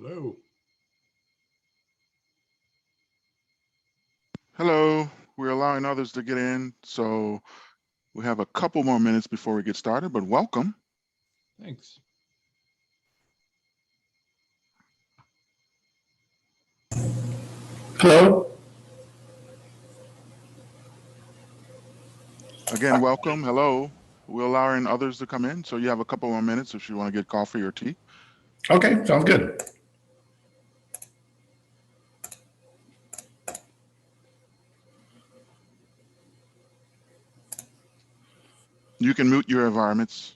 Hello. Hello. We're allowing others to get in, so we have a couple more minutes before we get started, but welcome. Thanks. Hello. Again, welcome. Hello. We're allowing others to come in, so you have a couple more minutes if you want to get coffee or tea. Okay, sounds good. You can mute your environments.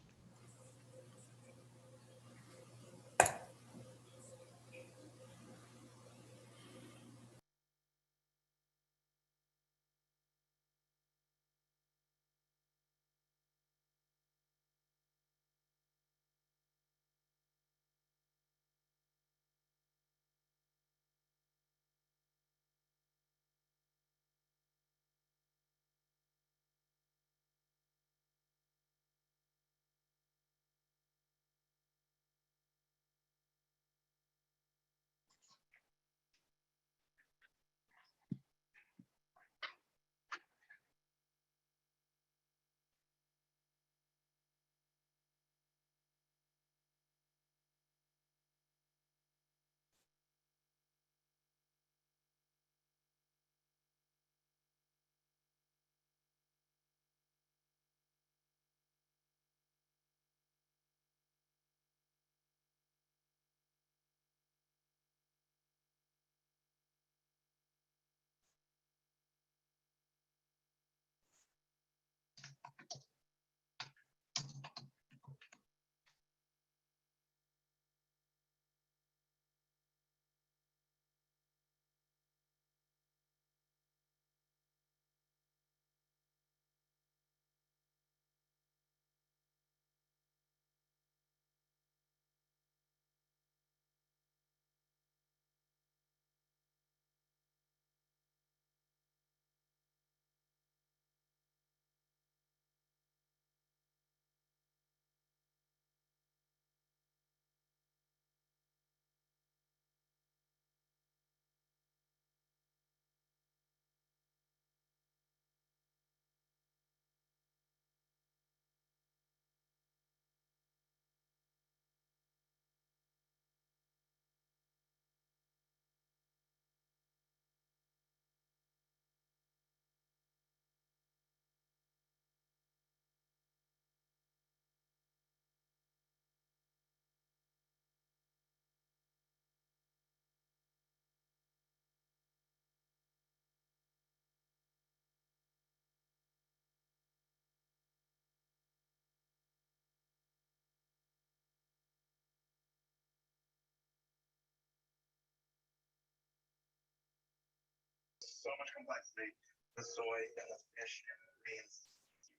So much complexity. The soy and the fish and the beans.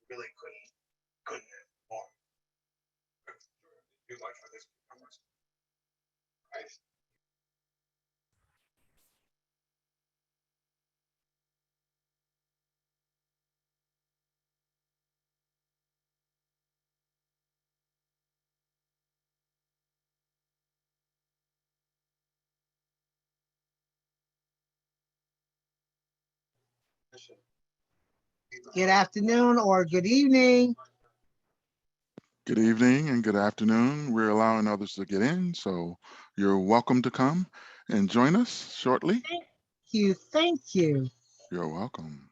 You really couldn't more. Do much for this. Right. Good afternoon or good evening. Good evening and good afternoon. We're allowing others to get in, so you're welcome to come and join us shortly. Thank you. Thank you. You're welcome.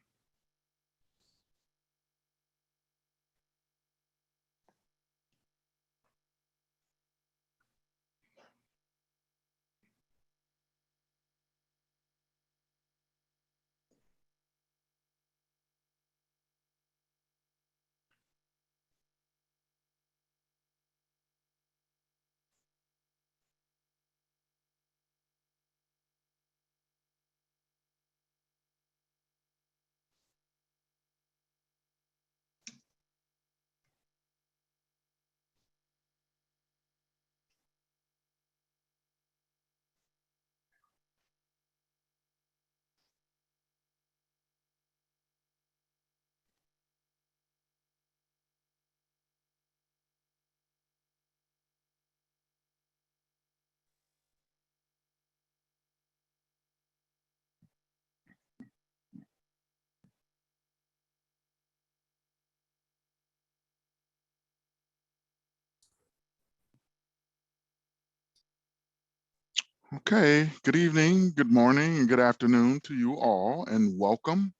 Okay, good evening, good morning, and good afternoon to you all, and welcome.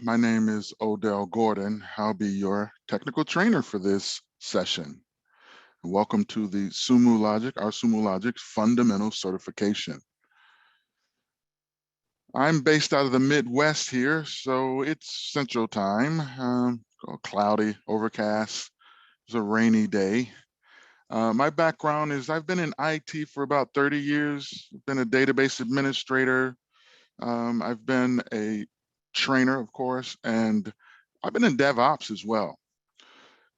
My name is Odell Gordon. I'll be your technical trainer for this session. Welcome to the Sumo Logic, our Sumo Logic Fundamental Certification. I'm based out of the Midwest here, so it's Central Time, cloudy, overcast. It's a rainy day. My background is I've been in IT for about 30 years, been a database administrator. I've been a trainer, of course, and I've been in DevOps as well.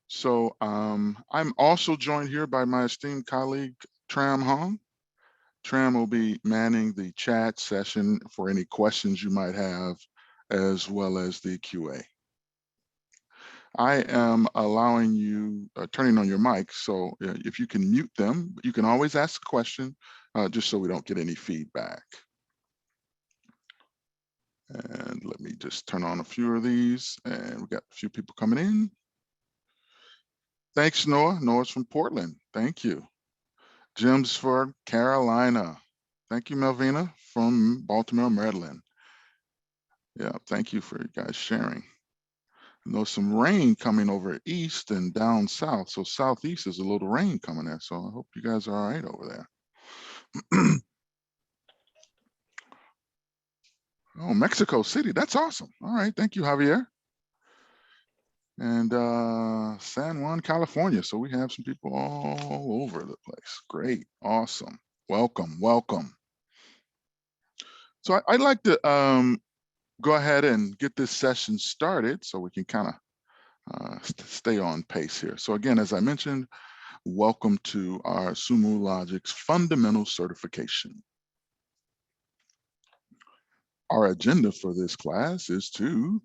So I'm also joined here by my esteemed colleague, Tram Hong. Tram will be manning the chat session for any questions you might have, as well as the QA. I am allowing you, turning on your mic, so if you can mute them, you can always ask a question, just so we don't get any feedback. And let me just turn on a few of these, and we got a few people coming in. Thanks, Noah. Noah's from Portland. Thank you. Jim's for Carolina. Thank you, Melvina from Baltimore, Maryland. Yeah, thank you for you guys sharing. I know some rain coming over east and down south. So southeast is a little rain coming there. So I hope you guys are all right over there. Oh, Mexico City. That's awesome. All right. Thank you, Javier. And San Juan, California. So we have some people all over the place. Great. Awesome. Welcome. Welcome. So I'd like to go ahead and get this session started so we can kind of stay on pace here. So again, as I mentioned, welcome to our Sumo Logic's fundamental certification. Our agenda for this class is to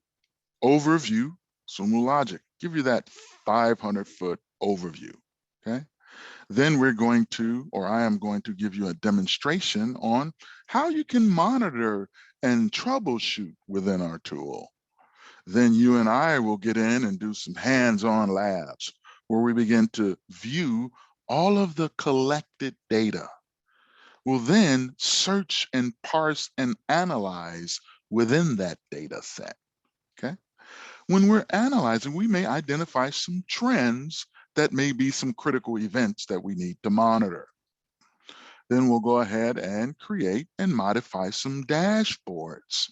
overview Sumo Logic, give you that 500-foot overview, okay? Then we're going to, or I am going to give you a demonstration on how you can monitor and troubleshoot within our tool. Then you and I will get in and do some hands-on labs where we begin to view all of the collected data. We'll then search and parse and analyze within that data set, okay? When we're analyzing, we may identify some trends that may be some critical events that we need to monitor. Then we'll go ahead and create and modify some dashboards.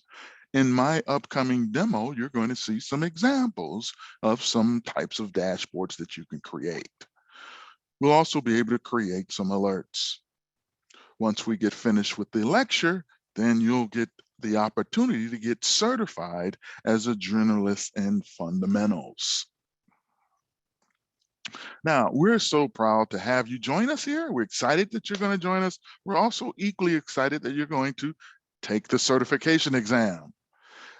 In my upcoming demo, you're going to see some examples of some types of dashboards that you can create. We'll also be able to create some alerts. Once we get finished with the lecture, then you'll get the opportunity to get certified as a generalist in fundamentals. Now, we're so proud to have you join us here. We're excited that you're going to join us. We're also equally excited that you're going to take the certification exam.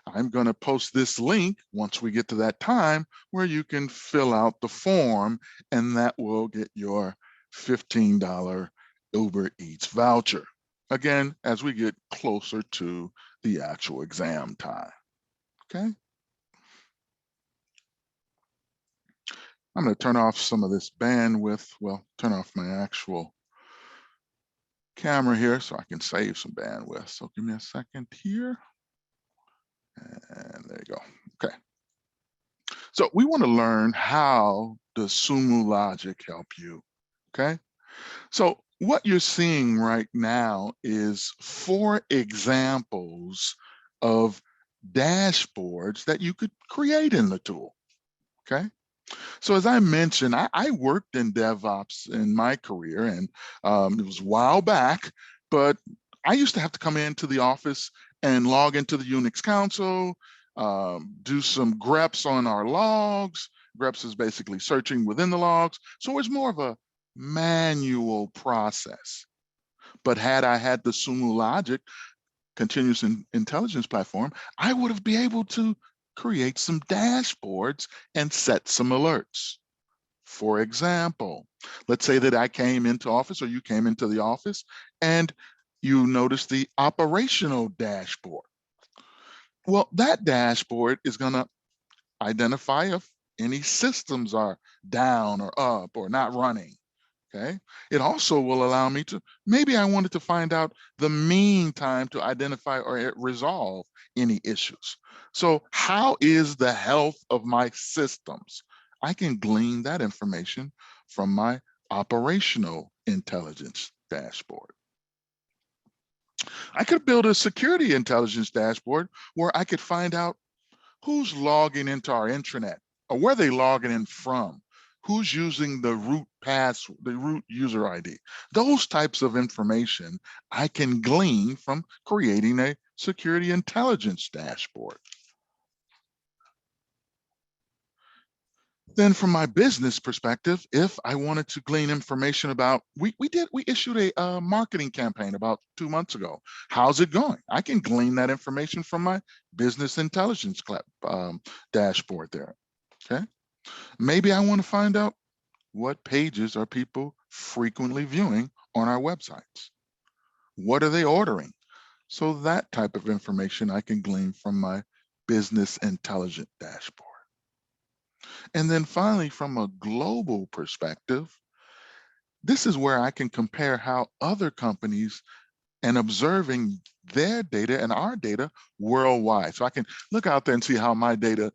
I'm going to post this link once we get to that time where you can fill out the form, and that will get your $15 Uber Eats voucher. Again, as we get closer to the actual exam time, okay? I'm going to turn off some of this bandwidth. Well, turn off my actual camera here so I can save some bandwidth. So give me a second here. And there you go. Okay. So we want to learn how does Sumo Logic help you, okay? So what you're seeing right now is 4 examples of dashboards that you could create in the tool, okay? So as I mentioned, I worked in DevOps in my career, and it was a while back, but I used to have to come into the office and log into the Unix console, do some greps on our logs. Greps is basically searching within the logs. So it's more of a manual process. But had I had the Sumo Logic continuous intelligence platform, I would have been able to create some dashboards and set some alerts. For example, let's say that I came into office, or you came into the office, and you notice the operational dashboard. Well, that dashboard is going to identify if any systems are down or up or not running. Okay. It also will allow me to, maybe I wanted to find out the mean time to identify or resolve any issues. So how is the health of my systems? I can glean that information from my operational intelligence dashboard. I could build a security intelligence dashboard where I could find out who's logging into our intranet, or where they logging in from, who's using the root user ID. Those types of information I can glean from creating a security intelligence dashboard. Then from my business perspective, if I wanted to glean information about, we issued a marketing campaign about 2 months ago. How's it going? I can glean that information from my business intelligence dashboard there, okay? Maybe I want to find out what pages are people frequently viewing on our websites? What are they ordering? So that type of information I can glean from my business intelligence dashboard. And then finally, from a global perspective, this is where I can compare how other companies and observing their data and our data worldwide. So I can look out there and see how my data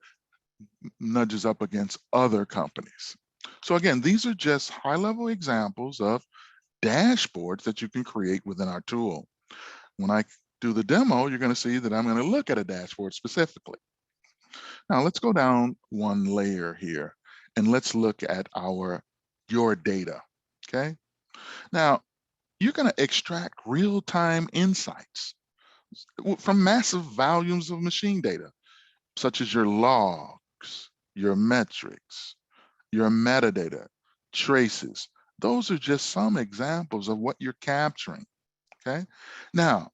nudges up against other companies. So again, these are just high-level examples of dashboards that you can create within our tool. When I do the demo, you're going to see that I'm going to look at a dashboard specifically. Now let's go down one layer here and let's look at your data, okay? Now, you're going to extract real-time insights from massive volumes of machine data, such as your logs, your metrics, your metadata, traces. Those are just some examples of what you're capturing, okay? Now,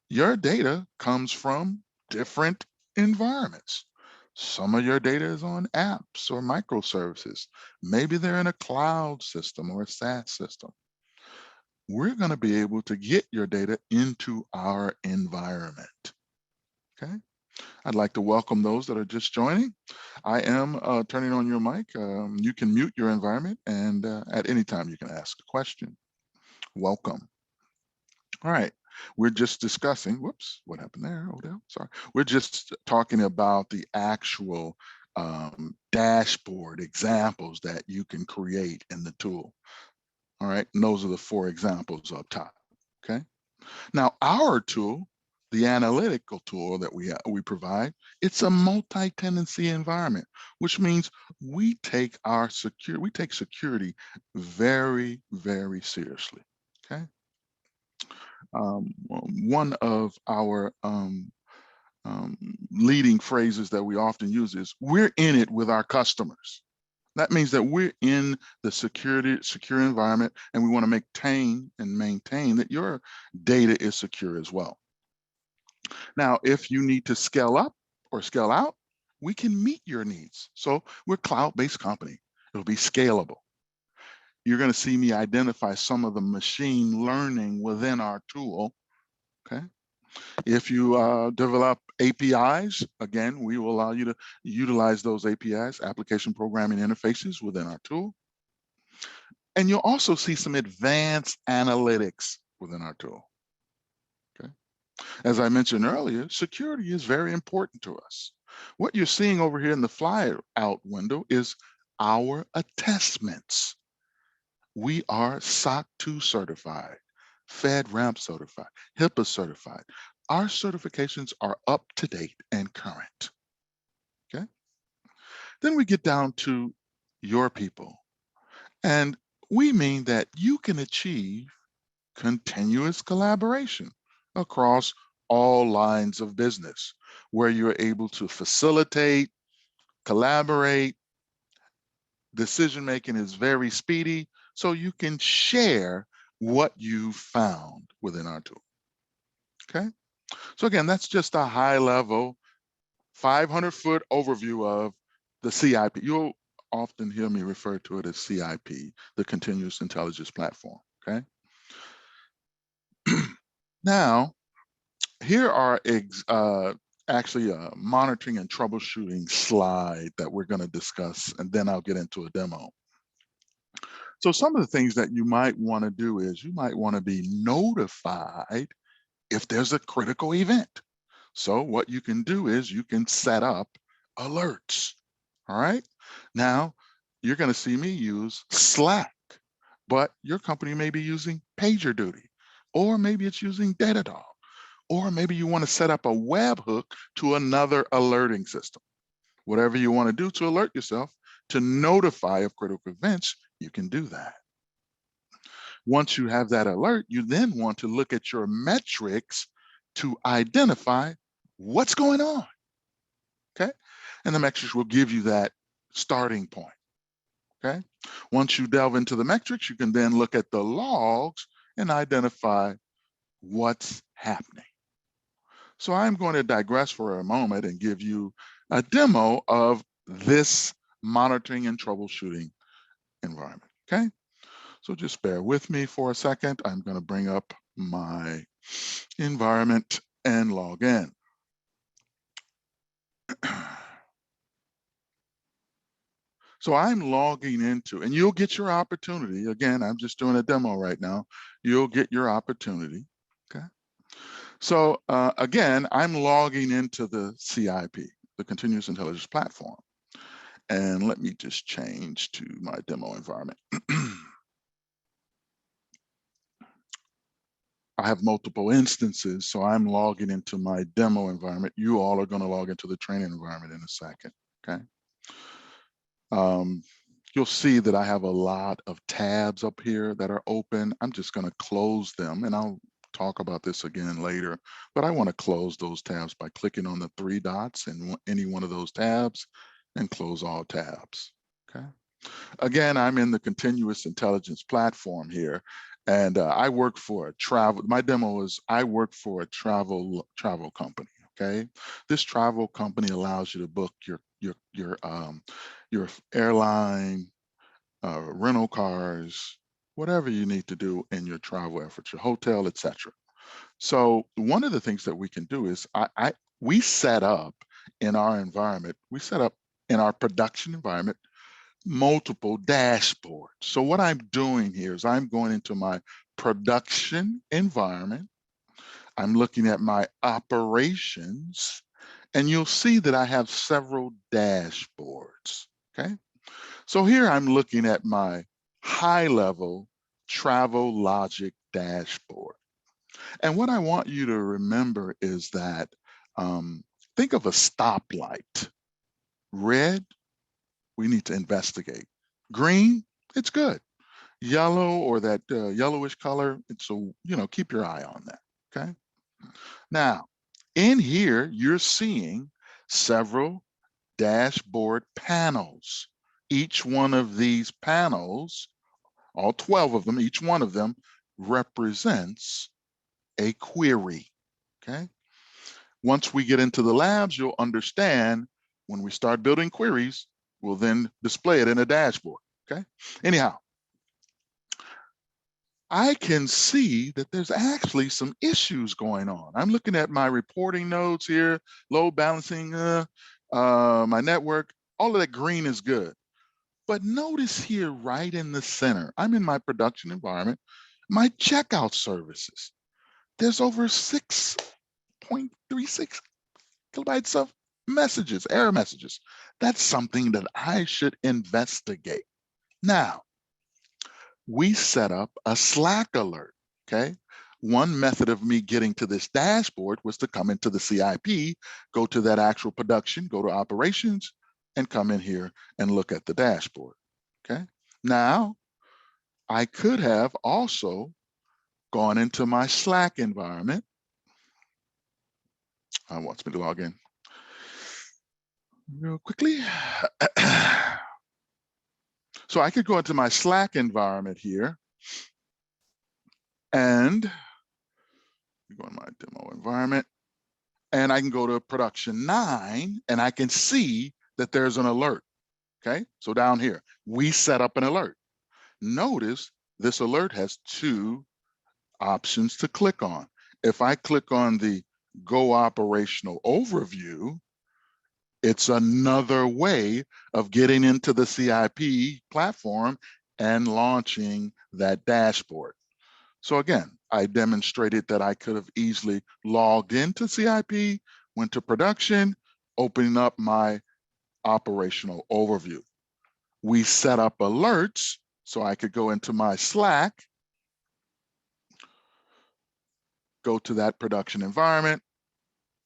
your data comes from different environments. Some of your data is on apps or microservices. Maybe they're in a cloud system or a SaaS system. We're going to be able to get your data into our environment, okay? I'd like to welcome those that are just joining. I am turning on your mic. You can mute your environment, and at any time you can ask a question. Welcome. All right, we're just discussing, whoops, what happened there, Odell? Sorry. We're just talking about the actual dashboard examples that you can create in the tool. All right, and those are the 4 examples up top, okay? Now, our tool, the analytical tool that we provide, it's a multi-tenancy environment, which means we take security very, very seriously, okay? One of our leading phrases that we often use is, we're in it with our customers. That means that we're in the secure environment, and we want to maintain that your data is secure as well. Now, if you need to scale up or scale out, we can meet your needs. So we're a cloud-based company. It'll be scalable. You're going to see me identify some of the machine learning within our tool, okay? If you develop APIs, again, we will allow you to utilize those APIs, application programming interfaces, within our tool. And you'll also see some advanced analytics within our tool, okay? As I mentioned earlier, security is very important to us. What you're seeing over here in the flyout window is our attestments. We are SOC 2 certified, FedRAMP certified, HIPAA certified. Our certifications are up to date and current, okay? Then we get down to your people. And we mean that you can achieve continuous collaboration across all lines of business, where you're able to facilitate, collaborate, decision-making is very speedy, so you can share what you found within our tool, okay? So again, that's just a high-level 500-foot overview of the CIP. You'll often hear me refer to it as CIP, the Continuous Intelligence Platform, okay? Now, here are actually a monitoring and troubleshooting slide that we're going to discuss, and then I'll get into a demo. So some of the things that you might want to do is you might want to be notified if there's a critical event. So what you can do is you can set up alerts. All right. Now you're going to see me use Slack, but your company may be using PagerDuty, or maybe it's using Datadog, or maybe you want to set up a webhook to another alerting system. Whatever you want to do to alert yourself to notify of critical events, you can do that. Once you have that alert, you then want to look at your metrics to identify what's going on, okay? And the metrics will give you that starting point, okay? Once you delve into the metrics, you can then look at the logs and identify what's happening. So I'm going to digress for a moment and give you a demo of this monitoring and troubleshooting environment, okay? So just bear with me for a second. I'm going to bring up my environment and log in. So I'm logging into, and you'll get your opportunity. Again, I'm just doing a demo right now. You'll get your opportunity, okay? So again, I'm logging into the CIP, the Continuous Intelligence Platform. And let me just change to my demo environment. I have multiple instances, so I'm logging into my demo environment. You all are going to log into the training environment in a second, okay? You'll see that I have a lot of tabs up here that are open. I'm just going to close them, and I'll talk about this again later, but I want to close those tabs by clicking on the three dots in any one of those tabs and close all tabs, okay? Again, I'm in the Continuous Intelligence Platform here, and I work for a travel, my demo is I work for a travel company, okay? This travel company allows you to book your airline, rental cars, whatever you need to do in your travel efforts, your hotel, etc. So one of the things that we can do is we set up in our environment, we set up in our production environment multiple dashboards. So what I'm doing here is I'm going into my production environment. I'm looking at my operations, and you'll see that I have several dashboards, okay? So here I'm looking at my high-level Travel Logic dashboard. And what I want you to remember is that think of a stoplight. Red, we need to investigate. Green, it's good. Yellow, or that yellowish color, it's keep your eye on that, okay? Now, in here, you're seeing several dashboard panels. Each one of these panels, all 12 of them, each one of them represents a query, okay? Once we get into the labs, you'll understand when we start building queries, we'll then display it in a dashboard, okay? Anyhow, I can see that there's actually some issues going on. I'm looking at my reporting nodes here, load balancing, my network, all of that green is good. But notice here right in the center, I'm in my production environment, my checkout services. There's over 6.36 kilobytes of messages, error messages. That's something that I should investigate. Now, we set up a Slack alert, okay? One method of me getting to this dashboard was to come into the CIP, go to that actual production, go to operations, and come in here and look at the dashboard, okay? Now, I could have also gone into my Slack environment. I want me to log in real quickly. So I could go into my Slack environment here and go in my demo environment, and I can go to production 9 and I can see that there's an alert, okay? So down here, we set up an alert. Notice this alert has 2 options to click on. If I click on the Go Operational Overview, it's another way of getting into the CIP platform and launching that dashboard. So again, I demonstrated that I could have easily logged into CIP, went to production, opening up my operational overview. We set up alerts so I could go into my Slack, go to that production environment,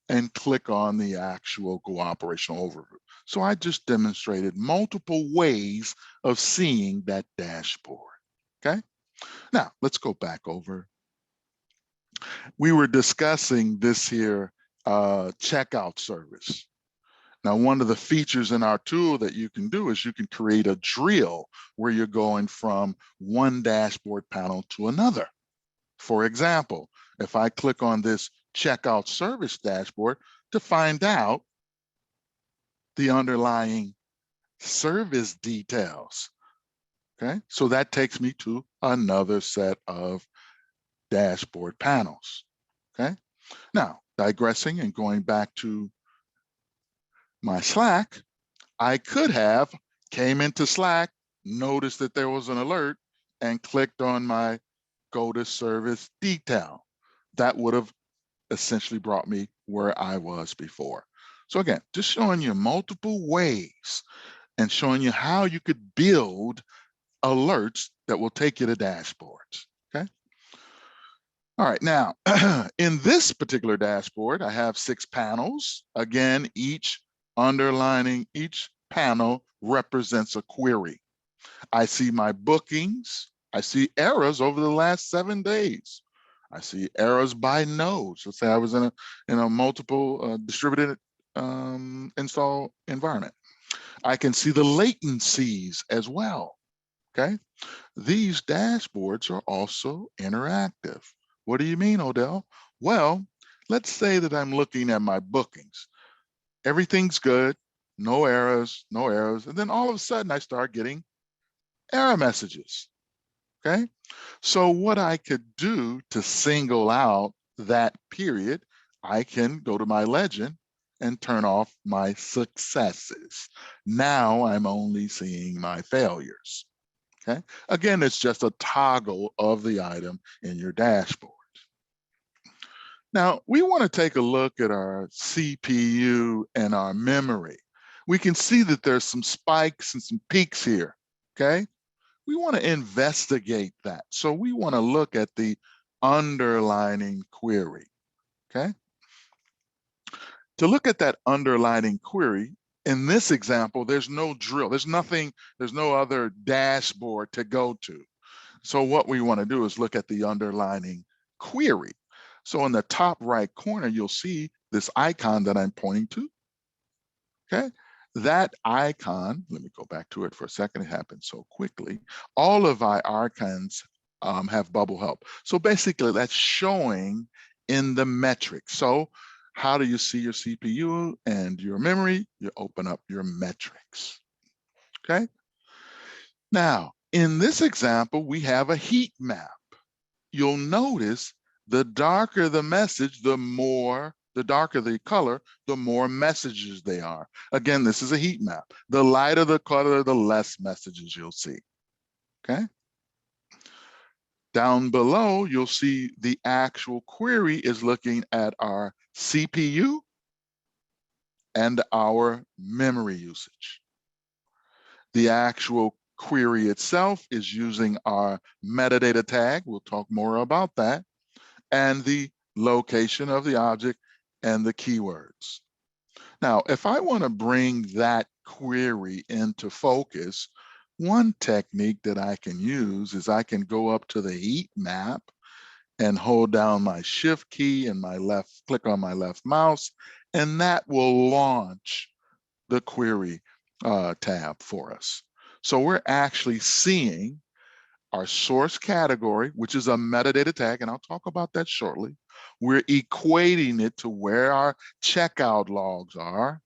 and click on the actual Go operational overview. So I just demonstrated multiple ways of seeing that dashboard. Okay, now let's go back over. We were discussing this here checkout service. Now, one of the features in our tool that you can do is you can create a drill where you're going from one dashboard panel to another. For example, if I click on this checkout service dashboard to find out the underlying service details, okay? So that takes me to another set of dashboard panels, okay? Now, digressing and going back to my Slack, I could have came into Slack, noticed that there was an alert, and clicked on my go to service detail. That would have essentially brought me where I was before. So again, just showing you multiple ways and showing you how you could build alerts that will take you to dashboards, okay? All right, now, in this particular dashboard, I have 6 panels. Again, each panel represents a query. I see my bookings. I see errors over the last 7 days. I see errors by nodes. Let's say I was in a multiple distributed install environment. I can see the latencies as well, okay? These dashboards are also interactive. What do you mean, Odell? Well, let's say that I'm looking at my bookings. Everything's good, no errors, no errors. And then all of a sudden I start getting error messages, okay? So what I could do to single out that period, I can go to my legend and turn off my successes. Now I'm only seeing my failures, okay? Again, it's just a toggle of the item in your dashboard. Now, we want to take a look at our CPU and our memory. We can see that there's some spikes and some peaks here, okay? We want to investigate that. So we want to look at the underlining query, okay? To look at that underlining query, in this example, there's no drill. There's nothing, there's no other dashboard to go to. So what we want to do is look at the underlining query. So in the top right corner, you'll see this icon that I'm pointing to, okay? That icon, let me go back to it for a second, it happened so quickly. All of our icons have bubble help. So basically that's showing in the metrics. So how do you see your CPU and your memory? You open up your metrics, okay? Now, in this example, we have a heat map. You'll notice the darker the message, the darker the color, the more messages they are. Again, this is a heat map. The lighter the color, the less messages you'll see, okay? Down below, you'll see the actual query is looking at our CPU and our memory usage. The actual query itself is using our metadata tag. We'll talk more about that. And the location of the object and the keywords. Now, if I want to bring that query into focus, one technique that I can use is I can go up to the heat map and hold down my shift key and click on my left mouse, and that will launch the query tab for us. So we're actually seeing our source category, which is a metadata tag, and I'll talk about that shortly. We're equating it to where our checkout logs are,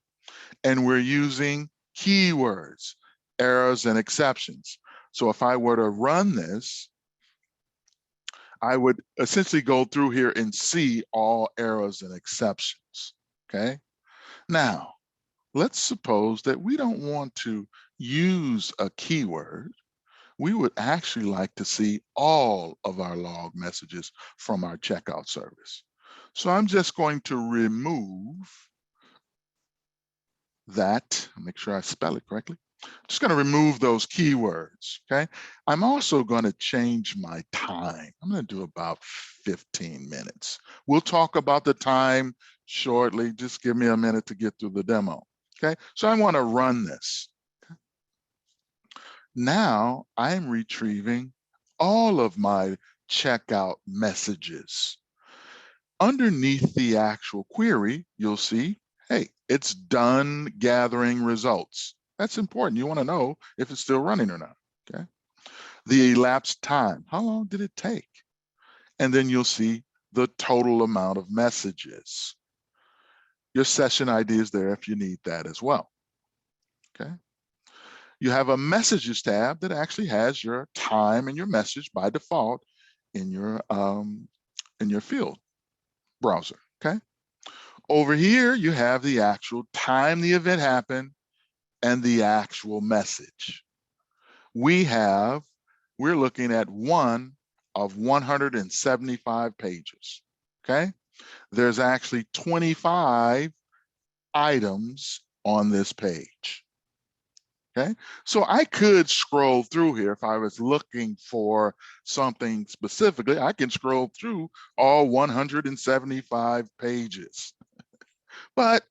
and we're using keywords, errors, and exceptions. So if I were to run this, I would essentially go through here and see all errors and exceptions, okay? Now, let's suppose that we don't want to use a keyword. we would actually like to see all of our log messages from our checkout service. So I'm just going to remove that, make sure I spell it correctly. Just going to remove those keywords, okay? I'm also going to change my time. I'm going to do about 15 minutes. We'll talk about the time shortly. Just give me a minute to get through the demo, okay? So I want to run this. Now I'm retrieving all of my checkout messages. Underneath the actual query, you'll see, hey, it's done gathering results. That's important. You want to know if it's still running or not, okay? The elapsed time, how long did it take? And then you'll see the total amount of messages. Your session ID is there if you need that as well, okay? You have a messages tab that actually has your time and your message by default in your field browser, okay? Over here, you have the actual time the event happened and the actual message. We're looking at one of 175 pages, okay? There's actually 25 items on this page, okay? So I could scroll through here if I was looking for something specifically. I can scroll through all 175 pages, but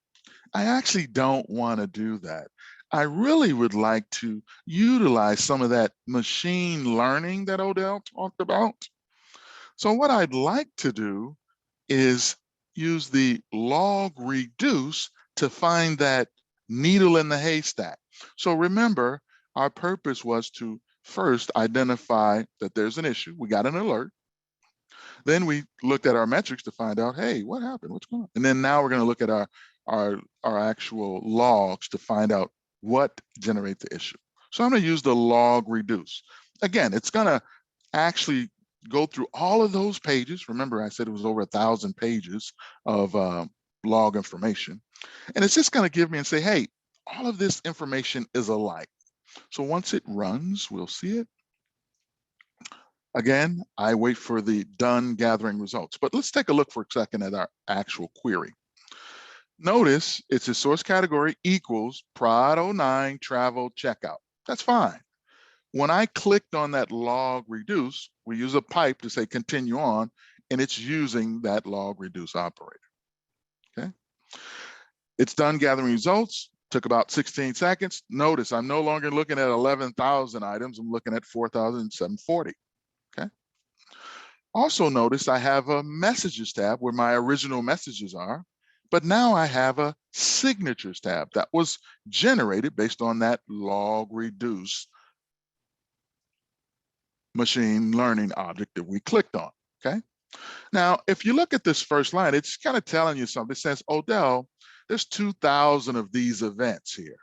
I actually don't want to do that. I really would like to utilize some of that machine learning that Odell talked about. So what I'd like to do is use the log reduce to find that needle in the haystack. So remember, our purpose was to first identify that there's an issue. We got an alert. Then we looked at our metrics to find out, hey, what happened? What's going on? And then now we're going to look at our actual logs to find out what generates the issue. So I'm going to use the log reduce. Again, it's going to actually go through all of those pages. Remember, I said it was over 1,000 pages of log information. And it's just going to give me and say, hey, all of this information is alike. So once it runs, we'll see it. Again, I wait for the done gathering results, but let's take a look for a second at our actual query. Notice it's a source category equals Prod 09 travel checkout. That's fine. When I clicked on that log reduce, we use a pipe to say continue on, and it's using that log reduce operator, okay? It's done gathering results, took about 16 seconds. Notice I'm no longer looking at 11,000 items, I'm looking at 4,740, okay? Also notice I have a messages tab where my original messages are, but now I have a signatures tab that was generated based on that log reduce machine learning object that we clicked on, okay? Now, if you look at this first line, it's kind of telling you something. It says, Odell, there's 2,000 of these events here,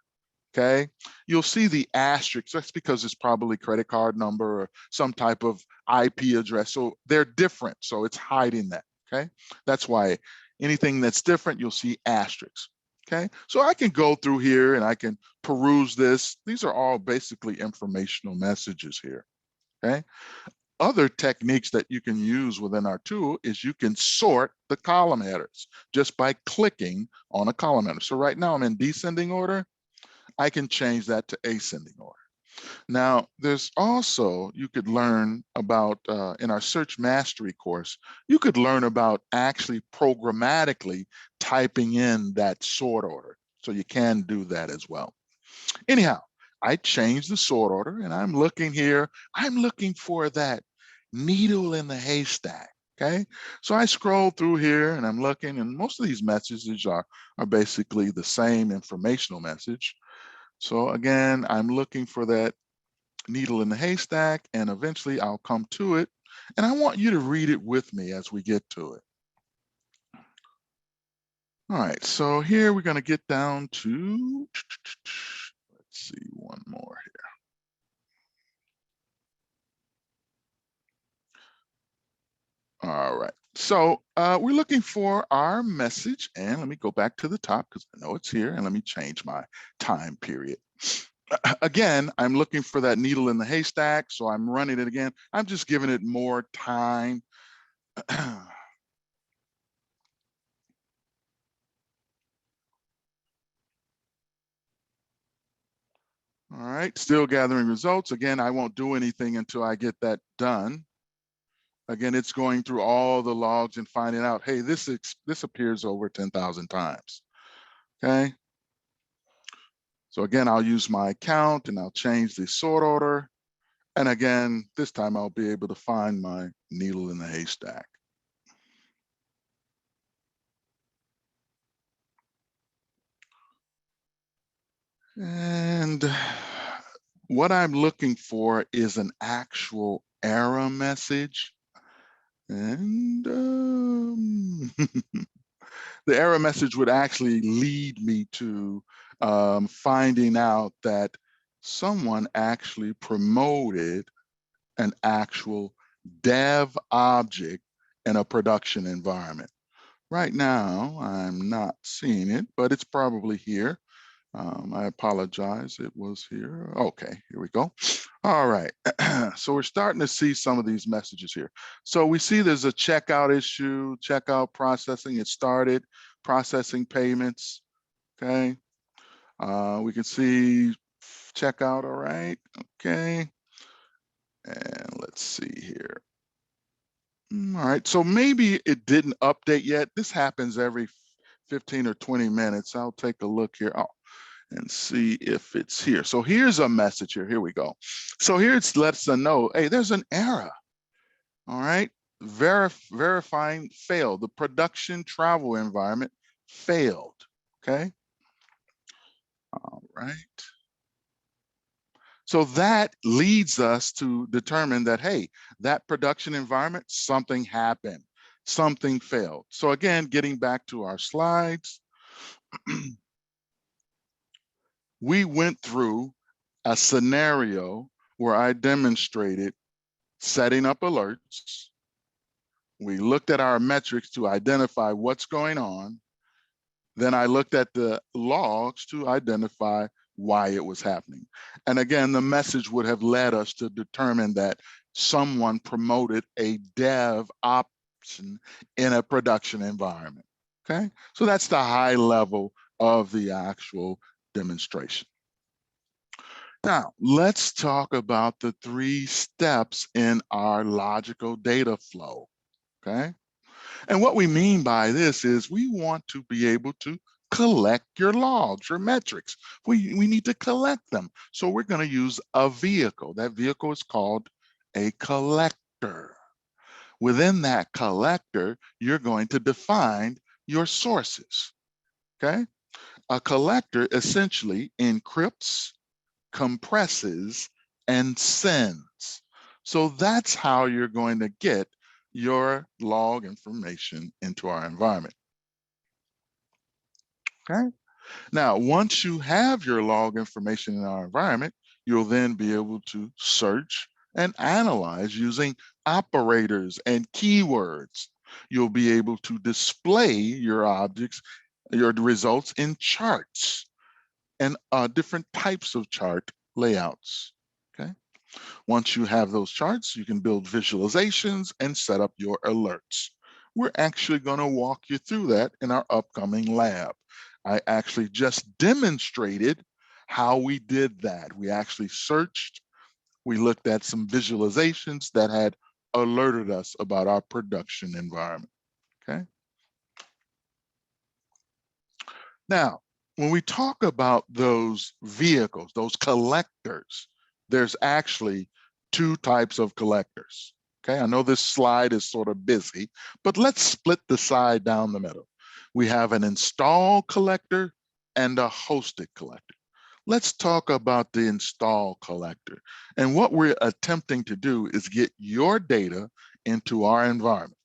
okay? You'll see the asterisk. That's because it's probably credit card number or some type of IP address. So they're different. So it's hiding that, okay? That's why anything that's different, you'll see asterisks, okay? So I can go through here and I can peruse this. These are all basically informational messages here, okay? Other techniques that you can use within our tool is you can sort the column headers just by clicking on a column header. So right now I'm in descending order. I can change that to ascending order. Now, there's also, you could learn about, in our search mastery course, you could learn about actually programmatically typing in that sort order. So you can do that as well. Anyhow, I changed the sort order and I'm looking here. I'm looking for that needle in the haystack, okay? So I scroll through here and I'm looking, and most of these messages are basically the same informational message. So again, I'm looking for that needle in the haystack, and eventually I'll come to it. And I want you to read it with me as we get to it. All right, so here we're going to get down to, let's see, one more here. All right, so we're looking for our message, and let me go back to the top because I know it's here, and let me change my time period. Again, I'm looking for that needle in the haystack, so I'm running it again. I'm just giving it more time. All right, still gathering results. Again, I won't do anything until I get that done. Again, it's going through all the logs and finding out, hey, this appears over 10,000 times, okay? So again, I'll use my count and I'll change the sort order. And again, this time I'll be able to find my needle in the haystack. And what I'm looking for is an actual error message. And the error message would actually lead me to finding out that someone actually promoted an actual dev object in a production environment. Right now, I'm not seeing it, but it's probably here. I apologize, it was here. Okay, here we go. All right, so we're starting to see some of these messages here. So we see there's a checkout issue, checkout processing, it started, processing payments, okay. We can see checkout, all right, okay. And let's see here. All right, so maybe it didn't update yet. This happens every 15 or 20 minutes. I'll take a look here. Oh, and see if it's here. So here's a message here. Here we go. So here it lets us know, hey, there's an error. All right. Verifying failed. The production travel environment failed. Okay. All right. So that leads us to determine that, hey, that production environment, something happened, something failed. So again, getting back to our slides, we went through a scenario where I demonstrated setting up alerts. We looked at our metrics to identify what's going on. Then I looked at the logs to identify why it was happening. And again, the message would have led us to determine that someone promoted a dev option in a production environment. Okay, so that's the high level of the actual demonstration. Now, let's talk about the 3 steps in our logical data flow, okay? And what we mean by this is we want to be able to collect your logs, your metrics. We need to collect them. So we're going to use a vehicle. That vehicle is called a collector. Within that collector, you're going to define your sources, okay? A collector essentially encrypts, compresses, and sends. So that's how you're going to get your log information into our environment. Okay. Now, once you have your log information in our environment, you'll then be able to search and analyze using operators and keywords. You'll be able to display your objects, your results in charts and different types of chart layouts, okay? Once you have those charts, you can build visualizations and set up your alerts. We're actually gonna walk you through that in our upcoming lab. I actually just demonstrated how we did that. We actually searched, we looked at some visualizations that had alerted us about our production environment, okay? Now, when we talk about those vehicles, those collectors, there's actually 2 types of collectors. Okay, I know this slide is sort of busy, but let's split the side down the middle. We have an install collector and a hosted collector. Let's talk about the install collector. And what we're attempting to do is get your data into our environment.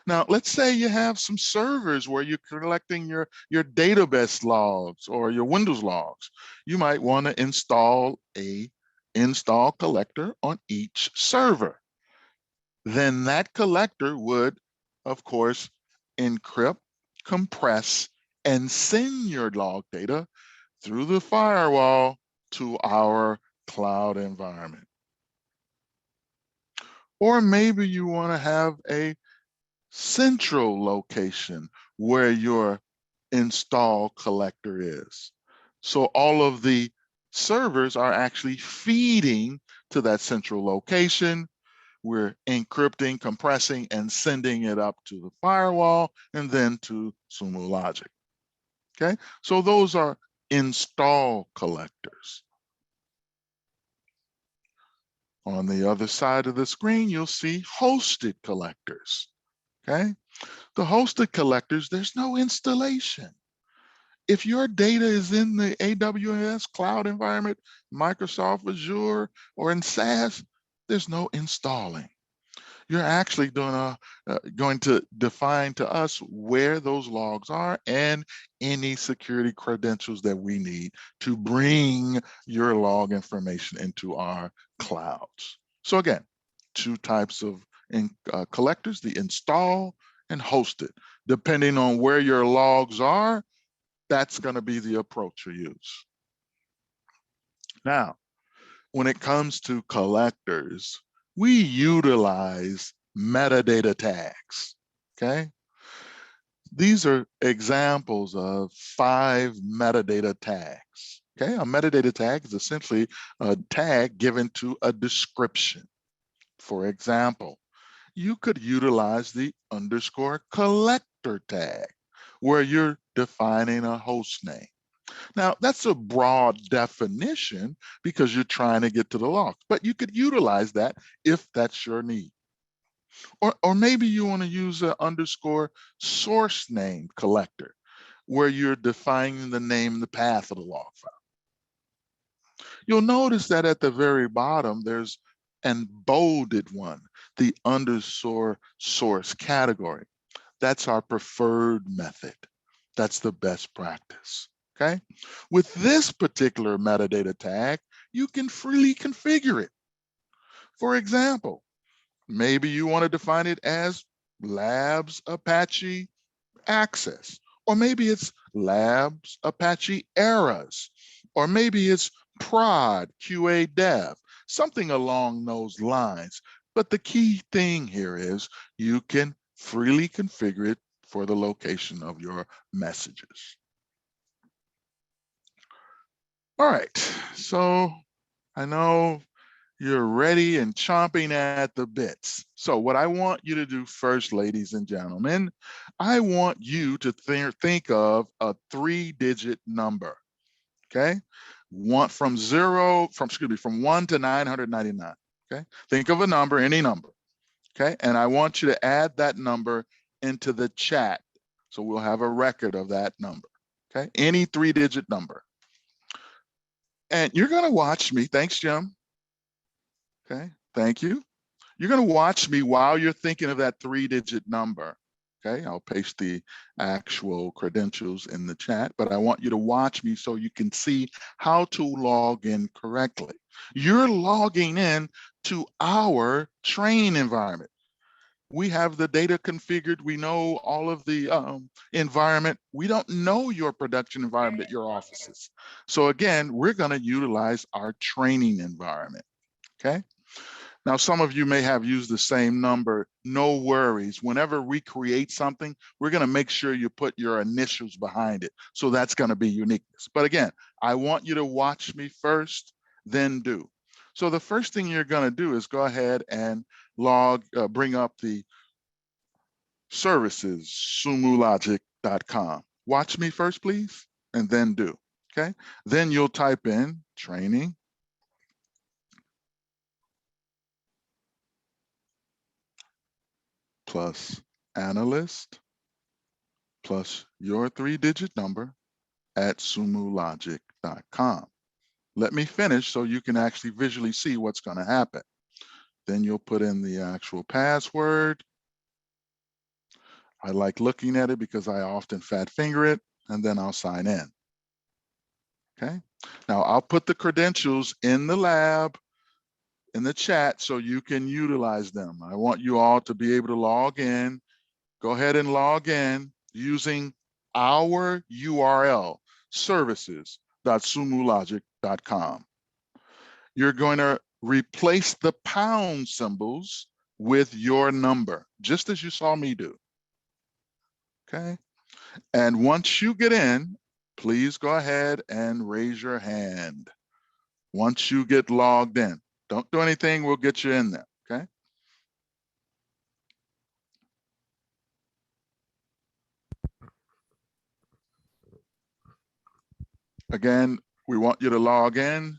Now, let's say you have some servers where you're collecting your database logs or your Windows logs. You might want to install a install collector on each server. Then that collector would, of course, encrypt, compress, and send your log data through the firewall to our cloud environment. Or maybe you want to have a central location where your install collector is. So all of the servers are actually feeding to that central location. We're encrypting, compressing, and sending it up to the firewall and then to Sumo Logic. Okay, so those are install collectors. On the other side of the screen, you'll see hosted collectors. Okay, the hosted collectors, there's no installation. If your data is in the AWS cloud environment, Microsoft Azure, or in SaaS, there's no installing. You're actually going to define to us where those logs are and any security credentials that we need to bring your log information into our clouds. So again, two types of collectors, the install and hosted. Depending on where your logs are, that's going to be the approach you use. Now, when it comes to collectors, we utilize metadata tags, okay? These are examples of 5 metadata tags, okay? A metadata tag is essentially a tag given to a description. For example, you could utilize the _collector tag where you're defining a host name. Now, that's a broad definition because you're trying to get to the logs, but you could utilize that if that's your need. Or maybe you want to use an _source name collector where you're defining the name, the path of the log file. You'll notice that at the very bottom, there's an bolded one, the _source category. That's our preferred method. That's the best practice, okay? With this particular metadata tag, you can freely configure it. For example, maybe you want to define it as Labs Apache Access, or maybe it's Labs Apache Eras, or maybe it's Prod QA Dev, something along those lines. But the key thing here is you can freely configure it for the location of your messages. All right, so I know you're ready and chomping at the bits. So what I want you to do first, ladies and gentlemen, I want you to think of a 3-digit number, okay? From 1 to 999, okay? Think of a number, any number, okay? And I want you to add that number into the chat. So we'll have a record of that number, okay? Any 3-digit number. And you're gonna watch me, thanks, Jim. Okay, thank you. You're gonna watch me while you're thinking of that 3-digit number. Okay, I'll paste the actual credentials in the chat, but I want you to watch me so you can see how to log in correctly. You're logging in to our training environment. We have the data configured. We know all of the environment. We don't know your production environment at your offices. So again, we're gonna utilize our training environment, okay? Now, some of you may have used the same number. No worries. Whenever we create something, we're going to make sure you put your initials behind it. So that's going to be uniqueness. But again, I want you to watch me first, then do. So the first thing you're going to do is go ahead and bring up the services, sumologic.com. Watch me first, please, and then do. Okay. Then you'll type in training plus analyst plus your 3-digit number at sumologic.com. Let me finish so you can actually visually see what's going to happen. Then you'll put in the actual password. I like looking at it because I often fat finger it, and then I'll sign in. Okay. Now I'll put the credentials in the lab, in the chat, so you can utilize them. I want you all to be able to log in. Go ahead and log in using our URL, services.sumologic.com. sumologic.com. You're going to replace the pound symbols with your number, just as you saw me do. Okay. And once you get in, please go ahead and raise your hand. Once you get logged in, don't do anything, we'll get you in there. Okay. Again, we want you to log in.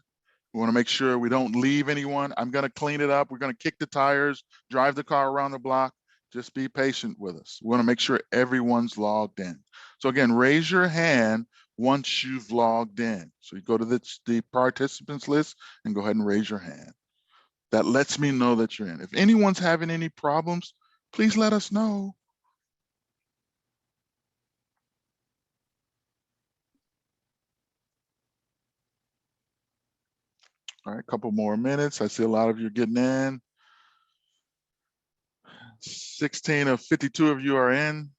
We want to make sure we don't leave anyone. I'm going to clean it up. We're going to kick the tires, drive the car around the block. Just be patient with us. We want to make sure everyone's logged in. So again, raise your hand once you've logged in. So you go to the participants list and go ahead and raise your hand. That lets me know that you're in. If anyone's having any problems, please let us know. All right, a couple more minutes. I see a lot of you getting in. 16 of 52 of you are in.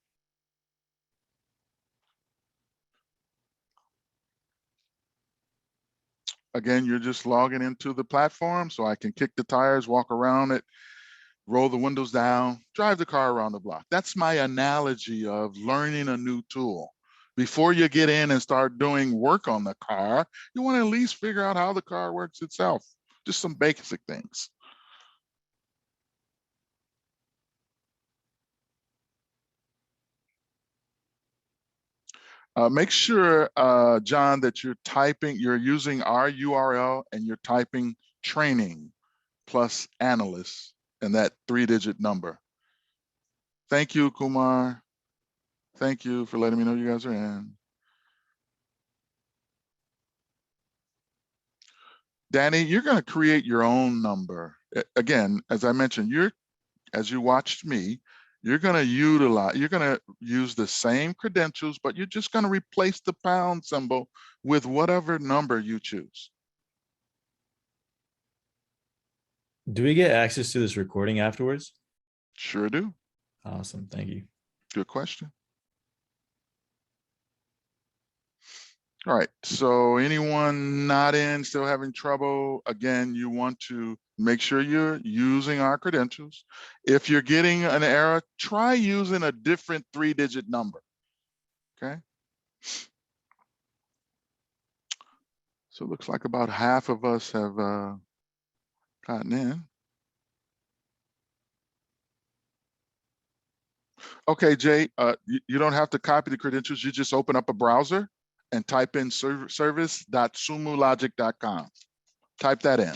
Again, you're just logging into the platform so I can kick the tires, walk around it, roll the windows down, drive the car around the block. That's my analogy of learning a new tool. Before you get in and start doing work on the car, you want to at least figure out how the car works itself. Just some basic things. Make sure, John, that you're using our URL and you're typing training plus analyst and that 3-digit number. Thank you, Kumar. Thank you for letting me know you guys are in. Danny, you're going to create your own number. Again, as I mentioned, as you watched me, you're going to use the same credentials, but you're just going to replace the pound symbol with whatever number you choose. Do we get access to this recording afterwards? Sure do. Awesome. Thank you. Good question. All right, so anyone not in, still having trouble, again, you want to make sure you're using our credentials. If you're getting an error, try using a different 3-digit number, okay? So it looks like about half of us have gotten in. Okay, Jay, you don't have to copy the credentials, you just open up a browser and type in service.sumologic.com. Type that in.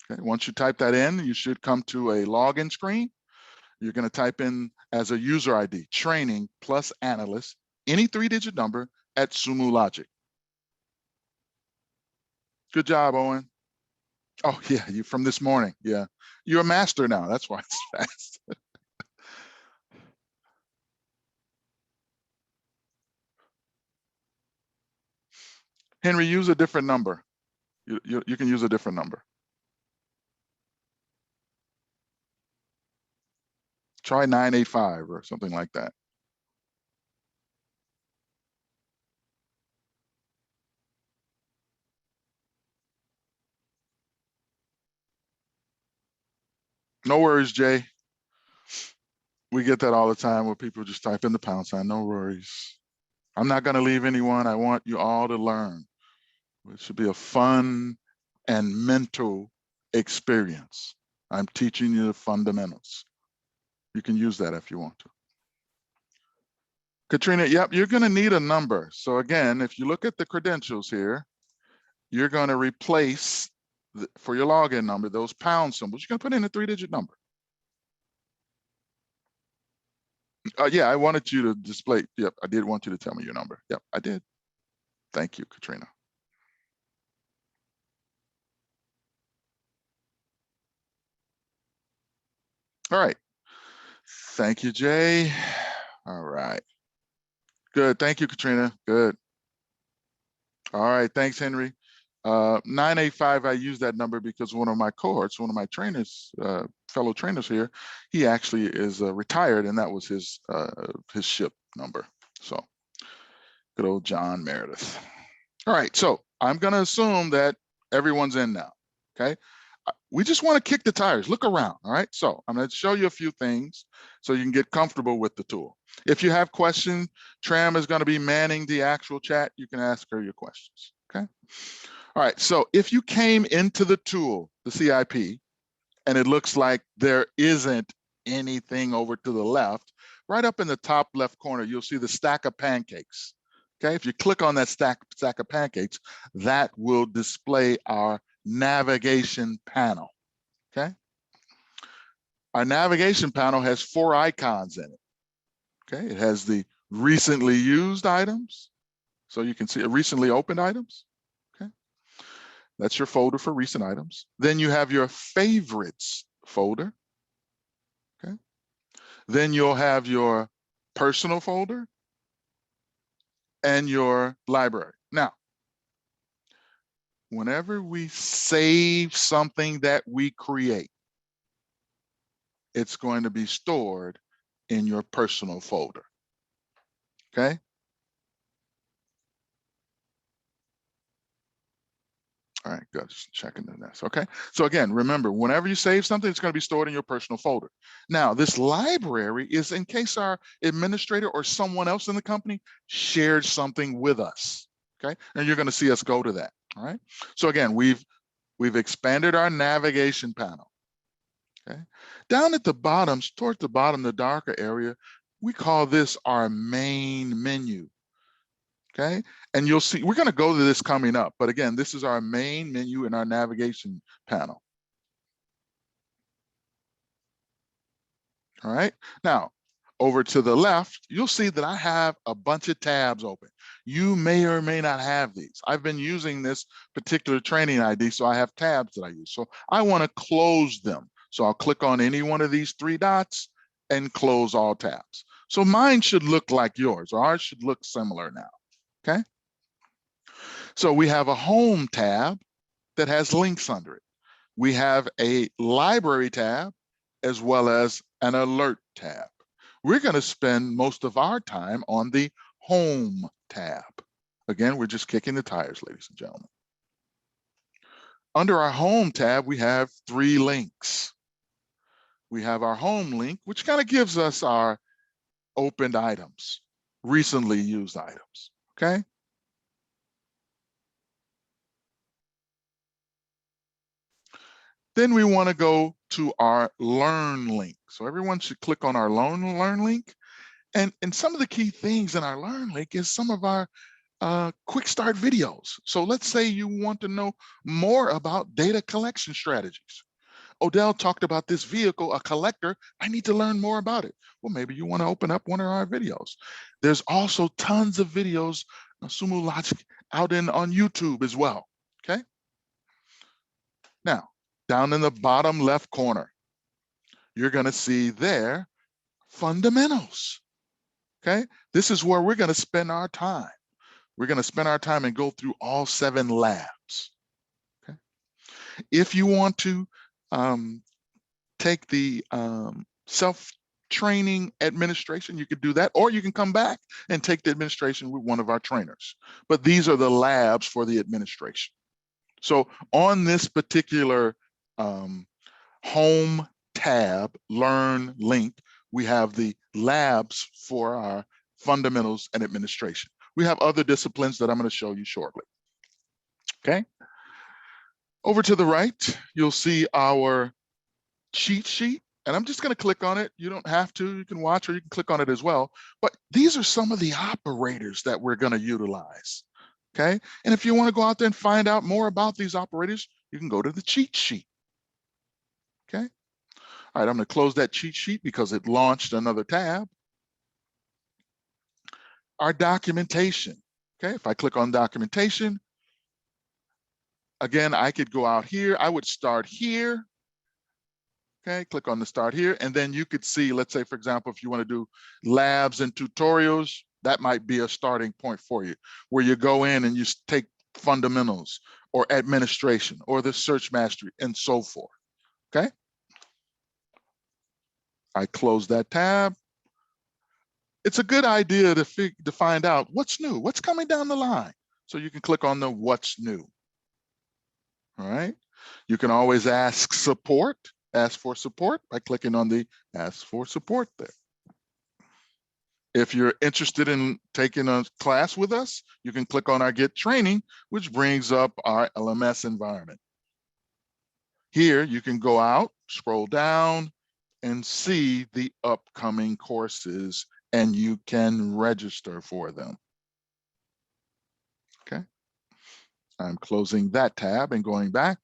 Okay, once you type that in, you should come to a login screen. You're going to type in as a user ID, training plus analyst, any 3-digit number at Sumo Logic. Good job, Owen. Oh yeah, you from this morning. Yeah, you're a master now. That's why it's fast. Henry, use a different number. You can use a different number. Try 985 or something like that. No worries, Jay. We get that all the time where people just type in the pound sign. No worries. I'm not going to leave anyone. I want you all to learn. It should be a fun and mental experience. I'm teaching you the fundamentals. You can use that if you want to. Katrina, yep, you're going to need a number. So again, if you look at the credentials here, you're going to replace, for your login number, those pound symbols. You're going to put in a 3-digit number. Yeah, I wanted you to display. Yep, I did want you to tell me your number. Yep, I did. Thank you, Katrina. All right. Thank you, Jay. All right. Good. Thank you, Katrina. Good. All right. Thanks, Henry. 985, I use that number because one of my cohorts, one of my trainers, fellow trainers here, he actually is retired, and that was his ship number. So good old John Meredith. All right, so I'm gonna assume that everyone's in now, okay? We just wanna kick the tires, look around, all right? So I'm gonna show you a few things so you can get comfortable with the tool. If you have questions, Tram is gonna be manning the actual chat. You can ask her your questions, okay? All right, so if you came into the tool, the CIP, and it looks like there isn't anything over to the left, right up in the top left corner, you'll see the stack of pancakes. Okay, if you click on that stack of pancakes, that will display our navigation panel. Okay, our navigation panel has 4 icons in it. Okay, it has the recently used items, so you can see recently opened items. Okay, that's your folder for recent items. Then you have your favorites folder. Okay, then you'll have your personal folder and your library. Now, whenever we save something that we create, it's going to be stored in your personal folder, okay? All right, good, just checking this, okay? So again, remember, whenever you save something, it's gonna be stored in your personal folder. Now, this library is in case our administrator or someone else in the company shared something with us, okay? And you're gonna see us go to that, all right? So again, we've expanded our navigation panel, okay? Down at the bottom, towards the bottom, the darker area, we call this our main menu, okay? And you'll see, we're gonna go to this coming up, but again, this is our main menu in our navigation panel. All right, now, over to the left, you'll see that I have a bunch of tabs open. You may or may not have these. I've been using this particular training ID, so I have tabs that I use. So I wanna close them. So I'll click on any one of these 3 dots and close all tabs. So mine should look like yours, or ours should look similar now, okay? So we have a home tab that has links under it. We have a library tab as well as an alert tab. We're going to spend most of our time on the home tab. Again, we're just kicking the tires, ladies and gentlemen. Under our home tab, we have 3 links. We have our home link, which kind of gives us our opened items, recently used items, okay? Then we want to go to our learn link. So everyone should click on our learn link. And some of the key things in our learn link is some of our quick start videos. So let's say you want to know more about data collection strategies. Odell talked about this vehicle, a collector. I need to learn more about it. Well, maybe you want to open up one of our videos. There's also tons of videos, Sumo Logic, out on YouTube as well, okay? Now, down in the bottom left corner, you're going to see there fundamentals. Okay, this is where we're going to spend our time. We're going to spend our time and go through all 7 labs. Okay, if you want to take the self-training administration, you could do that, or you can come back and take the administration with one of our trainers. But these are the labs for the administration. So on this particular home tab, learn link, we have the labs for our fundamentals and administration. We have other disciplines that I'm going to show you shortly. Okay. Over to the right, you'll see our cheat sheet, and I'm just going to click on it. You don't have to, you can watch, or you can click on it as well. But these are some of the operators that we're going to utilize. Okay. And if you want to go out there and find out more about these operators, you can go to the cheat sheet. Okay. All right, I'm going to close that cheat sheet because it launched another tab. Our documentation. Okay, if I click on documentation, again, I could go out here. I would start here. Okay, click on the start here, and then you could see, let's say, for example, if you want to do labs and tutorials, that might be a starting point for you, where you go in and you take fundamentals or administration or the search mastery and so forth. Okay. I close that tab. It's a good idea to find out what's new, what's coming down the line. So you can click on the what's new. All right. You can always ask for support by clicking on the ask for support there. If you're interested in taking a class with us, you can click on our Get Training, which brings up our LMS environment. Here, you can go out, scroll down, and see the upcoming courses, and you can register for them. Okay. I'm closing that tab and going back.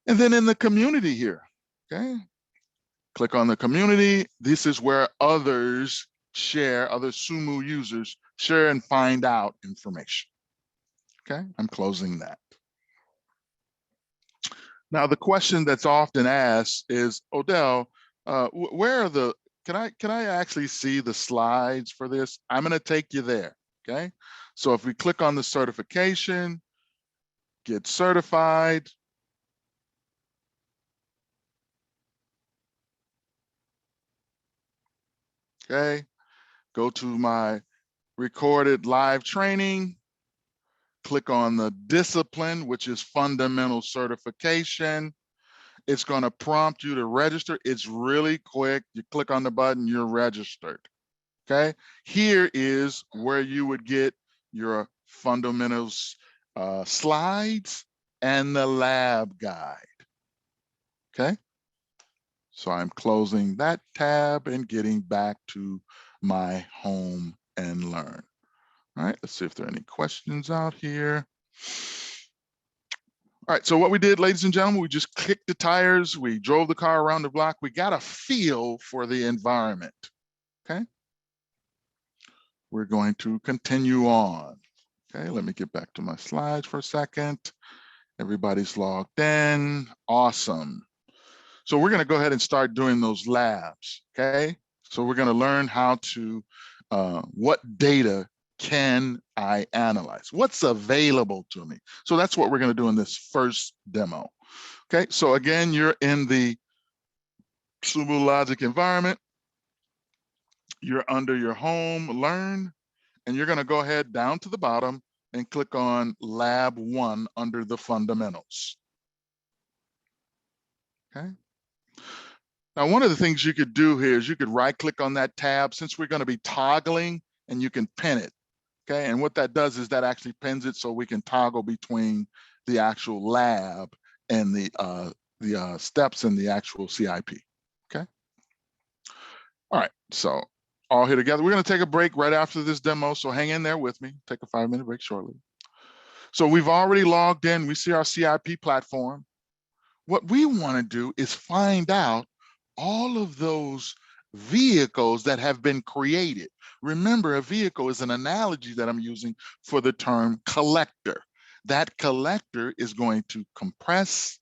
And then in the community here, okay, click on the community. This is where others share, other Sumo users share and find out information. Okay, I'm closing that. Now, the question that's often asked is, Odell, where are the, can I actually see the slides for this? I'm gonna take you there, okay? So if we click on the certification, get certified, okay, go to my recorded live training, click on the discipline, which is fundamental certification. It's going to prompt you to register. It's really quick. You click on the button, you're registered. Okay. Here is where you would get your fundamentals slides and the lab guide. Okay. So I'm closing that tab and getting back to my home and learn. All right, let's see if there are any questions out here. All right, so what we did, ladies and gentlemen, we just kicked the tires, we drove the car around the block, we got a feel for the environment, okay? We're going to continue on. Okay, let me get back to my slides for a second. Everybody's logged in, awesome. So we're gonna go ahead and start doing those labs, okay? So we're gonna learn how to, what data can I analyze? What's available to me? So that's what we're going to do in this first demo. Okay, so again, you're in the Sumo Logic environment. You're under your home, learn, and you're going to go ahead down to the bottom and click on Lab 1 under the fundamentals. Okay. Now, one of the things you could do here is you could right click on that tab since we're going to be toggling, and you can pin it. Okay, and what that does is that actually pins it so we can toggle between the actual lab and the steps in the actual CIP. Okay. All right, so all here together. We're going to take a break right after this demo, so hang in there with me. Take a 5-minute break shortly. So we've already logged in. We see our CIP platform. What we want to do is find out all of those vehicles that have been created. Remember, a vehicle is an analogy that I'm using for the term collector. That collector is going to compress,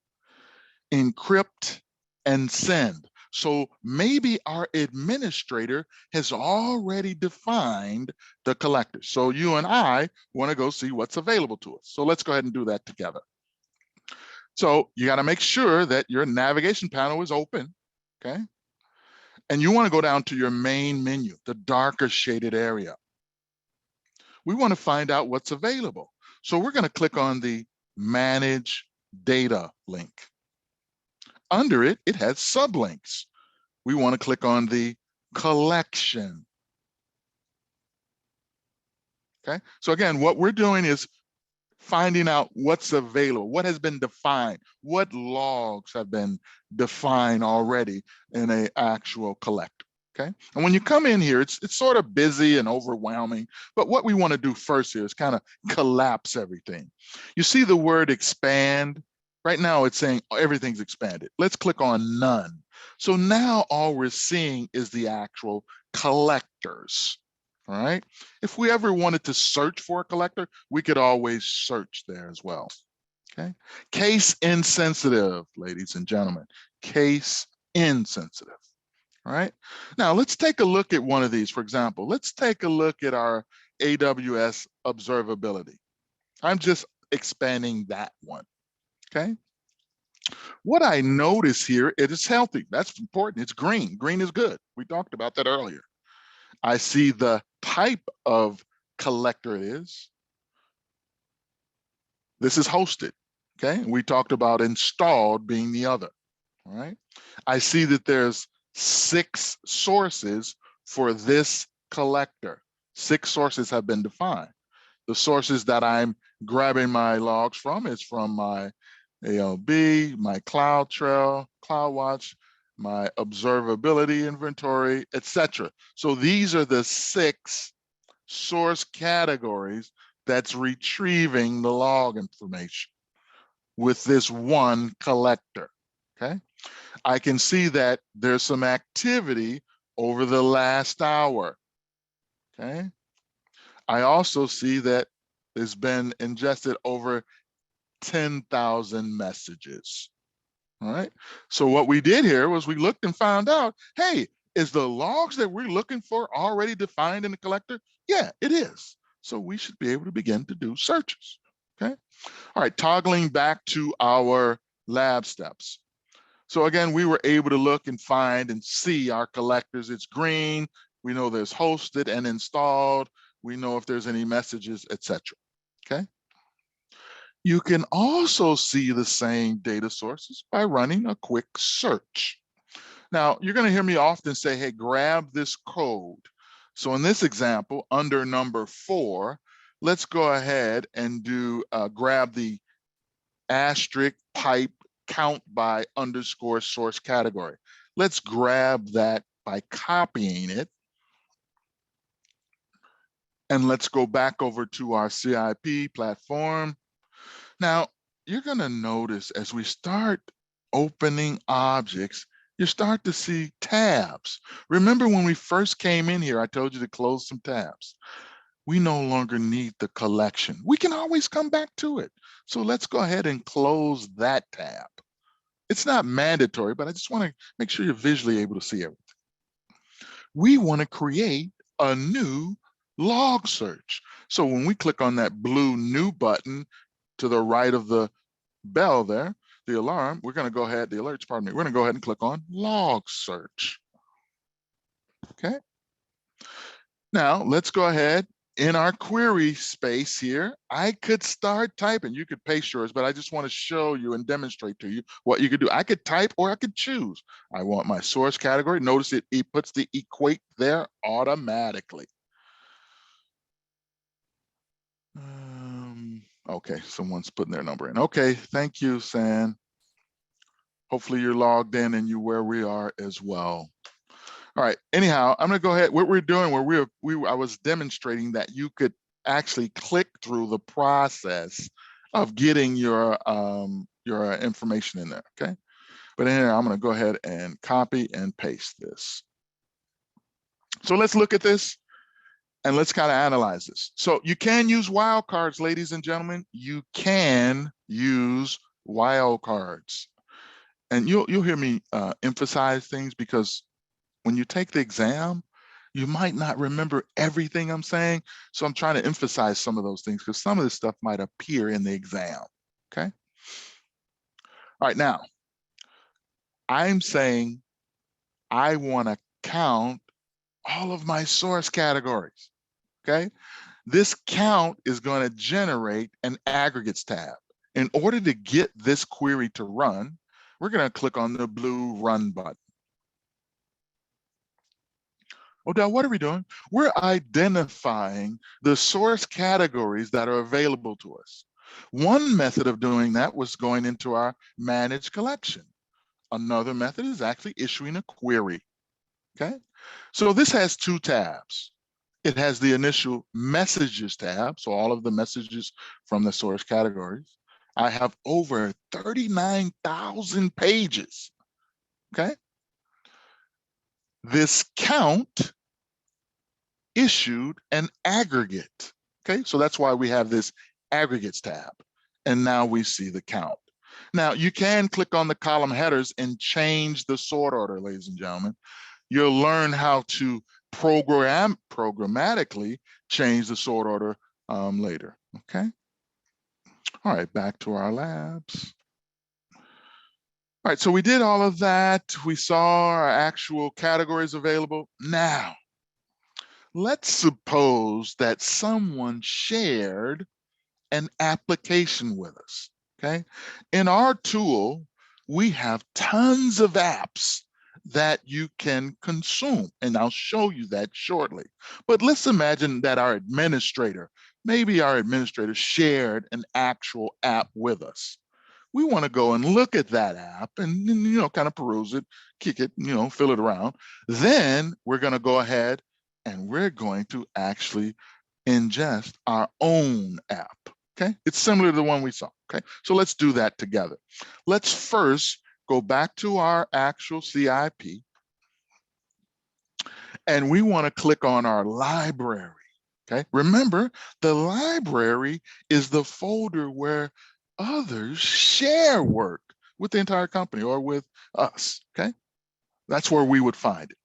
encrypt, and send. So maybe our administrator has already defined the collector. So you and I want to go see what's available to us. So let's go ahead and do that together. So you got to make sure that your navigation panel is open, okay? And you want to go down to your main menu, the darker shaded area. We want to find out what's available. So we're going to click on the Manage Data link. Under it, it has sublinks. We want to click on the Collection. Okay, so again, what we're doing is finding out what's available, what has been defined, what logs have been defined already in an actual collector, okay? And when you come in here, it's sort of busy and overwhelming, but what we want to do first here is kind of collapse everything. You see the word expand? Right now it's saying everything's expanded. Let's click on none. So now all we're seeing is the actual collectors. All right. If we ever wanted to search for a collector, we could always search there as well. Okay. Case insensitive, ladies and gentlemen, case insensitive. All right. Now let's take a look at one of these. For example, let's take a look at our AWS observability. I'm just expanding that one. Okay. What I notice here, it is healthy. That's important. It's green. Green is good. We talked about that earlier. I see the type of collector it is. This is hosted, okay? We talked about installed being the other, all right? I see that there's 6 sources for this collector. 6 sources have been defined. The sources that I'm grabbing my logs from is from my ALB, my CloudTrail, CloudWatch, my observability inventory, etc. So these are the 6 source categories that's retrieving the log information with this one collector, okay? I can see that there's some activity over the last hour, okay? I also see that there's been ingested over 10,000 messages, all right? So what we did here was we looked and found out, hey, is the logs that we're looking for already defined in the collector? Yeah, it is. So we should be able to begin to do searches, okay? All right, toggling back to our lab steps. So again, we were able to look and find and see our collectors. It's green. We know there's hosted and installed. We know if there's any messages, etc. Okay. You can also see the same data sources by running a quick search. Now, you're going to hear me often say, hey, grab this code. So in this example, under number 4, let's go ahead and do grab the asterisk pipe count by underscore source category. Let's grab that by copying it. And let's go back over to our CIP platform. Now, you're going to notice as we start opening objects, you start to see tabs. Remember when we first came in here, I told you to close some tabs. We no longer need the collection. We can always come back to it. So let's go ahead and close that tab. It's not mandatory, but I just want to make sure you're visually able to see everything. We want to create a new log search. So when we click on that blue new button to the right of the bell there, the alarm, we're going to go ahead, the alerts, pardon me, we're going to go ahead and click on log search. Okay. Now let's go ahead. In our query space here, I could start typing. You could paste yours, but I just want to show you and demonstrate to you what you could do. I could type or I could choose. I want my source category. Notice it puts the equate there automatically. Okay, someone's putting their number in. Okay, thank you, San. Hopefully you're logged in and you where we are as well. All right, anyhow, I'm gonna go ahead. What we're doing, where I was demonstrating that you could actually click through the process of getting your information in there, okay? But in here, I'm gonna go ahead and copy and paste this. So let's look at this and let's kind of analyze this. So you can use wildcards, ladies and gentlemen. You can use wildcards. And you'll hear me emphasize things because when you take the exam, you might not remember everything I'm saying. So I'm trying to emphasize some of those things because some of this stuff might appear in the exam, okay? All right, now, I'm saying I want to count all of my source categories, okay? This count is going to generate an aggregates tab. In order to get this query to run, we're going to click on the blue run button. Odell, what are we doing? We're identifying the source categories that are available to us. One method of doing that was going into our manage collection. Another method is actually issuing a query, okay? So this has 2 tabs. It has the initial messages tab, so all of the messages from the source categories. I have over 39,000 pages, okay? This count issued an aggregate, okay? So that's why we have this aggregates tab. And now we see the count. Now you can click on the column headers and change the sort order, ladies and gentlemen. You'll learn how to programmatically change the sort order later, okay? All right, back to our labs. All right, so we did all of that. We saw our actual categories available. Now, let's suppose that someone shared an application with us, okay? In our tool, we have tons of apps that you can consume, and I'll show you that shortly. But let's imagine that our administrator, maybe our administrator shared an actual app with us. We want to go and look at that app and, kind of peruse it, kick it, fill it around. Then we're going to go ahead and we're going to actually ingest our own app. Okay, it's similar to the one we saw. Okay, so let's do that together. Let's first go back to our actual CIP, and we want to click on our library. Okay, remember, the library is the folder where others share work with the entire company or with us. Okay, that's where we would find it.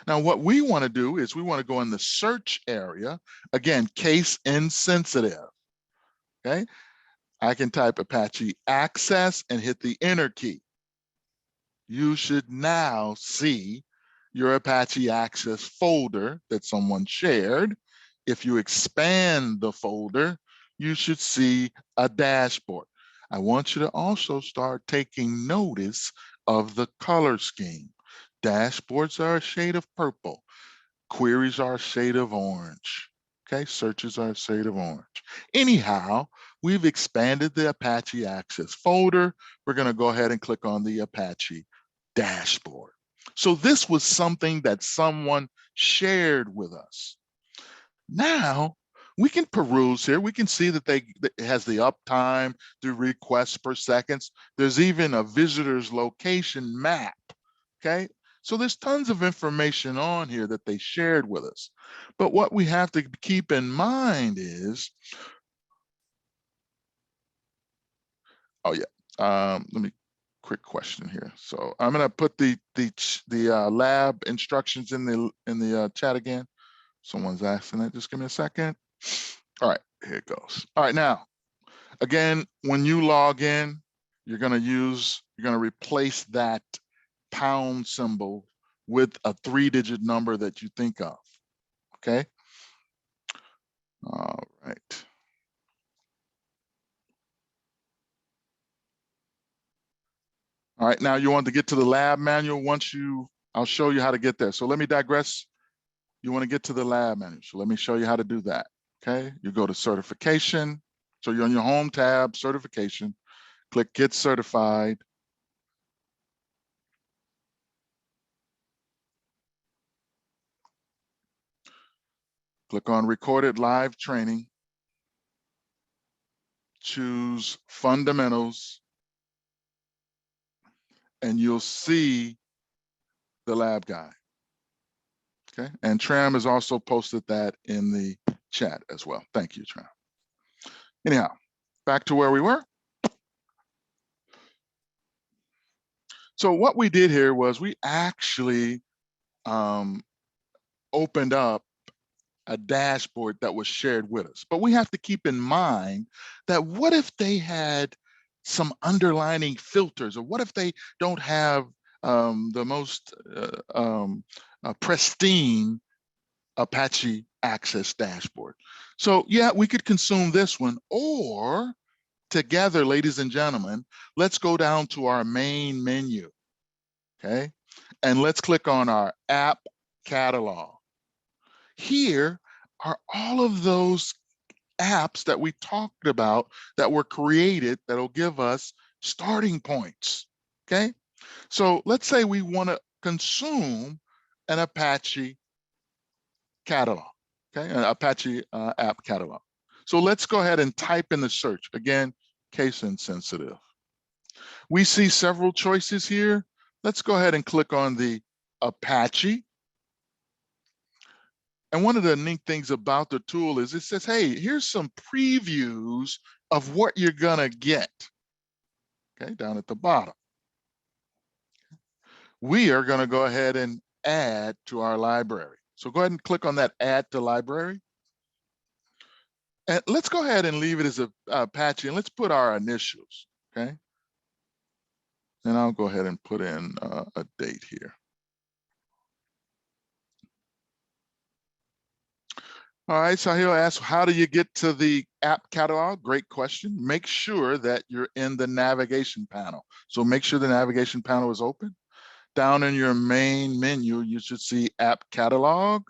Now, what we want to do is we want to go in the search area, again, case insensitive. Okay, I can type Apache access and hit the enter key. You should now see your Apache access folder that someone shared. If you expand the folder, you should see a dashboard. I want you to also start taking notice of the color scheme. Dashboards are a shade of purple. Queries are a shade of orange. Okay, searches are a shade of orange. Anyhow, we've expanded the Apache access folder. We're going to go ahead and click on the Apache dashboard. So this was something that someone shared with us. Now we can peruse here. We can see that it has the uptime, the requests per seconds. There's even a visitor's location map. Okay, so there's tons of information on here that they shared with us. But what we have to keep in mind is, oh yeah, let me, quick question here. So I'm gonna put the lab instructions in the chat again. Someone's asking that, just give me a second. All right, here it goes. All right, now, again, when you log in, you're gonna replace that pound symbol with a 3-digit number that you think of, okay? All right. All right, now you want to get to the lab manual. I'll show you how to get there. So let me digress. You want to get to the lab manual. So let me show you how to do that, okay? You go to certification. So you're on your home tab, certification, click get certified. Click on recorded live training. Choose fundamentals, and you'll see the lab guide. Okay, and Tram has also posted that in the chat as well. Thank you, Tram. Anyhow, back to where we were. So what we did here was we actually opened up a dashboard that was shared with us. But we have to keep in mind that what if they had some underlining filters, or what if they don't have the most pristine Apache access dashboard? So yeah, we could consume this one, or together, ladies and gentlemen, let's go down to our main menu, okay? And let's click on our app catalog. Here are all of those apps that we talked about that were created that'll give us starting points, okay? So let's say we want to consume an Apache catalog, okay? An Apache app catalog. So let's go ahead and type in the search. Again, case insensitive. We see several choices here. Let's go ahead and click on the Apache. And one of the neat things about the tool is it says, hey, here's some previews of what you're gonna get, okay, down at the bottom. We are gonna go ahead and add to our library. So go ahead and click on that add to library. And let's go ahead and leave it as a Apache, and let's put our initials, okay? And I'll go ahead and put in a date here. All right, so he'll ask, how do you get to the app catalog? Great question. Make sure that you're in the navigation panel. So make sure the navigation panel is open. Down in your main menu, you should see app catalog.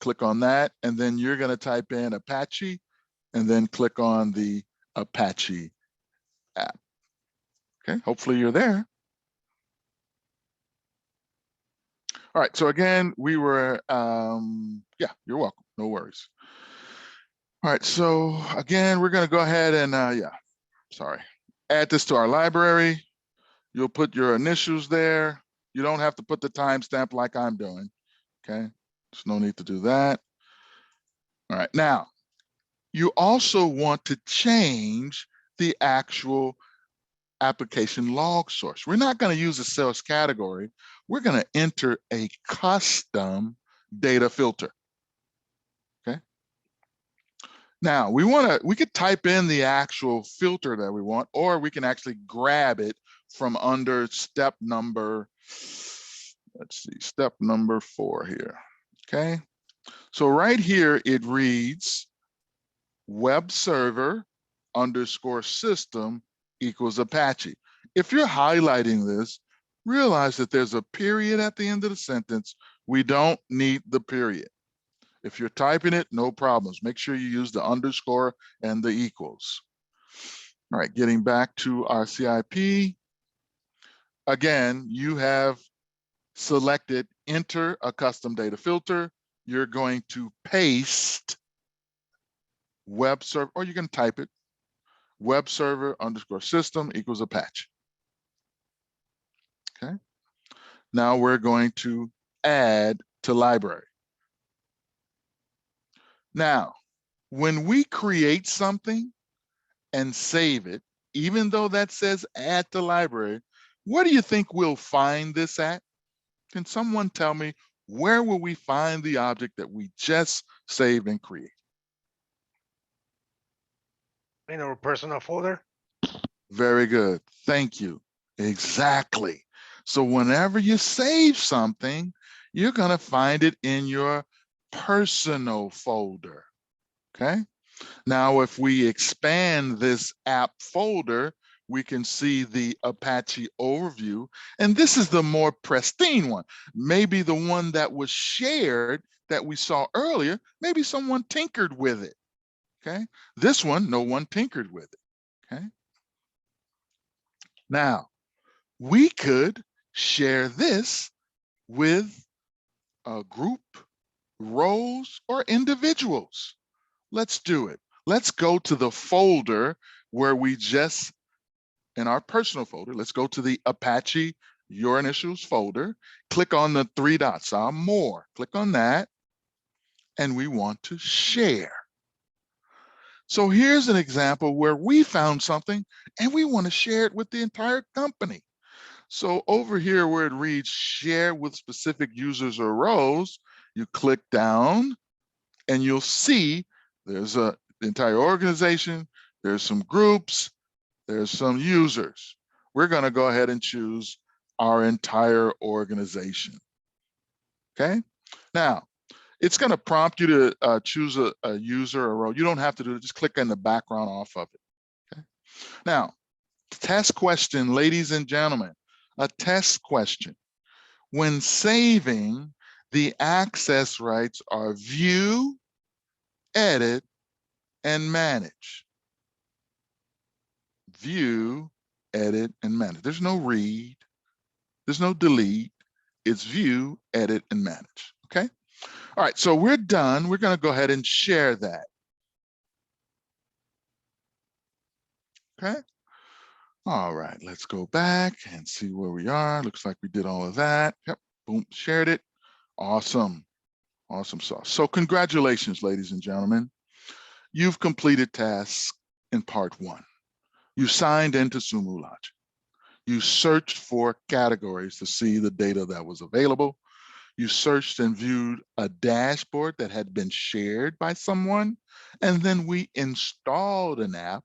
Click on that, and then you're going to type in Apache, and then click on the Apache app. Okay, hopefully you're there. All right, so again, we were, yeah, you're welcome, no worries. All right, so again, we're gonna go ahead and, add this to our library. You'll put your initials there. You don't have to put the timestamp like I'm doing, okay? There's no need to do that. All right, now, you also want to change the actual application log source. We're not going to use a sales category. We're going to enter a custom data filter. Okay. Now we could type in the actual filter that we want, or we can actually grab it from under step number, let's see, step number 4 here. Okay. So right here, it reads web server underscore system equals Apache. If you're highlighting this, realize that there's a period at the end of the sentence. We don't need the period. If you're typing it, no problems. Make sure you use the underscore and the equals. All right, getting back to our CIP. Again, you have selected enter a custom data filter. You're going to paste web server, or you can type it, web server underscore system equals Apache. Okay. Now we're going to add to library. Now, when we create something and save it, even though that says add to library, where do you think we'll find this at? Can someone tell me, where will we find the object that we just saved and created? In our personal folder. Very good. Thank you. Exactly. So whenever you save something, you're going to find it in your personal folder. Okay. Now, if we expand this app folder, we can see the Apache overview. And this is the more pristine one. Maybe the one that was shared that we saw earlier, maybe someone tinkered with it. Okay. This one, no one tinkered with it. Okay. Now, we could share this with a group, roles, or individuals. Let's do it. Let's go to the folder where we just, in our personal folder, let's go to the Apache Your Initials folder, click on the 3 dots, more, click on that, and we want to share. So here's an example where we found something and we want to share it with the entire company. So over here where it reads share with specific users or roles, you click down and you'll see there's the entire organization, there's some groups, there's some users. We're going to go ahead and choose our entire organization. Okay. Now, it's going to prompt you to choose a user or role. You don't have to do it. Just click in the background off of it. Okay. Now, test question, ladies and gentlemen, a test question. When saving, the access rights are view, edit, and manage. View, edit, and manage. There's no read. There's no delete. It's view, edit, and manage. Okay. All right. So we're done. We're going to go ahead and share that. Okay. All right. Let's go back and see where we are. Looks like we did all of that. Yep. Boom. Shared it. Awesome. Awesome sauce. So congratulations, ladies and gentlemen. You've completed tasks in part 1. You signed into Sumo Logic. You searched for categories to see the data that was available. You searched and viewed a dashboard that had been shared by someone. And then we installed an app,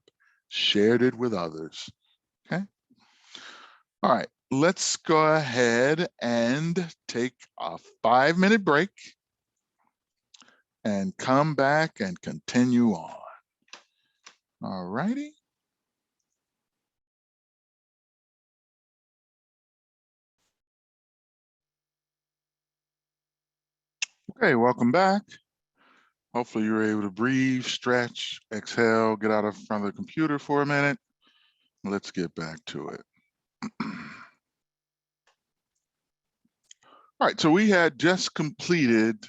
shared it with others. Okay. All right. Let's go ahead and take a 5-minute break. and come back and continue on. All righty. Okay, welcome back. Hopefully you were able to breathe, stretch, exhale, get out of front of the computer for a minute. Let's get back to it. All right, so we had just completed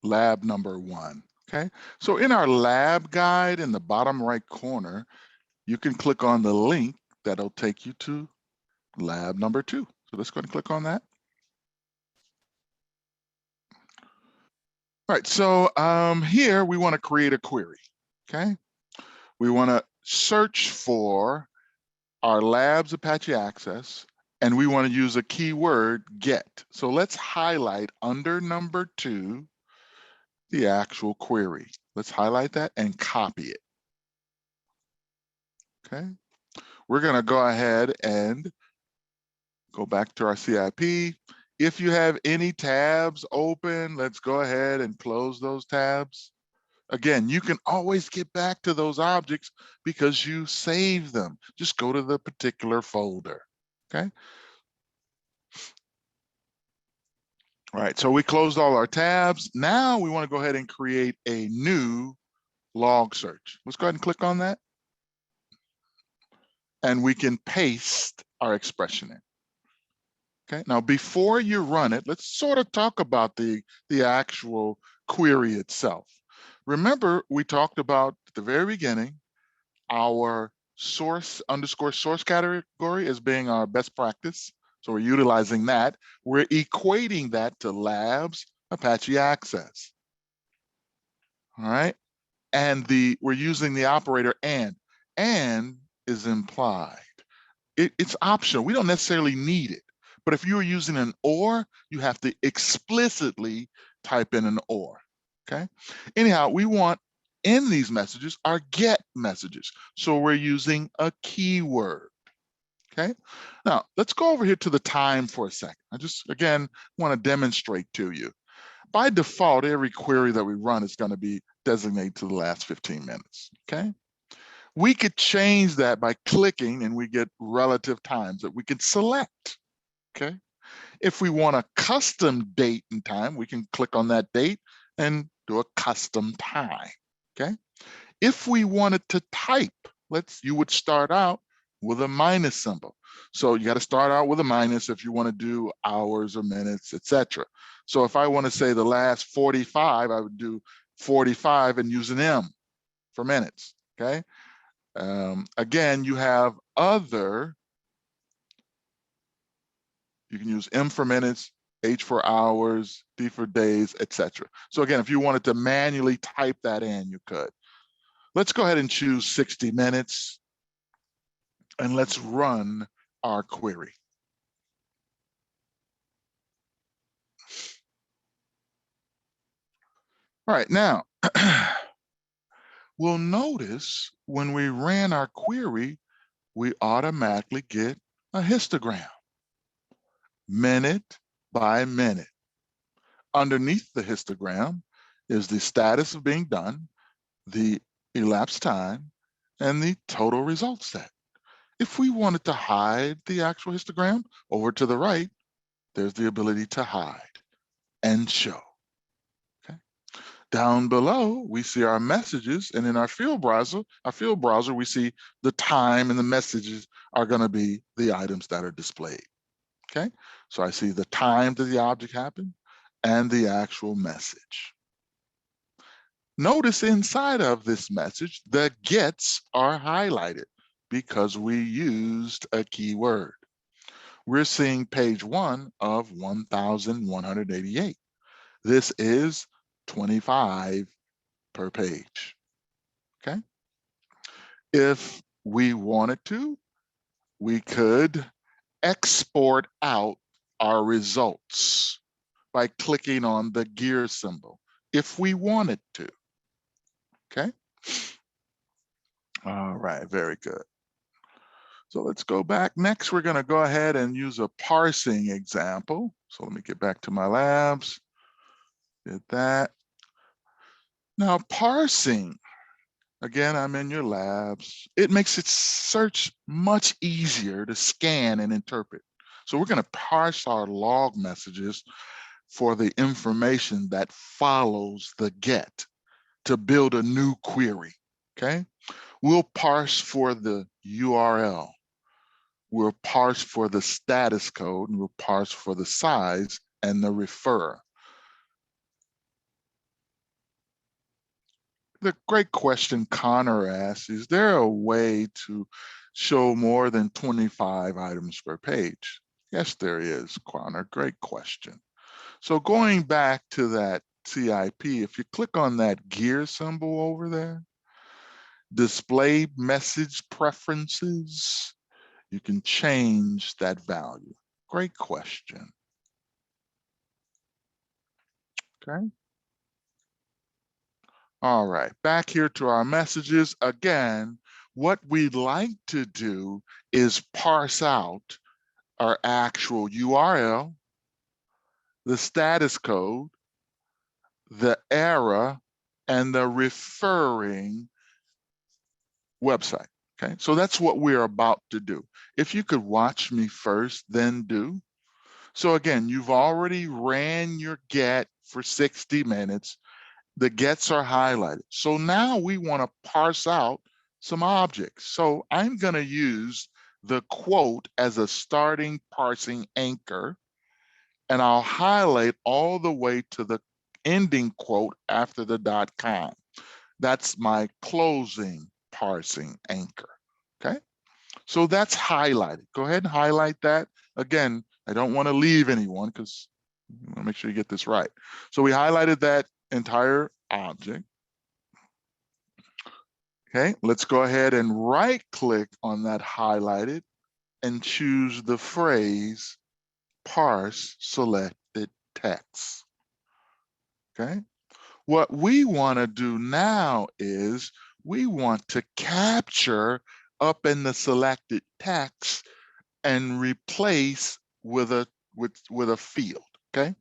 lab number 1, okay? So in our lab guide in the bottom right corner, you can click on the link that'll take you to lab number 2. So let's go ahead and click on that. All right, so here we want to create a query, okay? We want to search for our labs Apache Access, and we want to use a keyword get. So let's highlight under number 2 the actual query. Let's highlight that and copy it. Okay. We're going to go ahead and go back to our CIP. If you have any tabs open, let's go ahead and close those tabs. Again, you can always get back to those objects because you save them. Just go to the particular folder. Okay. All right, so we closed all our tabs. Now we want to go ahead and create a new log search. Let's go ahead and click on that. And we can paste our expression in. Okay, now before you run it, let's sort of talk about the actual query itself. Remember, we talked about at the very beginning, our source category as being our best practice. So we're utilizing that. We're equating that to labs Apache Access. All right, and we're using the operator and is implied. It's optional. We don't necessarily need it. But if you're using an or, you have to explicitly type in an or. Okay. Anyhow, we want in these messages are get messages. So we're using a keyword. Okay. Now let's go over here to the time for a second. I just, again, want to demonstrate to you. By default, every query that we run is going to be designated to the last 15 minutes. Okay. We could change that by clicking and we get relative times that we can select. Okay. If we want a custom date and time, we can click on that date and do a custom time. Okay. If we wanted to type, you would start out with a minus symbol. So you got to start out with a minus if you want to do hours or minutes, etc. So if I want to say the last 45, I would do 45 and use an M for minutes. Okay. Again, you have other. You can use M for minutes, H for hours, D for days, etc. So again, if you wanted to manually type that in, you could. Let's go ahead and choose 60 minutes and let's run our query. All right, now we'll notice when we ran our query, we automatically get a histogram, minute by minute. Underneath the histogram is the status of being done, the elapsed time, and the total result set. If we wanted to hide the actual histogram, over to the right, there's the ability to hide and show. Okay. Down below, we see our messages, and in our field browser, we see the time and the messages are going to be the items that are displayed. Okay, so I see the time that the object happened and the actual message. Notice inside of this message, the gets are highlighted because we used a keyword. We're seeing page 1 of 1,188. This is 25 per page. Okay. If we wanted to, we could export out our results by clicking on the gear symbol if we wanted to. Okay. All right, very good. So let's go back. Next, we're going to go ahead and use a parsing example. So let me get back to my labs. Did that. Now, parsing, again, I'm in your labs. It makes it search much easier to scan and interpret. So we're going to parse our log messages for the information that follows the get to build a new query, okay? We'll parse for the URL. We'll parse for the status code, and we'll parse for the size and the refer. The great question Connor asks, is there a way to show more than 25 items per page? Yes, there is, Connor, great question. So going back to that CIP, if you click on that gear symbol over there, display message preferences, you can change that value. Great question. Okay. All right, back here to our messages. Again, what we'd like to do is parse out our actual URL, the status code, the error, and the referring website. Okay, so that's what we're about to do. If you could watch me first, then do. So again, you've already ran your get for 60 minutes. The gets are highlighted. So now we want to parse out some objects. So I'm going to use the quote as a starting parsing anchor, and I'll highlight all the way to the ending quote after the .com. That's my closing parsing anchor, okay? So that's highlighted. Go ahead and highlight that. Again, I don't want to leave anyone because I want to make sure you get this right. So we highlighted that entire object. Okay, let's go ahead and right click on that highlighted and choose the phrase parse selected text. Okay, what we want to do now is we want to capture up in the selected text and replace with a field. Okay,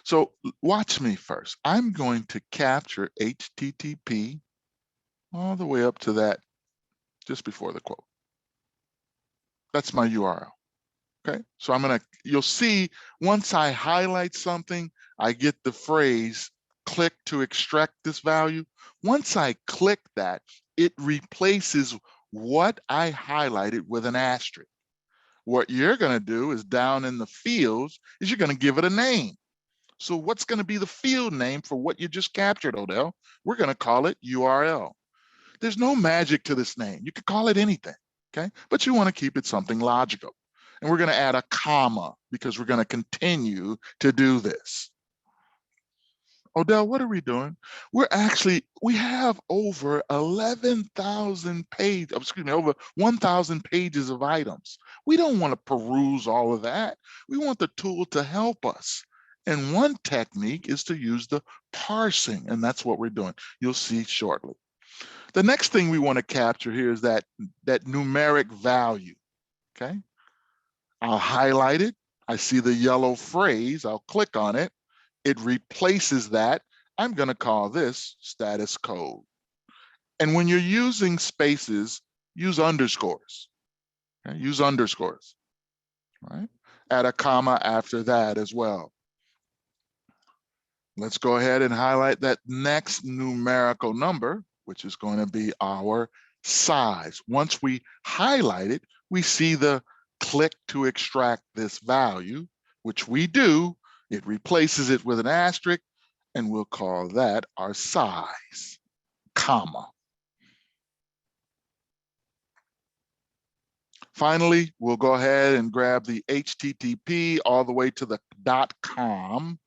so watch me first. I'm going to capture HTTP all the way up to that just before the quote. That's my URL. Okay, so you'll see once I highlight something, I get the phrase click to extract this value. Once I click that, it replaces what I highlighted with an asterisk. What you're going to do is down in the fields is you're going to give it a name. So what's going to be the field name for what you just captured, Odell? We're going to call it URL. There's no magic to this name. You could call it anything, okay? But you want to keep it something logical. And we're going to add a comma because we're going to continue to do this. Odell, what are we doing? We have over 11,000 pages, excuse me, over 1,000 pages of items. We don't want to peruse all of that. We want the tool to help us. And one technique is to use the parsing, and that's what we're doing. You'll see shortly. The next thing we want to capture here is that numeric value, okay? I'll highlight it. I see the yellow phrase. I'll click on it. It replaces that. I'm going to call this status code. And when you're using spaces, use underscores. Okay? Use underscores, right? Add a comma after that as well. Let's go ahead and highlight that next numerical number, which is going to be our size. Once we highlight it, we see the click to extract this value, which we do. It replaces it with an asterisk, and we'll call that our size, comma. Finally, we'll go ahead and grab the HTTP all the way to the .com.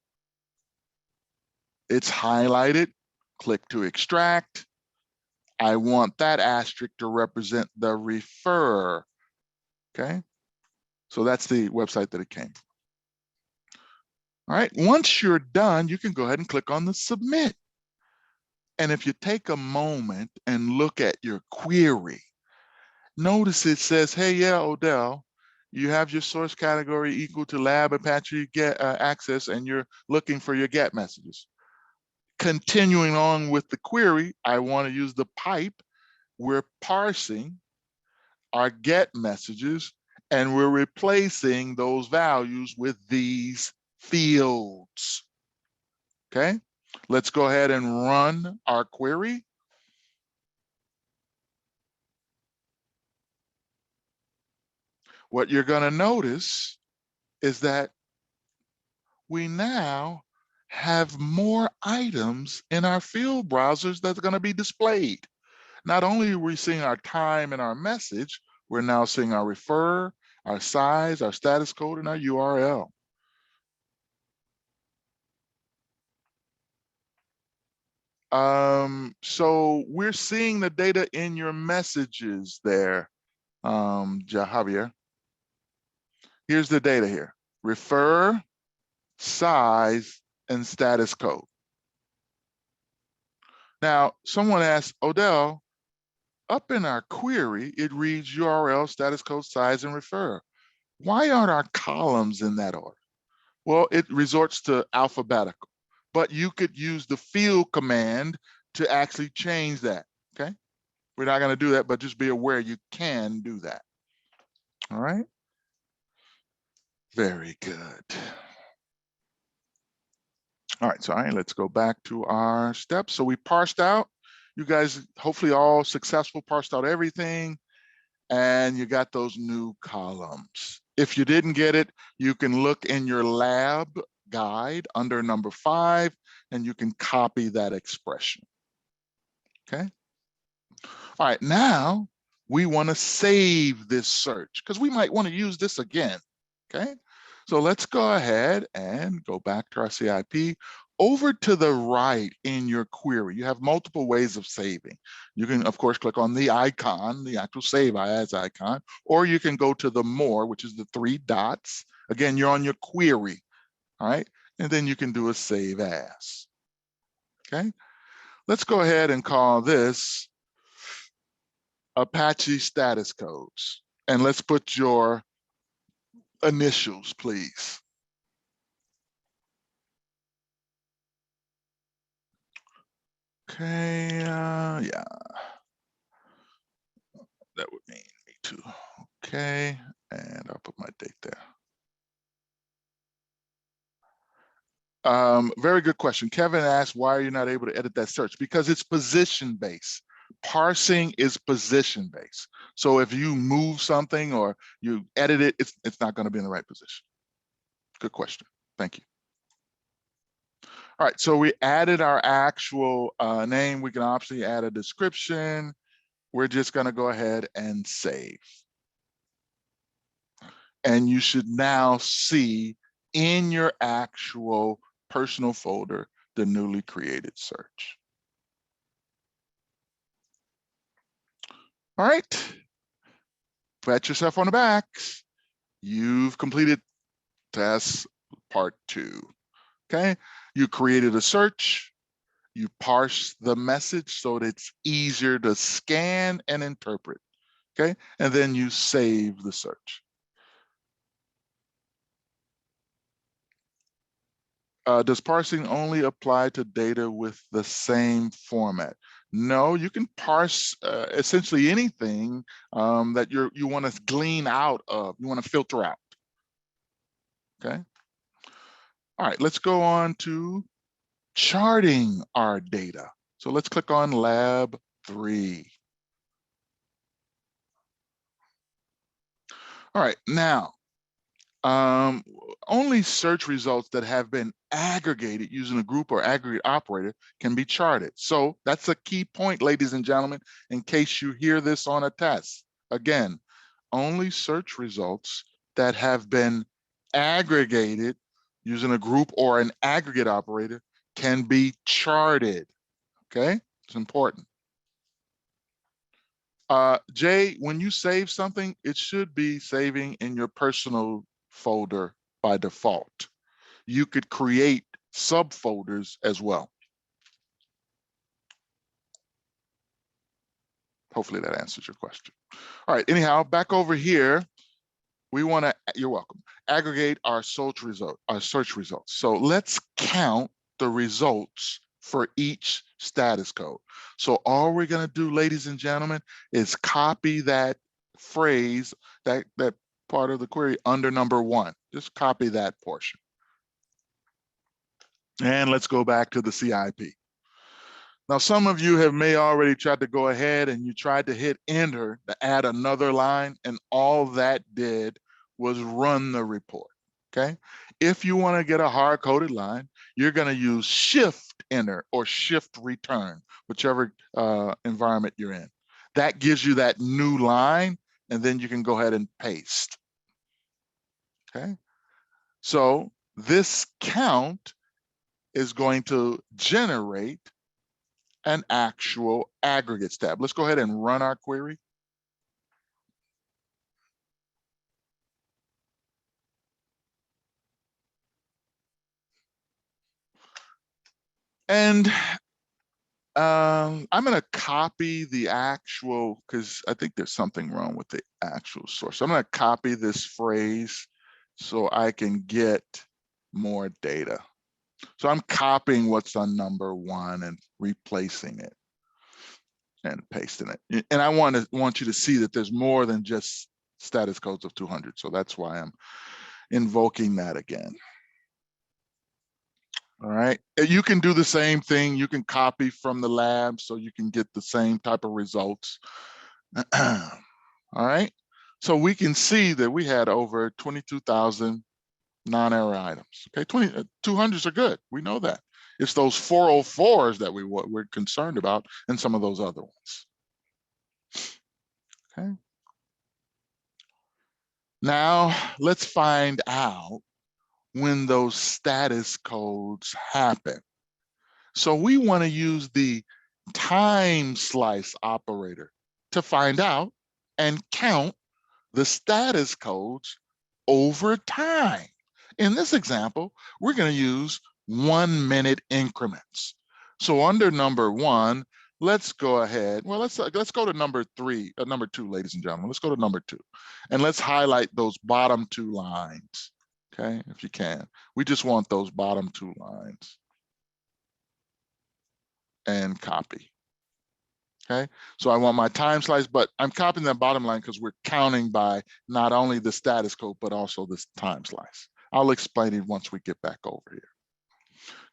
It's highlighted, click to extract. I want that asterisk to represent the refer, okay? So that's the website that it came from. All right, once you're done, you can go ahead and click on the submit. And if you take a moment and look at your query, notice it says, hey, yeah, Odell, you have your source category equal to lab Apache get access, and you're looking for your get messages. Continuing on with the query, I want to use the pipe. We're parsing our get messages and we're replacing those values with these fields. Okay, let's go ahead and run our query. What you're going to notice is that we now have more items in our field browsers that's going to be displayed. Not only are we seeing our time and our message, we're now seeing our refer, our size, our status code, and our URL. So we're seeing the data in your messages there, Javier. Here's the data here: refer, size, and status code. Now, someone asked, Odell, up in our query, it reads URL, status code, size, and refer. Why aren't our columns in that order? Well, it resorts to alphabetical, but you could use the field command to actually change that, okay? We're not gonna do that, but just be aware you can do that, all right? Very good. All right, so let's go back to our steps. So we parsed out, you guys hopefully all successful, parsed out everything, and you got those new columns. If you didn't get it, you can look in your lab guide under number 5, and you can copy that expression, okay? All right, now we wanna save this search because we might wanna use this again, okay? So let's go ahead and go back to our CIP. Over to the right in your query, you have multiple ways of saving. You can, of course, click on the icon, the actual save as icon, or you can go to the more, which is the 3 dots. Again, you're on your query, all right? And then you can do a save as, okay? Let's go ahead and call this Apache status codes. And let's put your initials, please. Okay, yeah, that would mean me too. Okay, and I'll put my date there. Very good question. Kevin asked, why are you not able to edit that search? Because it's position-based. Parsing is position-based. So if you move something or you edit it, it's not going to be in the right position. Good question. Thank you. All right, so we added our actual name. We can obviously add a description. We're just going to go ahead and save. And you should now see in your actual personal folder the newly created search. All right, pat yourself on the back. You've completed test part 2. Okay, you created a search. You parse the message so that it's easier to scan and interpret. Okay, and then you save the search. Does parsing only apply to data with the same format? No, you can parse essentially anything that you want to glean out of, you want to filter out. Okay. All right, let's go on to charting our data. So let's click on lab 3. All right, now, only search results that have been aggregated using a group or aggregate operator can be charted. So that's a key point, ladies and gentlemen, in case you hear this on a test. Again, only search results that have been aggregated using a group or an aggregate operator can be charted, okay? It's important. Jay, when you save something, it should be saving in your personal folder by default. You could create subfolders as well. Hopefully that answers your question. All right, anyhow, back over here, we want to, you're welcome, aggregate our search results. So let's count the results for each status code. So all we're going to do, ladies and gentlemen, is copy that phrase, that part of the query under number 1. Just copy that portion. And let's go back to the CIP. Now, some of you may already tried to go ahead and you tried to hit enter to add another line, and all that did was run the report, okay? If you want to get a hard-coded line, you're going to use shift enter or shift return, whichever environment you're in. That gives you that new line, and then you can go ahead and paste, okay? So this count is going to generate an actual aggregates tab. Let's go ahead and run our query. And I'm going to copy the actual, because I think there's something wrong with the actual source. So I'm going to copy this phrase so I can get more data. So I'm copying what's on number 1 and replacing it and pasting it. And I want you to see that there's more than just status codes of 200. So that's why I'm invoking that again. All right, you can do the same thing. You can copy from the lab so you can get the same type of results. All right, so we can see that we had over 22,000 non-error items. Okay, 200s are good. We know that. It's those 404s that we're concerned about, and some of those other ones. Okay. Now let's find out when those status codes happen. So we want to use the time slice operator to find out and count the status codes over time. In this example, we're going to use 1-minute increments. So under number 1, let's go ahead. Well, let's go to number 2, ladies and gentlemen. Let's go to number 2, and let's highlight those bottom 2 lines. Okay, if you can. We just want those bottom 2 lines. And copy. Okay, so I want my time slice, but I'm copying that bottom line because we're counting by not only the status code, but also this time slice. I'll explain it once we get back over here.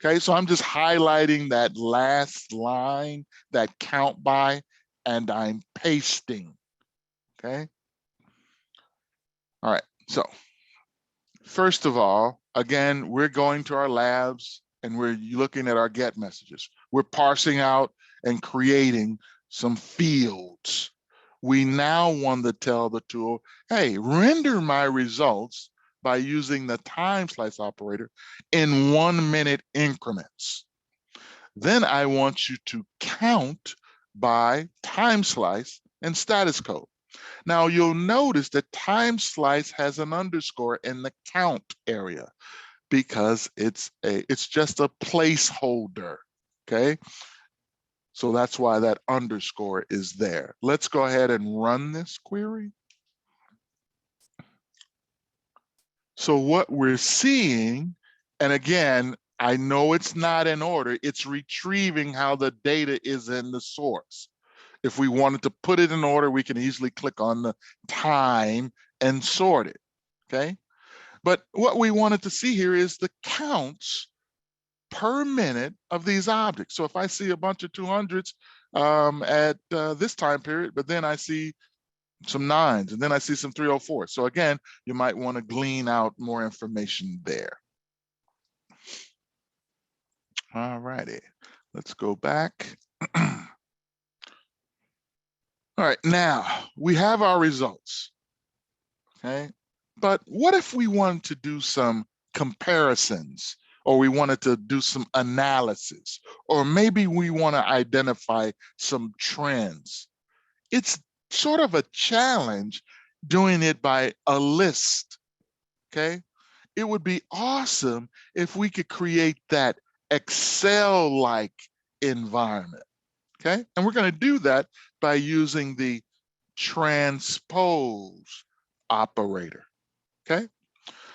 Okay, so I'm just highlighting that last line, that count by, and I'm pasting. Okay. All right, so first of all, again, we're going to our labs and we're looking at our get messages. We're parsing out and creating some fields. We now want to tell the tool, hey, render my results by using the time slice operator in 1-minute increments. Then I want you to count by time slice and status code. Now you'll notice that time slice has an underscore in the count area because it's just a placeholder, okay? So that's why that underscore is there. Let's go ahead and run this query. So what we're seeing, and again, I know it's not in order, it's retrieving how the data is in the source. If we wanted to put it in order, we can easily click on the time and sort it, okay? But what we wanted to see here is the counts per minute of these objects. So if I see a bunch of 200s at this time period, but then I see some 9s, and then I see some 304s. So again, you might want to glean out more information there. All righty, let's go back. All right, now we have our results, okay? But what if we wanted to do some comparisons, or we wanted to do some analysis, or maybe we want to identify some trends? It's sort of a challenge doing it by a list, okay? It would be awesome if we could create that Excel-like environment, okay? And we're going to do that by using the transpose operator, okay?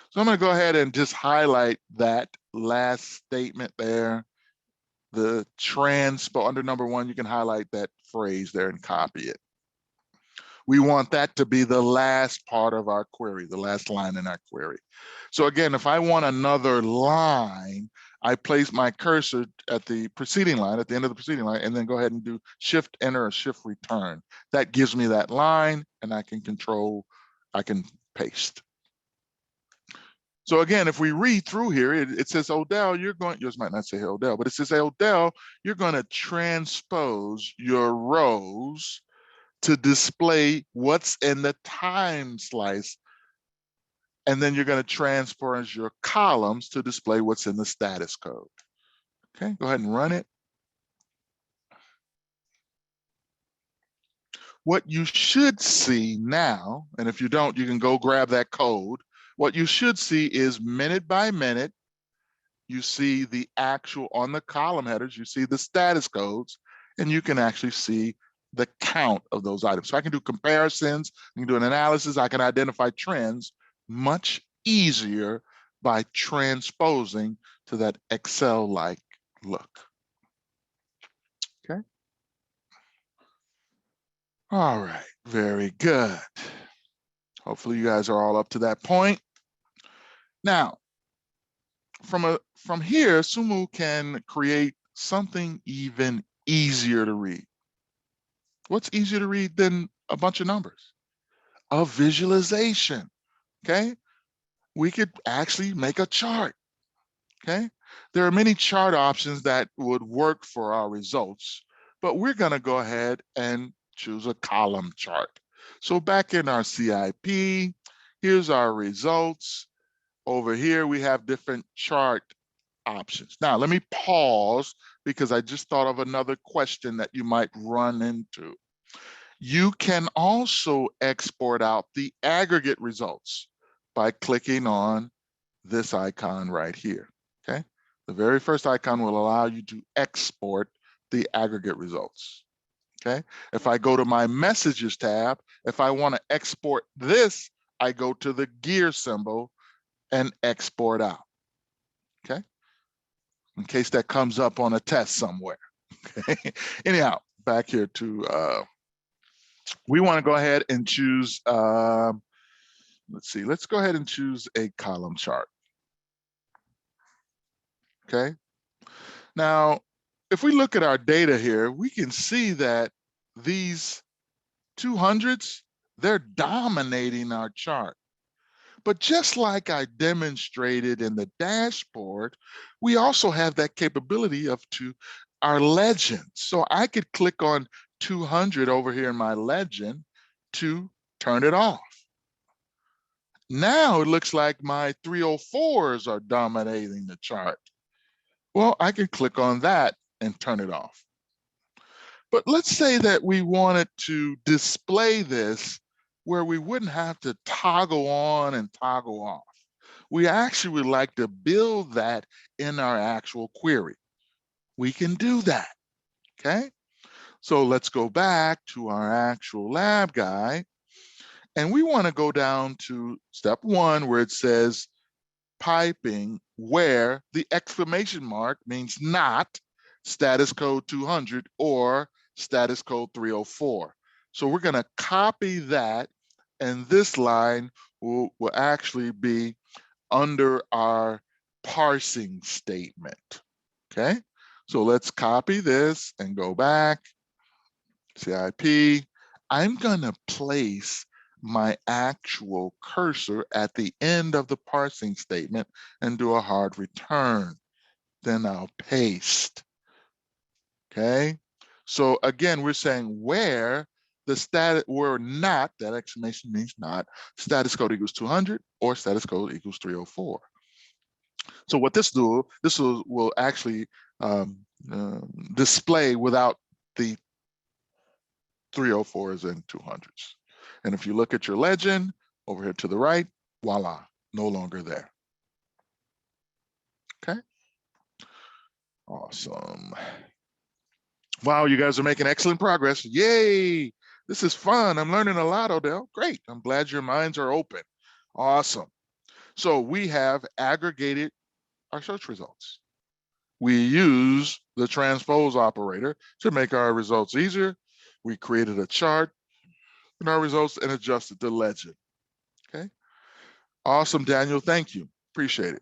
So I'm going to go ahead and just highlight that last statement there the transpo under number 1, you can highlight that phrase there and copy it. We want that to be the last part of our query, the last line in our query. So again, if I want another line, I place my cursor at the preceding line, at the end of the preceding line, and then go ahead and do Shift Enter or Shift Return. That gives me that line, and I can paste. So again, if we read through here, it says, Odell, yours might not say Odell, but it says, hey, Odell, you're going to transpose your rows to display what's in the time slice. And then you're going to transpose your columns to display what's in the status code. Okay, go ahead and run it. What you should see now, and if you don't, you can go grab that code. What you should see is minute by minute, you see the actual, on the column headers, you see the status codes, and you can actually see the count of those items. So I can do comparisons, I can do an analysis, I can identify trends much easier by transposing to that Excel-like look. Okay. All right, very good. Hopefully you guys are all up to that point. Now, from here, Sumo can create something even easier to read. What's easier to read than a bunch of numbers? A visualization, okay? We could actually make a chart, okay? There are many chart options that would work for our results, but we're gonna go ahead and choose a column chart. So back in our CIP, here's our results. Over here, we have different chart options. Now, let me pause because I just thought of another question that you might run into. You can also export out the aggregate results by clicking on this icon right here, okay? The very first icon will allow you to export the aggregate results, okay? If I go to my messages tab, if I want to export this, I go to the gear symbol and export out, okay? In case that comes up on a test somewhere, okay? Anyhow, back here to, we want to go ahead and choose, let's see, let's go ahead and choose a column chart, okay? Now, if we look at our data here, we can see that these 200s, they're dominating our chart. But just like I demonstrated in the dashboard, we also have that capability of our legend. So I could click on 200 over here in my legend to turn it off. Now it looks like my 304s are dominating the chart. Well, I can click on that and turn it off. But let's say that we wanted to display this where we wouldn't have to toggle on and toggle off. We actually would like to build that in our actual query. We can do that, okay? So let's go back to our actual lab guide, and we want to go down to step 1 where it says piping, where the exclamation mark means not status code 200 or status code 304. So we're going to copy that, and this line will actually be under our parsing statement, okay? So let's copy this and go back, CIP. I'm gonna place my actual cursor at the end of the parsing statement and do a hard return. Then I'll paste, okay? So again, we're saying where the status, where not, that exclamation means not, status code equals 200 or status code equals 304. So what this will actually display without the 304s and 200s. And if you look at your legend over here to the right, voila, no longer there. Okay. Awesome. Wow, you guys are making excellent progress. Yay. This is fun. I'm learning a lot, Odell. Great. I'm glad your minds are open. Awesome. So we have aggregated our search results. We use the transpose operator to make our results easier. We created a chart in our results and adjusted the legend. Okay. Awesome, Daniel. Thank you. Appreciate it.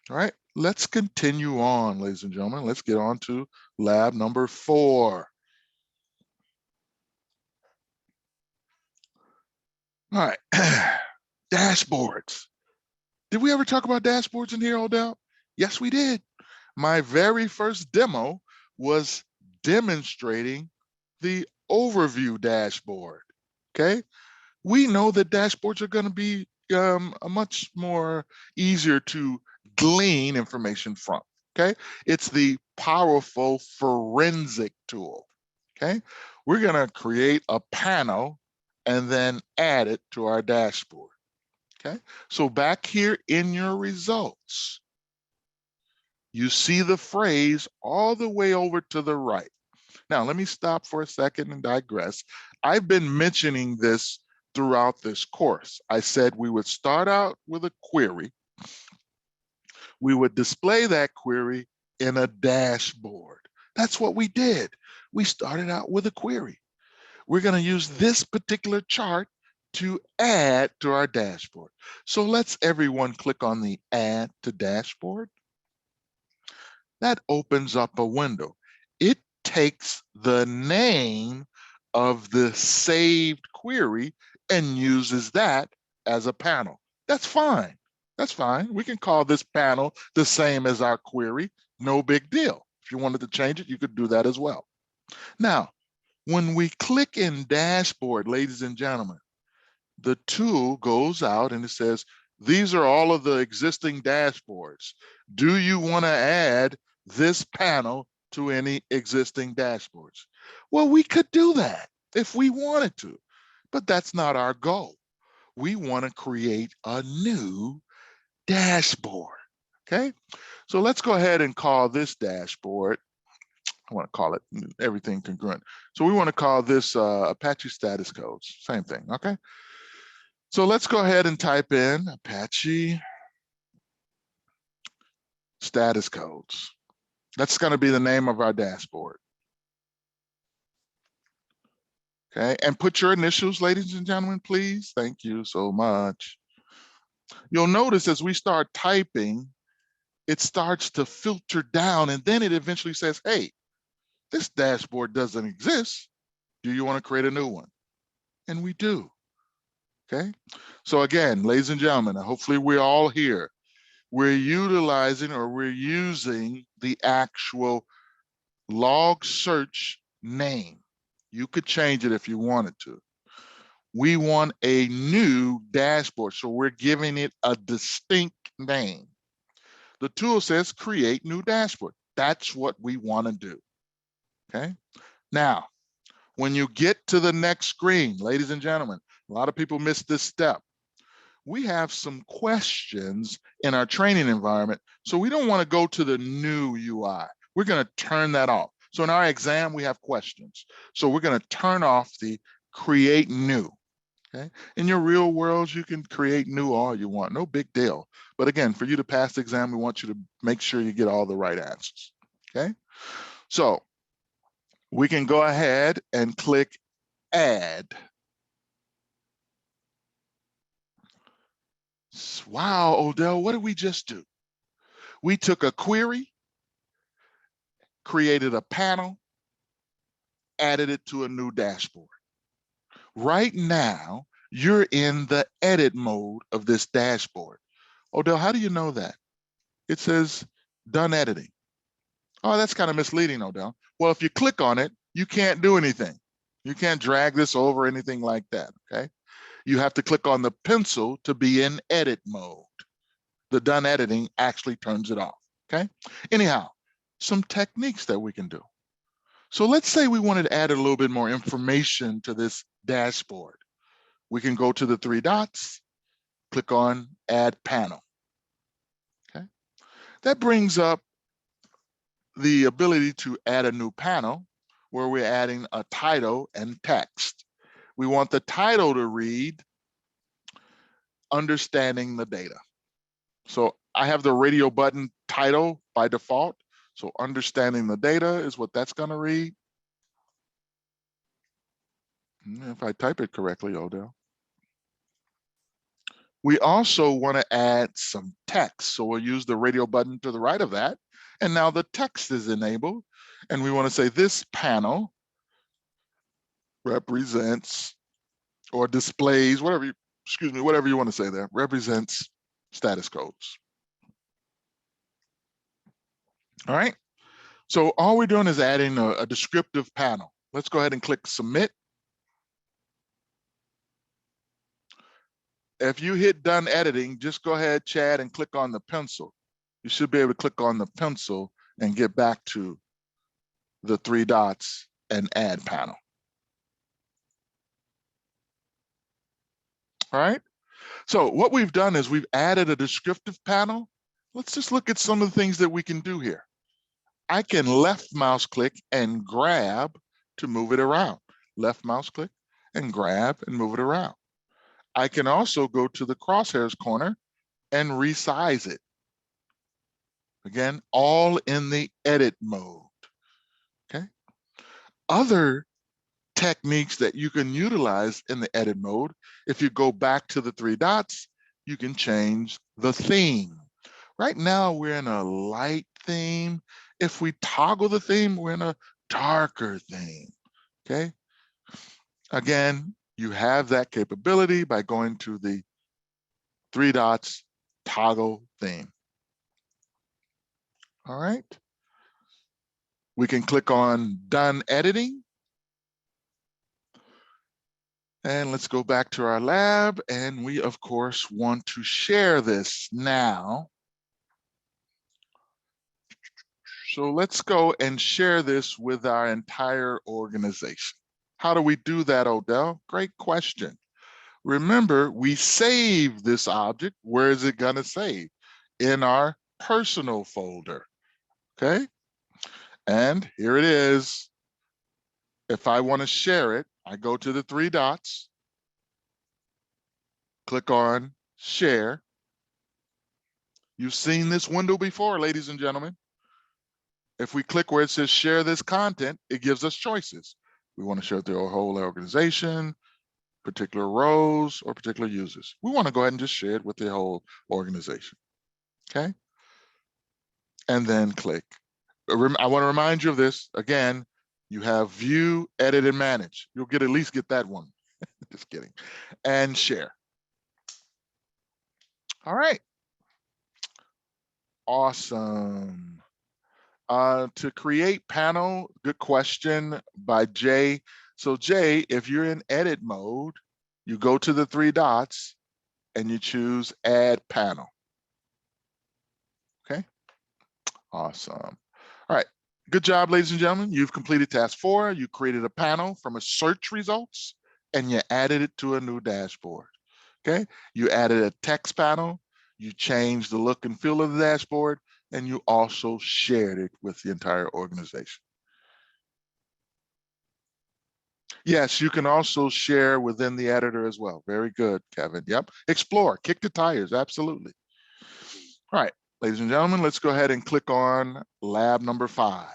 All right. Let's continue on, ladies and gentlemen. Let's get on to lab number 4. All right. Dashboards. Did we ever talk about dashboards in here, Odell? Yes, we did. My very first demo was demonstrating the overview dashboard. Okay. We know that dashboards are going to be a much more easier to glean information from. Okay. It's the powerful forensic tool. Okay. We're going to create a panel and then add it to our dashboard. Okay. So back here in your results, you see the phrase all the way over to the right. Now, let me stop for a second and digress. I've been mentioning this throughout this course. I said we would start out with a query. We would display that query in a dashboard. That's what we did. We started out with a query. We're going to use this particular chart to add to our dashboard. So let's everyone click on the Add to Dashboard. That opens up a window. It takes the name of the saved query and uses that as a panel. That's fine. That's fine. We can call this panel the same as our query. No big deal. If you wanted to change it, you could do that as well. Now, when we click in dashboard, ladies and gentlemen, the tool goes out and it says, these are all of the existing dashboards. Do you want to add this panel to any existing dashboards? Well, we could do that if we wanted to, but that's not our goal. We want to create a new dashboard. Okay, so let's go ahead and call this dashboard. I want to call it everything congruent. So we want to call this Apache status codes, same thing. Okay, so let's go ahead and type in Apache status codes. That's going to be the name of our dashboard. Okay, and put your initials, ladies and gentlemen, please. Thank you so much. You'll notice as we start typing, it starts to filter down and then it eventually says, hey, this dashboard doesn't exist. Do you want to create a new one? And we do. Okay, so again, ladies and gentlemen, hopefully we're all here. We're utilizing or we're using the actual log search name. You could change it if you wanted to. We want a new dashboard, so we're giving it a distinct name. The tool says create new dashboard. That's what we want to do. Okay. Now, when you get to the next screen, ladies and gentlemen, a lot of people miss this step. We have some questions in our training environment, so we don't want to go to the new UI. We're going to turn that off. So in our exam, we have questions. So we're going to turn off the create new. Okay. In your real world, you can create new all you want, no big deal. But again, for you to pass the exam, we want you to make sure you get all the right answers. Okay. So we can go ahead and click add. Wow, Odell, what did we just do? We took a query, created a panel, added it to a new dashboard. Right now, you're in the edit mode of this dashboard. Odell, how do you know that? It says done editing. Oh, that's kind of misleading, Odell. Well, if you click on it, you can't do anything. You can't drag this over, anything like that, okay? You have to click on the pencil to be in edit mode. The done editing actually turns it off, okay? Anyhow, some techniques that we can do. So let's say we wanted to add a little bit more information to this dashboard. We can go to the 3 dots, click on add panel, okay? That brings up the ability to add a new panel where we're adding a title and text. We want the title to read understanding the data. So I have the radio button title by default. So understanding the data is what that's going to read. If I type it correctly, Odell. We also want to add some text. So we'll use the radio button to the right of that. And now the text is enabled. And we want to say this panel represents or displays, whatever you, excuse me, whatever you want to say there, represents status codes. All right. So all we're doing is adding a descriptive panel. Let's go ahead and click submit. If you hit done editing, just go ahead, Chad, and click on the pencil. You should be able to click on the pencil and get back to the 3 dots and add panel. All right. So what we've done is we've added a descriptive panel. Let's just look at some of the things that we can do here. I can left mouse click and grab to move it around. Left mouse click and grab and move it around. I can also go to the crosshairs corner and resize it. Again, all in the edit mode. Okay. Other techniques that you can utilize in the edit mode, if you go back to the 3 dots, you can change the theme. Right now, we're in a light theme. If we toggle the theme, we're in a darker theme. Okay. Again, you have that capability by going to the 3 dots, toggle theme. All right. We can click on done editing. And let's go back to our lab. And we, of course, want to share this now. So let's go and share this with our entire organization. How do we do that, Odell? Great question. Remember, we save this object. Where is it going to save? In our personal folder. Okay. And here it is. If I want to share it, I go to the 3 dots, click on share. You've seen this window before, ladies and gentlemen. If we click where it says share this content, it gives us choices. We want to share it to our whole organization, particular rows, or particular users. We want to go ahead and just share it with the whole organization. Okay. And then click. I want to remind you of this. Again, you have view, edit, and manage. You'll at least get that one. Just kidding. And share. All right. Awesome. To create panel, good question by Jay. So Jay, if you're in edit mode, you go to the 3 dots and you choose add panel. Okay. Awesome. All right. Good job, ladies and gentlemen. You've completed task 4. You created a panel from a search results and you added it to a new dashboard. Okay. You added a text panel. You changed the look and feel of the dashboard, and you also shared it with the entire organization. Yes, you can also share within the editor as well. Very good, Kevin. Yep. Explore, kick the tires. Absolutely. All right, ladies and gentlemen, let's go ahead and click on lab number 5.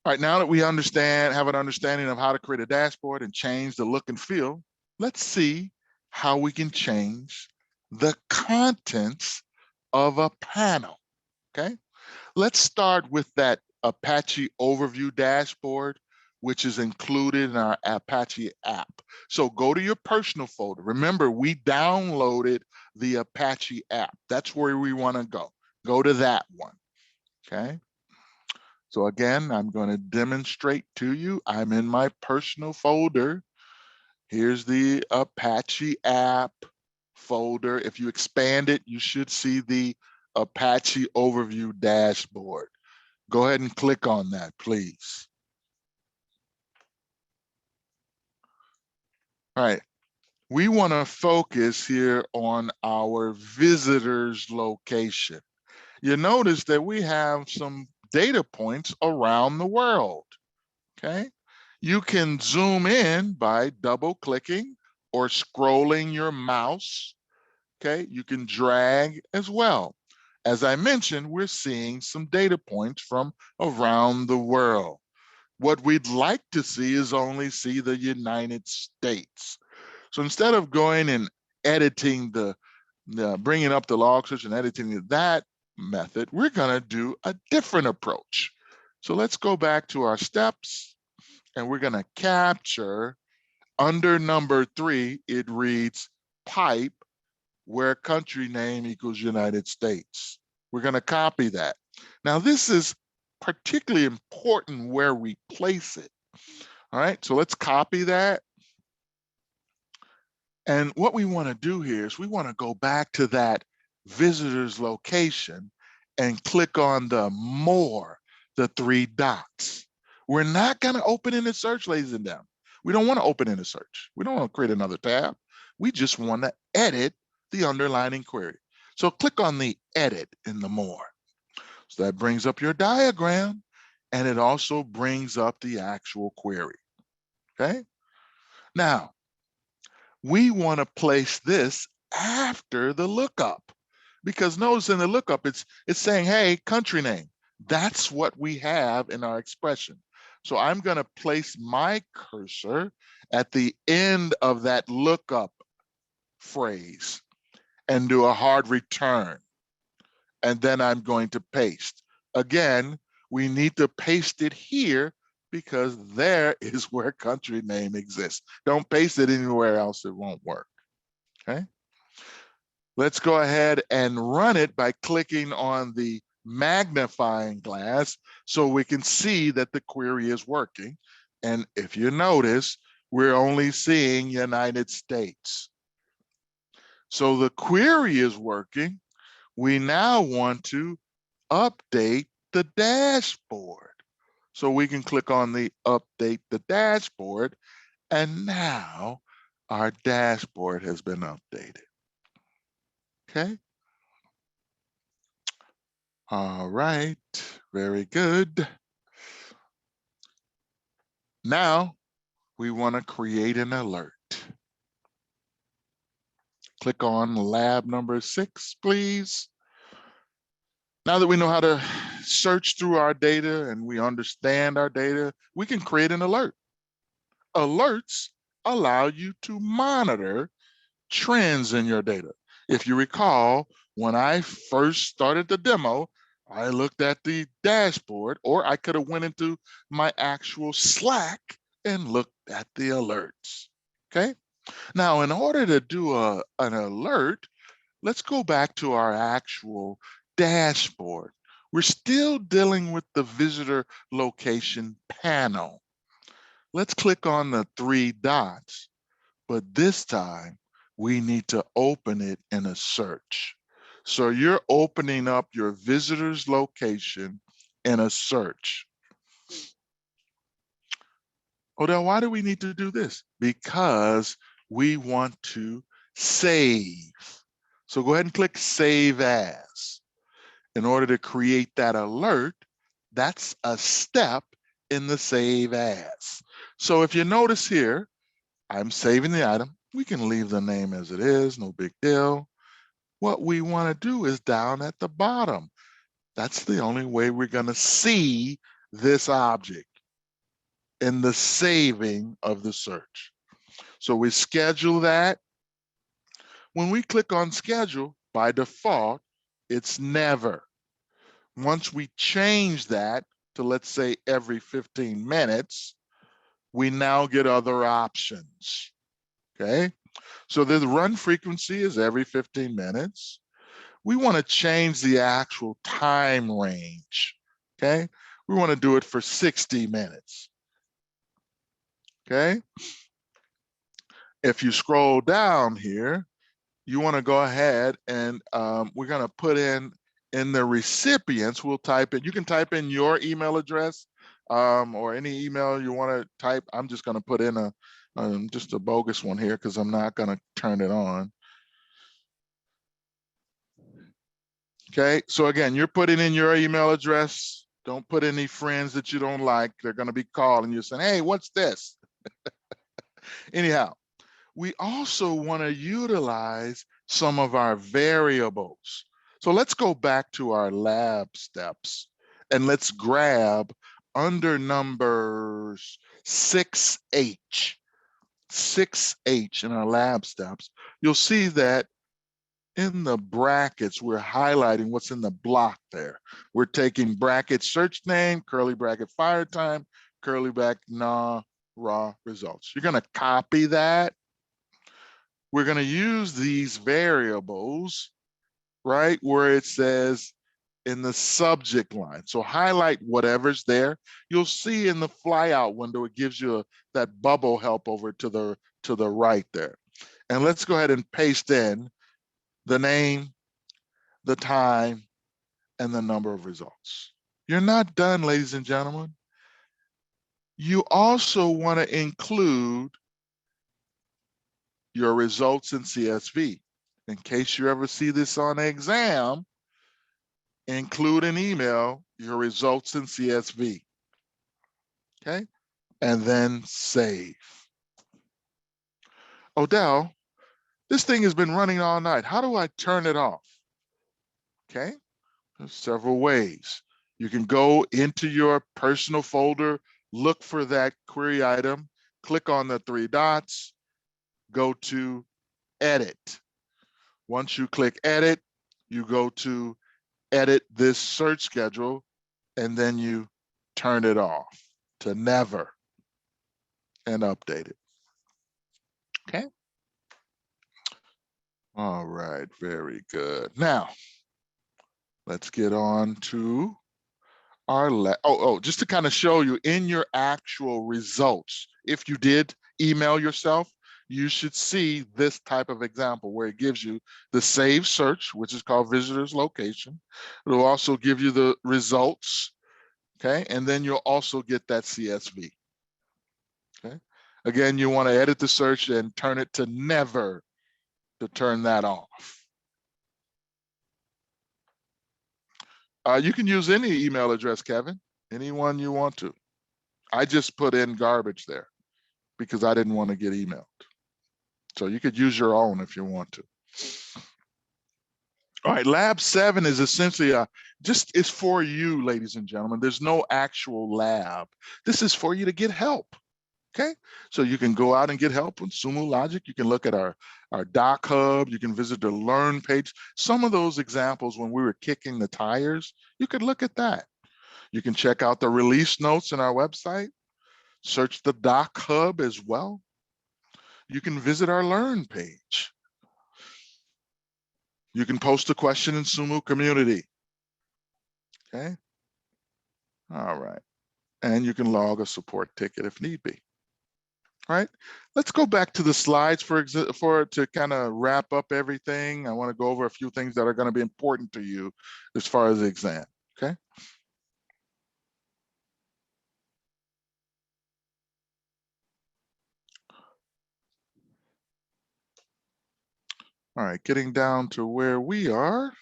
All right, now that we have an understanding of how to create a dashboard and change the look and feel, let's see how we can change the contents of a panel. Okay, let's start with that Apache overview dashboard, which is included in our Apache app. So go to your personal folder. Remember, we downloaded the Apache app. That's where we want to go. Go to that one. Okay. So again, I'm going to demonstrate to you. I'm in my personal folder. Here's the Apache app folder. If you expand it, you should see the Apache overview dashboard. Go ahead and click on that, please. All right. We want to focus here on our visitors location. You notice that we have some data points around the world. Okay. You can zoom in by double clicking or scrolling your mouse. Okay, you can drag as well. as I mentioned, we're seeing some data points from around the world. What we'd like to see is only see the United States. So instead of going and editing bringing up the log search and editing that method, we're gonna do a different approach. So let's go back to our steps, and we're gonna capture under number 3, it reads pipe where country name equals United States. We're gonna copy that. Now this is particularly important where we place it. All right, so let's copy that. And what we want to do here is we want to go back to that visitor's location and click on the more, the 3 dots. We're not going to open in the search, ladies and gentlemen. We don't want to open in the search. We don't want to create another tab. We just want to edit the underlying query. So click on the edit in the more. So that brings up your diagram, and it also brings up the actual query. Okay. Now, we want to place this after the lookup, because notice in the lookup, it's saying, hey, country name. That's what we have in our expression. So I'm going to place my cursor at the end of that lookup phrase and do a hard return. And then I'm going to paste. Again, we need to paste it here because there is where country name exists. Don't paste it anywhere else, it won't work. Okay. Let's go ahead and run it by clicking on the magnifying glass so we can see that the query is working. And if you notice, we're only seeing United States. So the query is working. We now want to update the dashboard. So we can click on the update the dashboard, and now our dashboard has been updated. Okay. All right, very good. Now we want to create an alert. Click on lab number 6, please. Now that we know how to search through our data and we understand our data, we can create an alert. Alerts allow you to monitor trends in your data. If you recall, when I first started the demo, I looked at the dashboard, or I could have went into my actual Slack and looked at the alerts. Okay. Now, in order to do an alert, let's go back to our actual dashboard. We're still dealing with the visitor location panel. Let's click on the 3 dots, but this time we need to open it in a search. So you're opening up your visitor's location in a search. Odell, why do we need to do this? Because we want to save. So go ahead and click Save As. In order to create that alert, that's a step in the Save As. So if you notice here, I'm saving the item. We can leave the name as it is, no big deal. What we want to do is down at the bottom. That's the only way we're going to see this object in the saving of the search. So we schedule that. When we click on schedule, by default, it's never. Once we change that to, let's say, every 15 minutes, we now get other options. Okay. So the run frequency is every 15 minutes. We want to change the actual time range. Okay. We want to do it for 60 minutes. Okay. If you scroll down here, you want to go ahead and we're going to put in the recipients, we'll type in, you can type in your email address or any email you want to type. I'm just going to put in just a bogus one here because I'm not going to turn it on. Okay, so again, you're putting in your email address. Don't put any friends that you don't like. They're going to be calling you saying, hey, what's this? Anyhow, we also want to utilize some of our variables. So let's go back to our lab steps and let's grab under numbers 6H, 6H in our lab steps. You'll see that in the brackets, we're highlighting what's in the block there. We're taking bracket search name, curly bracket fire time, curly bracket raw results. You're going to copy that. We're going to use these variables right where it says in the subject line. So highlight whatever's there. You'll see in the flyout window, it gives you that bubble help over to the right there. And let's go ahead and paste in the name, the time, and the number of results. You're not done, ladies and gentlemen. You also want to include your results in CSV. In case you ever see this on an exam, include an email, your results in CSV. Okay, and then save. Odell, this thing has been running all night. How do I turn it off? Okay, there's several ways. You can go into your personal folder, look for that query item, click on the three dots, go to edit. Once you click edit, you go to edit this search schedule, and then you turn it off to never and update it. Okay. All right, very good. Now, let's get on to our just to kind of show you in your actual results, if you did email yourself, you should see this type of example where it gives you the save search, which is called visitor's location. It'll also give you the results, okay? And then you'll also get that CSV, okay? Again, you want to edit the search and turn it to never to turn that off. You can use any email address, Kevin, anyone you want to. I just put in garbage there because I didn't want to get emailed. So you could use your own if you want to. All right, lab 7 is essentially it's for you, ladies and gentlemen. There's no actual lab. This is for you to get help. Okay, so you can go out and get help with Sumo Logic. You can look at our Doc Hub. You can visit the Learn page. Some of those examples when we were kicking the tires, you could look at that. You can check out the release notes in our website. Search the Doc Hub as well. You can visit our Learn page. You can post a question in Sumo community. Okay. All right. And you can log a support ticket if need be. All right, let's go back to the slides to kind of wrap up everything. I want to go over a few things that are going to be important to you as far as the exam, okay? All right, getting down to where we are.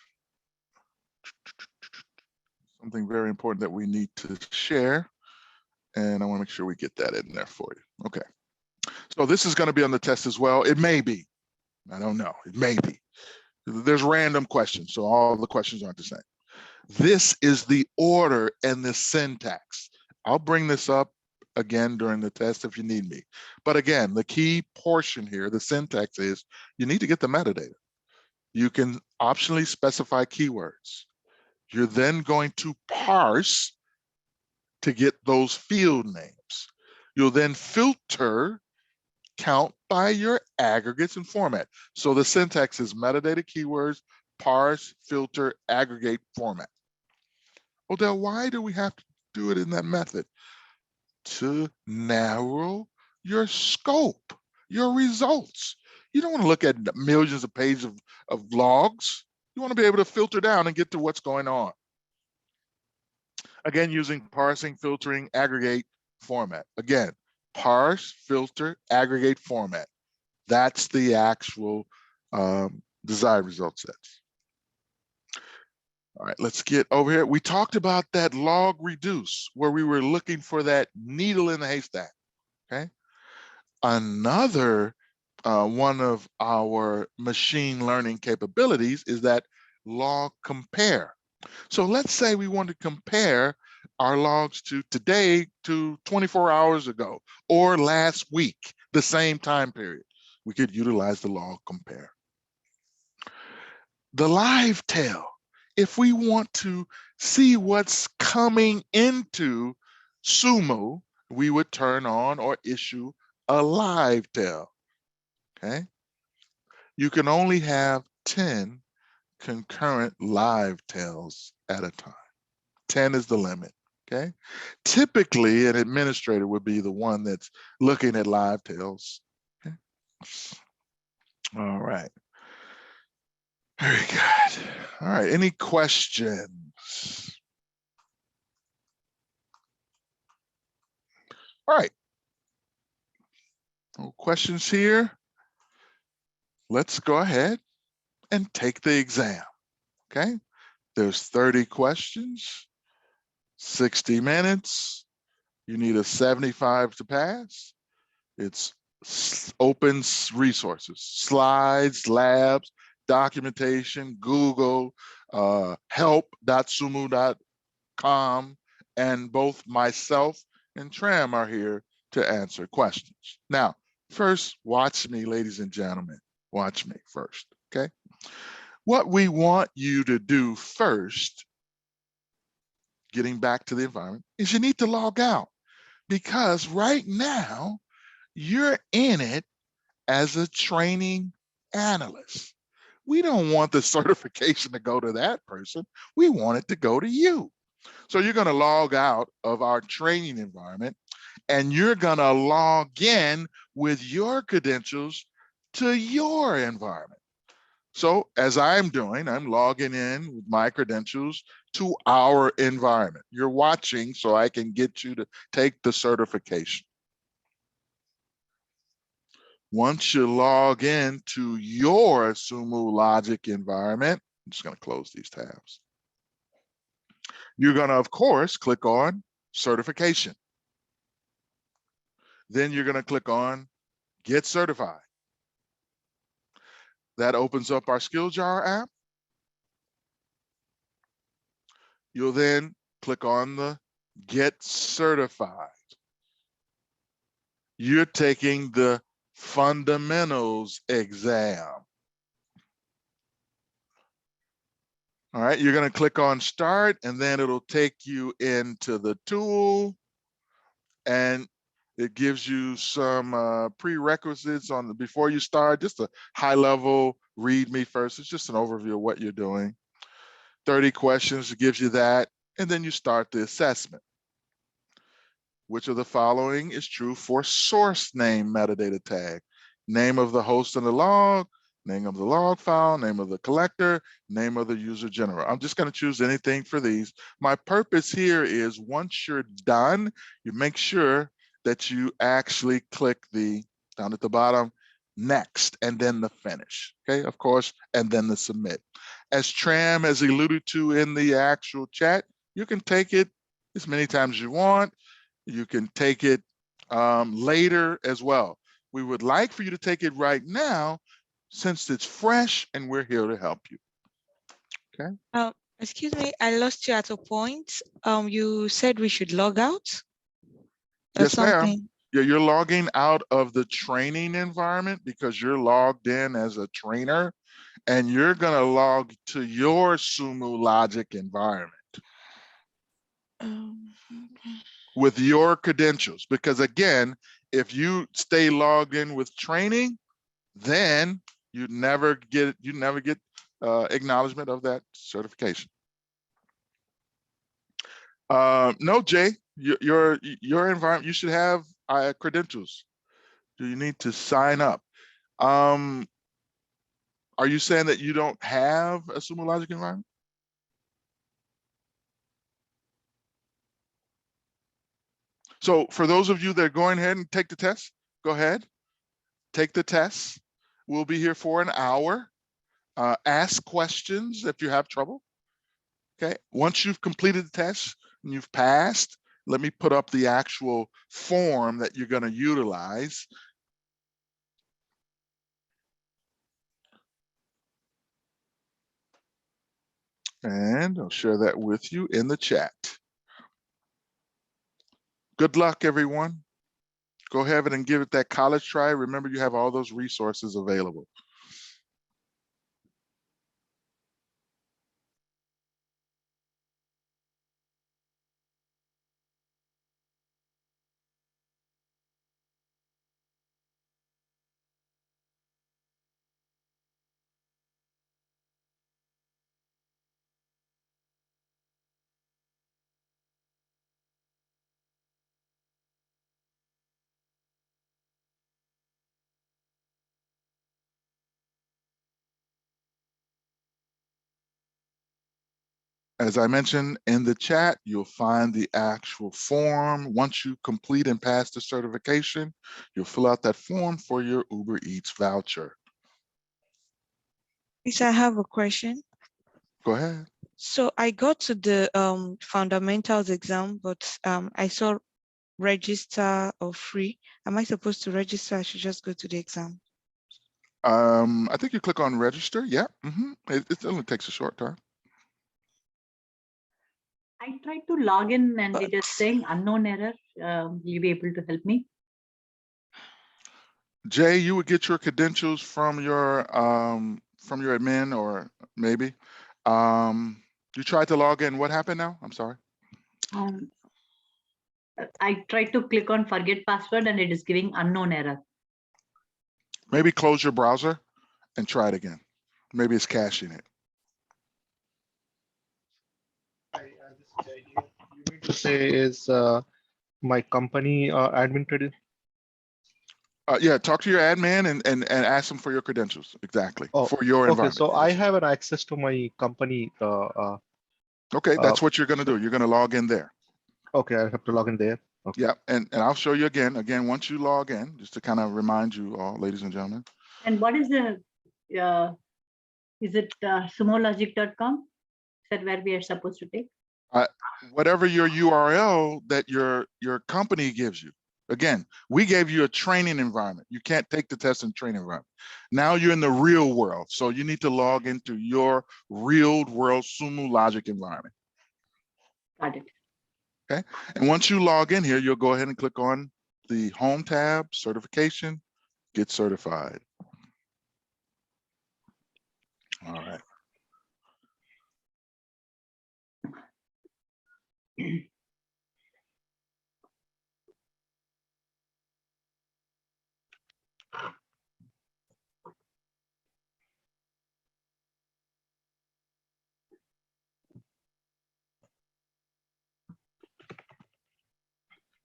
Something very important that we need to share. And I want to make sure we get that in there for you. Okay. So this is going to be on the test as well. It may be. I don't know. It may be. There's random questions, so all the questions aren't the same. This is the order and the syntax. I'll bring this up again during the test if you need me. But again, the key portion here, the syntax is you need to get the metadata. You can optionally specify keywords. You're then going to parse to get those field names. You'll then filter, count by your aggregates and format. So the syntax is metadata keywords, parse, filter, aggregate, format. Odell, why do we have to do it in that method? To narrow your scope, your results. You don't want to look at millions of pages of logs. You want to be able to filter down and get to what's going on. Again, using parsing, filtering, aggregate, format. Again, parse, filter, aggregate, format. That's the actual desired result sets. All right, let's get over here. We talked about that log reduce where we were looking for that needle in the haystack, okay? Another one of our machine learning capabilities is that log compare. So let's say we want to compare our logs to today to 24 hours ago or last week, the same time period. We could utilize the log compare. The live tail, if we want to see what's coming into Sumo, we would turn on or issue a live tail, okay? You can only have 10 concurrent live tails at a time. 10 is the limit, okay? Typically, an administrator would be the one that's looking at live tails, okay? All right. Very good. All right, any questions? All right. No questions here? Let's go ahead and take the exam, okay? There's 30 questions, 60 minutes. You need a 75 to pass. It's open resources, slides, labs, documentation, Google, help.sumo.com, and both myself and Tram are here to answer questions. Now, first, watch me, ladies and gentlemen. Watch me first, okay? What we want you to do first, getting back to the environment, is you need to log out, because right now you're in it as a training analyst. We don't want the certification to go to that person. We want it to go to you. So you're going to log out of our training environment and you're going to log in with your credentials to your environment. So as I'm doing, I'm logging in with my credentials to our environment. You're watching so I can get you to take the certification. Once you log in to your Sumo Logic environment, I'm just going to close these tabs. You're going to, of course, click on certification. Then you're going to click on get certified. That opens up our Skill Jar app. You'll then click on the get certified. You're taking the fundamentals exam. All right, you're going to click on start and then it'll take you into the tool and it gives you some prerequisites on the before you start, just a high level read me first. It's just an overview of what you're doing. 30 questions, it gives you that, and then you start the assessment. Which of the following is true for source name metadata tag? Name of the host in the log, name of the log file, name of the collector, name of the user generator. I'm just going to choose anything for these. My purpose here is once you're done, you make sure that you actually click the down at the bottom next and then the finish, okay, of course, and then the submit. As Tram has alluded to in the actual chat, you can take it as many times as you want. You can take it later as well. We would like for you to take it right now since it's fresh and we're here to help you. Okay. Excuse me, I lost you at a point. You said we should log out or Yes, ma'am. something. Yeah, you're logging out of the training environment because you're logged in as a trainer and you're going to log to your Sumo Logic environment. Okay. With your credentials, because again, if you stay logged in with training, then you never get acknowledgement of that certification. No, Jay, your environment, you should have credentials. Do you need to sign up? Are you saying that you don't have a Sumo Logic environment? So for those of you that are going ahead and take the test, go ahead, take the test. We'll be here for an hour. Ask questions if you have trouble. Okay, once you've completed the test and you've passed, let me put up the actual form that you're going to utilize. And I'll share that with you in the chat. Good luck, everyone. Go ahead and give it that college try. Remember, you have all those resources available. As I mentioned in the chat, you'll find the actual form. Once you complete and pass the certification, you'll fill out that form for your Uber Eats voucher. Yes, I have a question. Go ahead. So I got to the fundamentals exam, but I saw register or free. Am I supposed to register? I should just go to the exam. I think you click on register. Yeah, it only takes a short time. I tried to log in and it is But- saying unknown error. Will you be able to help me? Jay, you would get your credentials from your admin, or maybe. You tried to log in. What happened now? I'm sorry. I tried to click on forget password and it is giving unknown error. Maybe close your browser and try it again. Maybe it's caching it. You mean to say is my company admin credit? Yeah, talk to your admin and ask them for your credentials. Exactly. Oh, for your okay, environment. so I Yes. have an access to my company. Okay, that's what you're going to do. You're going to log in there. Okay, I have to log in there. Okay. Yeah, and I'll show you again. Again, once you log in, just to kind of remind you all, ladies and gentlemen. And what is the, is it sumologic.com? Is that where we are supposed to take? Whatever your URL that your company gives you. Again, we gave you a training environment. You can't take the test in training environment. Now you're in the real world. So you need to log into your real world Sumo Logic environment. Got it. Okay. And once you log in here, you'll go ahead and click on the home tab, certification, get certified. All right.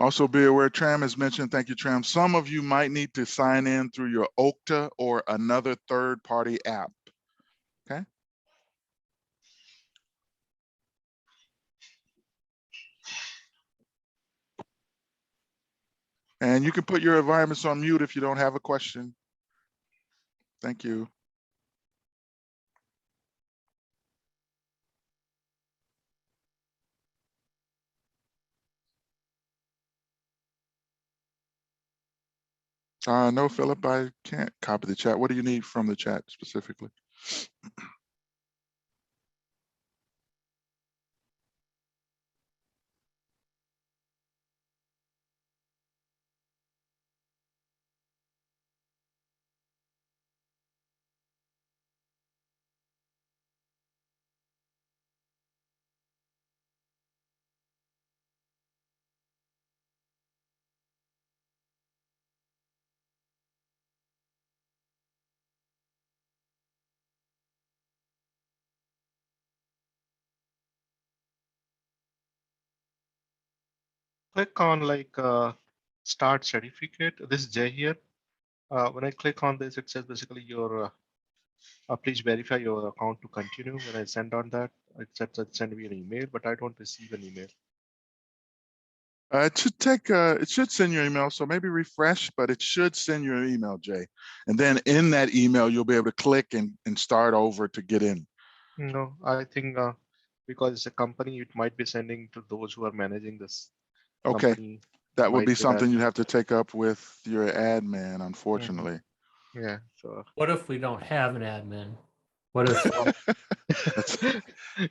Also be aware, Tram has mentioned, thank you, Tram. Some of you might need to sign in through your Okta or another third-party app, okay? And you can put your environments on mute if you don't have a question. Thank you. No, Philip, I can't copy the chat. What do you need from the chat specifically? Click on like start certificate. This is Jay here. When I click on this, it says basically your please verify your account to continue. When I send on that, it said that send me an email, but I don't receive an email. It should take, it should send you an email. So maybe refresh, but it should send you an email, Jay. And then in that email, you'll be able to click and start over to get in. No, I think because it's a company, it might be sending to those who are managing this Okay. company. That would Might be be something that. you'd have to take up with your admin, unfortunately. Yeah, so What if we don't have an admin? What if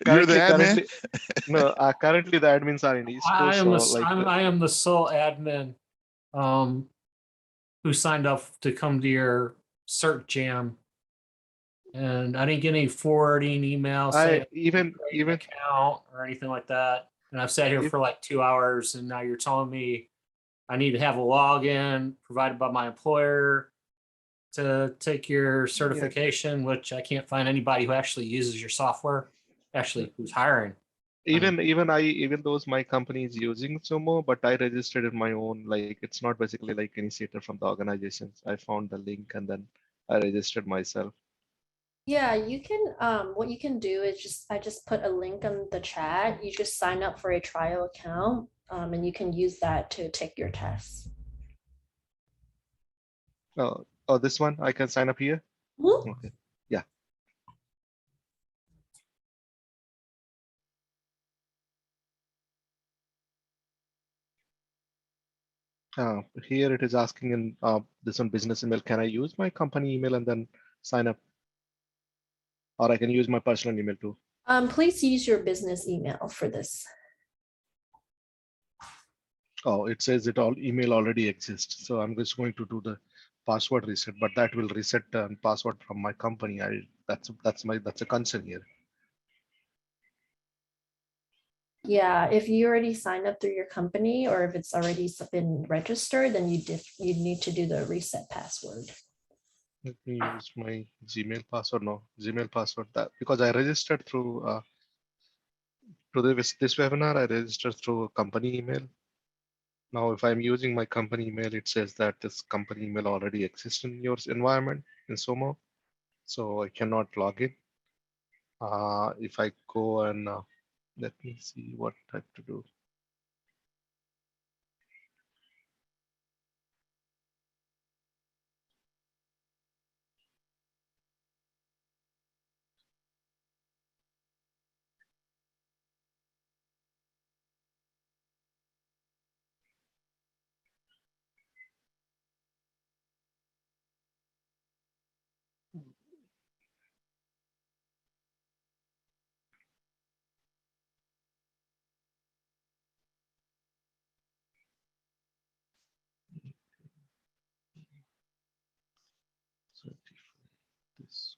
You're the admin? Currently, no, currently the admins are in East I Coast, am the, so like, I am the sole admin who signed up to come to your Cert jam. And I didn't get any forwarding email saying even create an account or anything like that. And I've sat here If- for like 2 hours and now you're telling me I need to have a login provided by my employer to take your certification, which I can't find anybody who actually uses your software, actually who's hiring. even though my company is using Sumo, but I registered in my own, like it's not basically like initiator from the organizations. I found the link and then I registered myself. Yeah, you can, what you can do is I just put a link on the chat. You just sign up for a trial account, and you can use that to take your tests. Oh, this one I can sign up here. Mhm. Okay, yeah. Here it is asking in this one business email. Can I use my company email and then sign up? Or I can use my personal email too. Please use your business email for this. Oh, it says it all email already exists. So I'm just going to do the password reset, but that will reset password from my company. That's a concern here. Yeah, if you already signed up through your company or if it's already been registered, then you need to do the reset password. Let me use my Gmail password. No, Gmail password that because I registered through this webinar, I registered through a company email. Now, if I'm using my company email, it says that this company email already exists in your environment in Sumo, so I cannot log in. If I go and let me see what I have to do. This.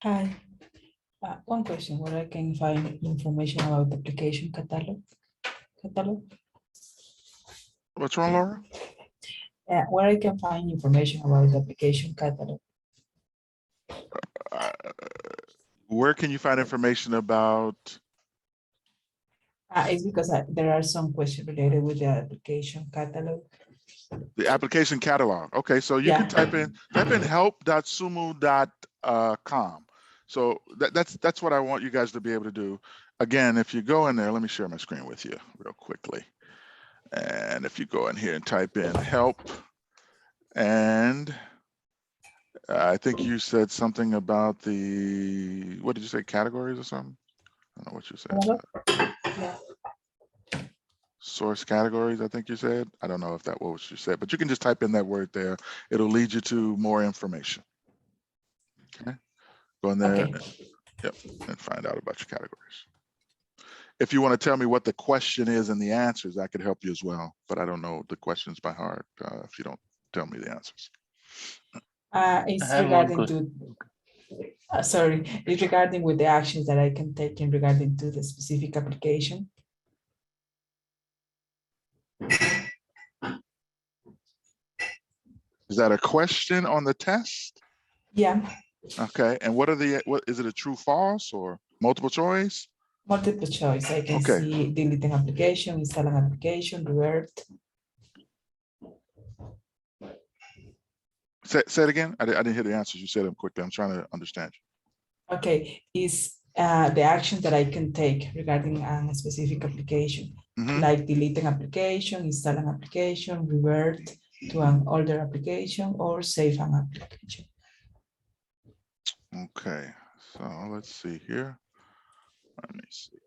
Hi. One question, where I can find information about the application catalog? What's wrong, Laura? Where I can find information about the application catalog? Where can you find information about? It's because there are some questions related with the application catalog. The application catalog. Okay, so you can type in help.sumo.com. So that's what I want you guys to be able to do. Again, if you go in there, let me share my screen with you real quickly. And if you go in here and type in help, and I think you said something about the, what did you say, categories or something? I don't know what you said. Yeah. Source categories, I think you said. I don't know if that was what you said, but you can just type in that word there. It'll lead you to more information. Okay, go in there. Okay. Yep, and find out about your categories. If you want to tell me what the question is and the answers, I could help you as well, but I don't know the questions by heart if you don't tell me the answers. It's regarding to, sorry, it's regarding with the actions that I can take in regarding to the specific application. Is that a question on the test? Yeah. Okay, and what is it, a true false or multiple choice? Multiple choice. I can Okay. see deleting application, installing application, revert. Say it again. I didn't hear the answers. You said them quickly. I'm trying to understand you. Okay, is the action that I can take regarding a specific application, Mhm. like deleting application, installing application, revert to an older application, or save an application. Okay, so let's see here. Let me see.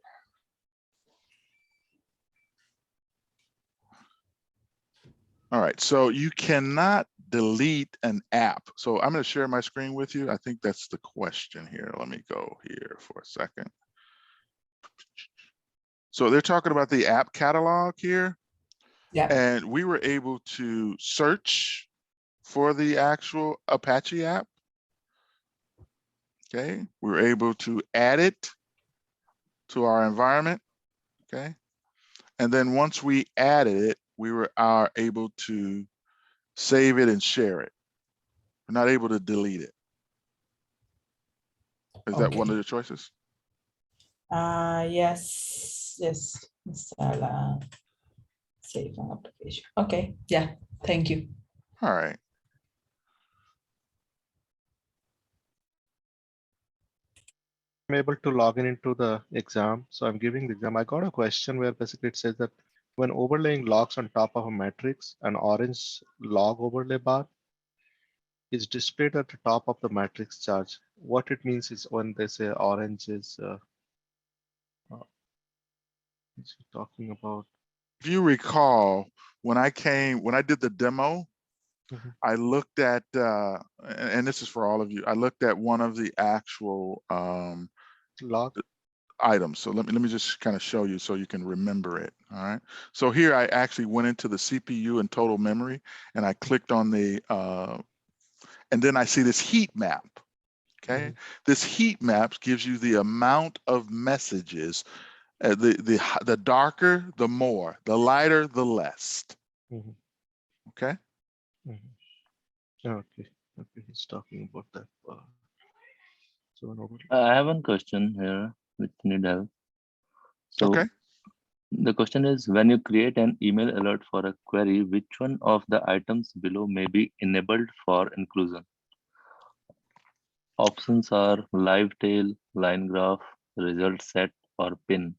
All right, so you cannot delete an app. So I'm going to share my screen with you. I think that's the question here. Let me go here for a second. So they're talking about the app catalog here. Yeah. And we were able to search for the actual Apache app. Okay, we were able to add it to our environment. Okay, and then once we added it, we are able to save it and share it. We're not able to delete it. Is that one of Okay. the choices? Yes. Install save an application. Okay. Yeah. Thank you. All right. I'm able to log in into the exam. So I'm giving the exam. I got a question where basically it says that when overlaying logs on top of a matrix, an orange log overlay bar is displayed at the top of the matrix charge. What it means is when they say orange is talking about. If you recall, when I did the demo, Mhm. I looked at, and this is for all of you, I looked at one of the actual Log. items. So let me just kind of show you so you can remember it. All right. So here I actually went into the CPU and total memory, and I clicked on the, and then I see this heat map. Okay. This heat map gives you the amount of messages. The darker, the more. The lighter, the less. Mhm. Okay. Okay. Okay. He's talking about that bar. So an overlay. I have one question here which need help. So Okay. the question is, when you create an email alert for a query, which one of the items below may be enabled for inclusion? Options are live tail, line graph, result set, or pin.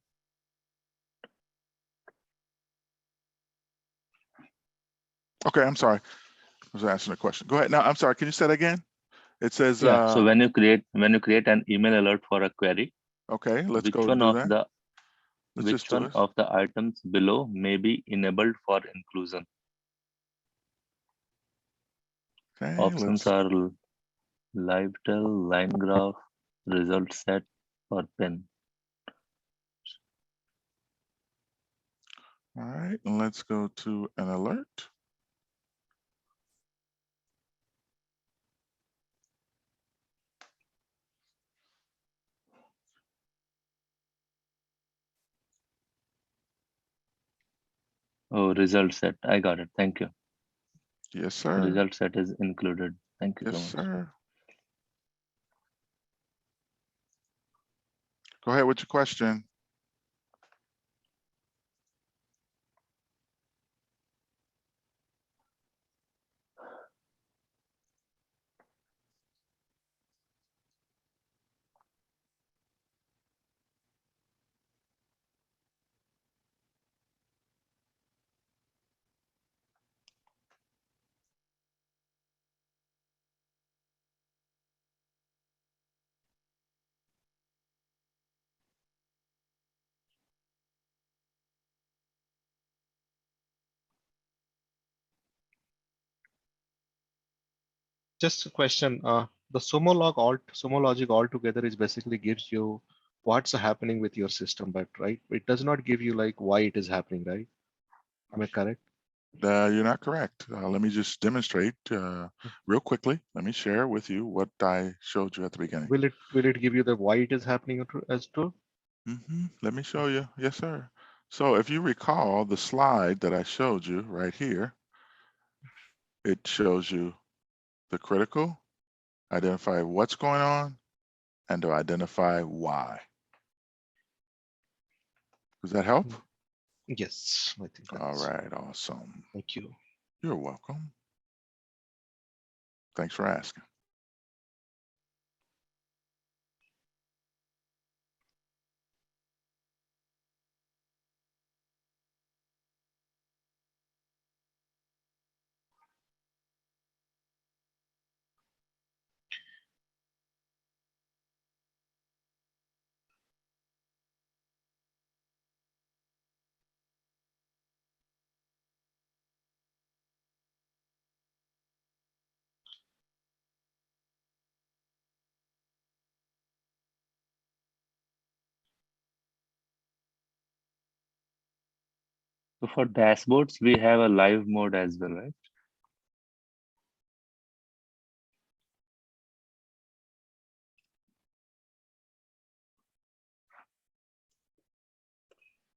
Okay. I'm sorry. I was asking a question. Go ahead. Now, I'm sorry. Can you say that again? It says, Yeah. So when you create an email alert for a query, okay, let's which go one do of that. the Let's just which do one this. of the items below may be enabled for inclusion? Okay. Options are live tail, line graph, result set, or pin. All right. And let's go to an alert. Oh, result set. I got it. Thank you. Yes, sir. Result set is included. Thank you Yes, so much. sir. Go ahead with your question. Just a question. The Sumo Logic altogether is basically gives you what's happening with your system, but right, it does not give you like why it is happening, right? Am I correct? You're not correct. Let me just demonstrate real quickly. Let me share with you what I showed you at the beginning. Will it give you the why it is happening as to? Let me show you. Yes, sir. So if you recall the slide that I showed you right here, it shows you the critical, identify what's going on, and to identify why. Does that help? Yes, I think. All that's- right, awesome. Thank you. You're welcome. Thanks for asking. So for dashboards, we have a live mode as well, right?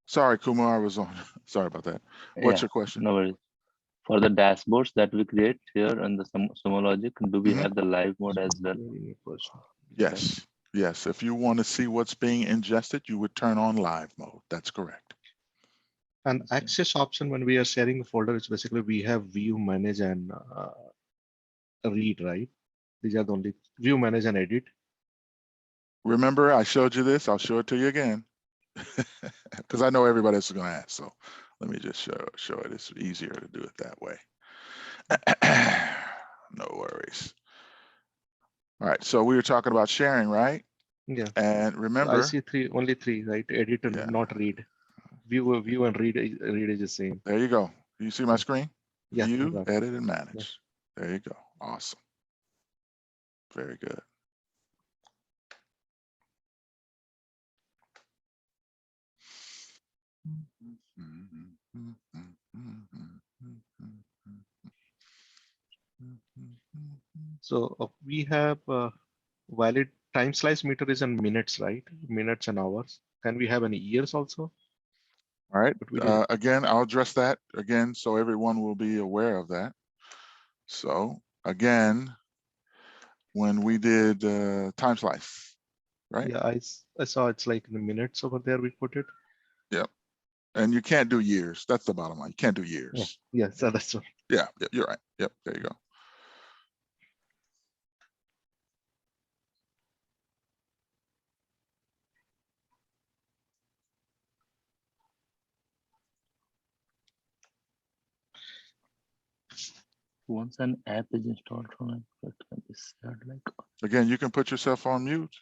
Sorry, Kumar, I was on. Sorry about that. What's Yeah, your question? no worries. For the dashboards that we create here on the Sumo Logic, do we Mhm. have the live mode as well? Yes, yes. If you want to see what's being ingested, you would turn on live mode. That's correct. And access option when we are sharing a folder is basically we have view, manage, and read, right? These are the only view, manage, and edit. Remember, I showed you this. I'll show it to you again, because I know everybody else is going to ask. So let me just show it. It's easier to do it that way. No worries. All right. So we were talking about sharing, right? Yeah. And remember, I see only three, right? Edit and Yeah. not read. View and read is the same. there you go. You see my screen? Yeah, I View, got it. edit, and manage. There you go. Awesome. Very good. So we have valid time slice meter is in minutes, right? Minutes and hours. Can we have any years also? All right. But we did. Again, I'll address that again so everyone will be aware of that. So again, when we did time slice, right? Yeah, I saw it's like in the minutes over there we put it. Yep. And you can't do years. That's the bottom line. You can't do years. Yeah, so that's what. Yeah, you're right. Yep, there you go. Once an app is installed from it, it can be shared like. Again, you can put yourself on mute.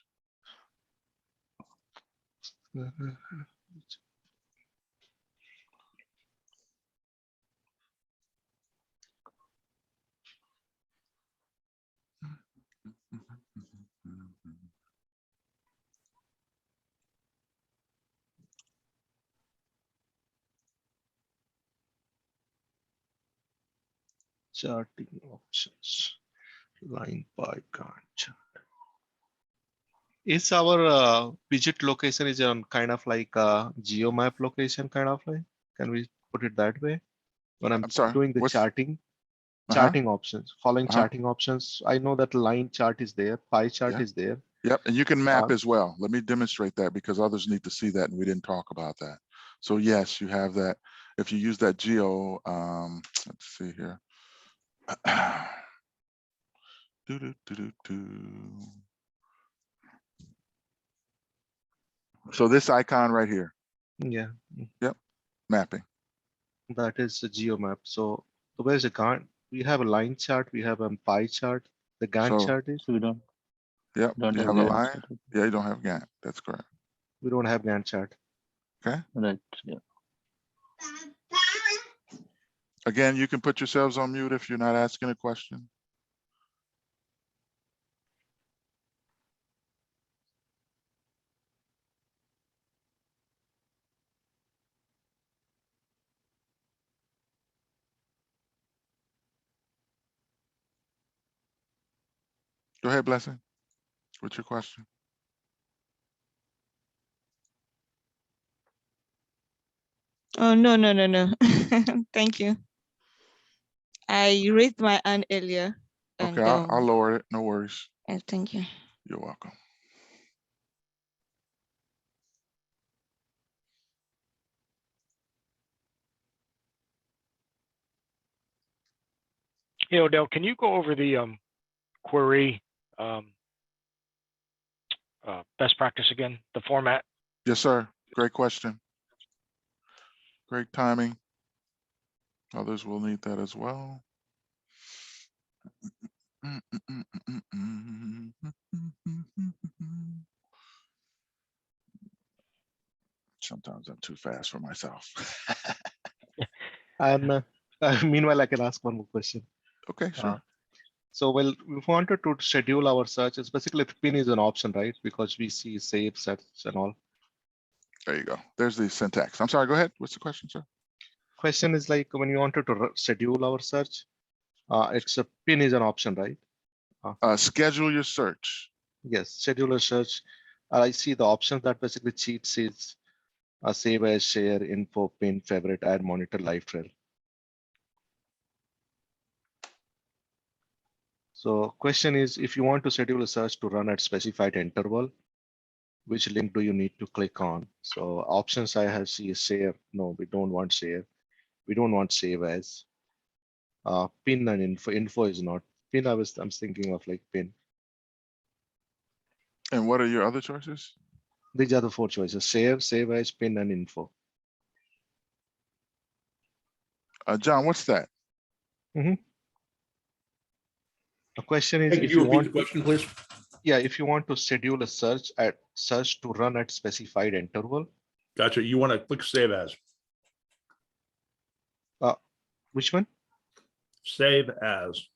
Charting options, line by Gantt chart. Is our widget location is on kind of like a geo map location kind of like? Can we put it that way? When I'm sorry, doing the what's- charting Uh-huh. options, following Uh-huh. charting options. I know that line chart is there, pie chart Yeah. is there. Yep, and you can map Uh, as well. Let me demonstrate that because others need to see that and we didn't talk about that. So yes, you have that. If you use that geo, let's see here. So this icon right here. Yeah. Yep, mapping. That is a geo map. So where's the Gantt? We have a line chart, we have a pie chart. The Gantt So- chart is, So we don't. Yep, Don't you have have a Gantt line. chart. Yeah, you don't have Gantt. That's correct. we don't have Gantt chart. Okay. Right. Yeah. Again, you can put yourselves on mute if you're not asking a question. Go ahead, Blessing. What's your question? Oh, no. Thank you. I raised my hand earlier. Okay, And I'll lower it. No worries. Yeah, thank you. You're welcome. Hey, Odell, can you go over the query best practice again, the format? Yes, sir. Great question. Great timing. Others will need that as well. Sometimes I'm too fast for myself. And meanwhile, I can ask one more question. Okay, sure. So, well, we wanted to schedule our search. It's basically the pin is an option, right? Because we see save sets and all. There you go. There's the syntax. I'm sorry, go ahead. What's the question, sir? Question is like when you wanted to schedule our search, it's a pin is an option, right? Schedule your search. Yes, schedule a search. I see the options that basically cheat sheets, save as, share, info, pin, favorite, add, monitor, live trail. So question is, if you want to schedule a search to run at specified interval, which link do you need to click on? So options I have see is share. No, we don't want share. We don't want save as. Pin and info. Info is not pin. I'm thinking of like pin. And what are your other choices? These are the four choices: share, save as, pin, and info. John, what's that? The question is, Hey, could you repeat the question, please? Yeah, if you want to schedule a search to run at specified interval. Gotcha. You want to click save as. Which one? Save as.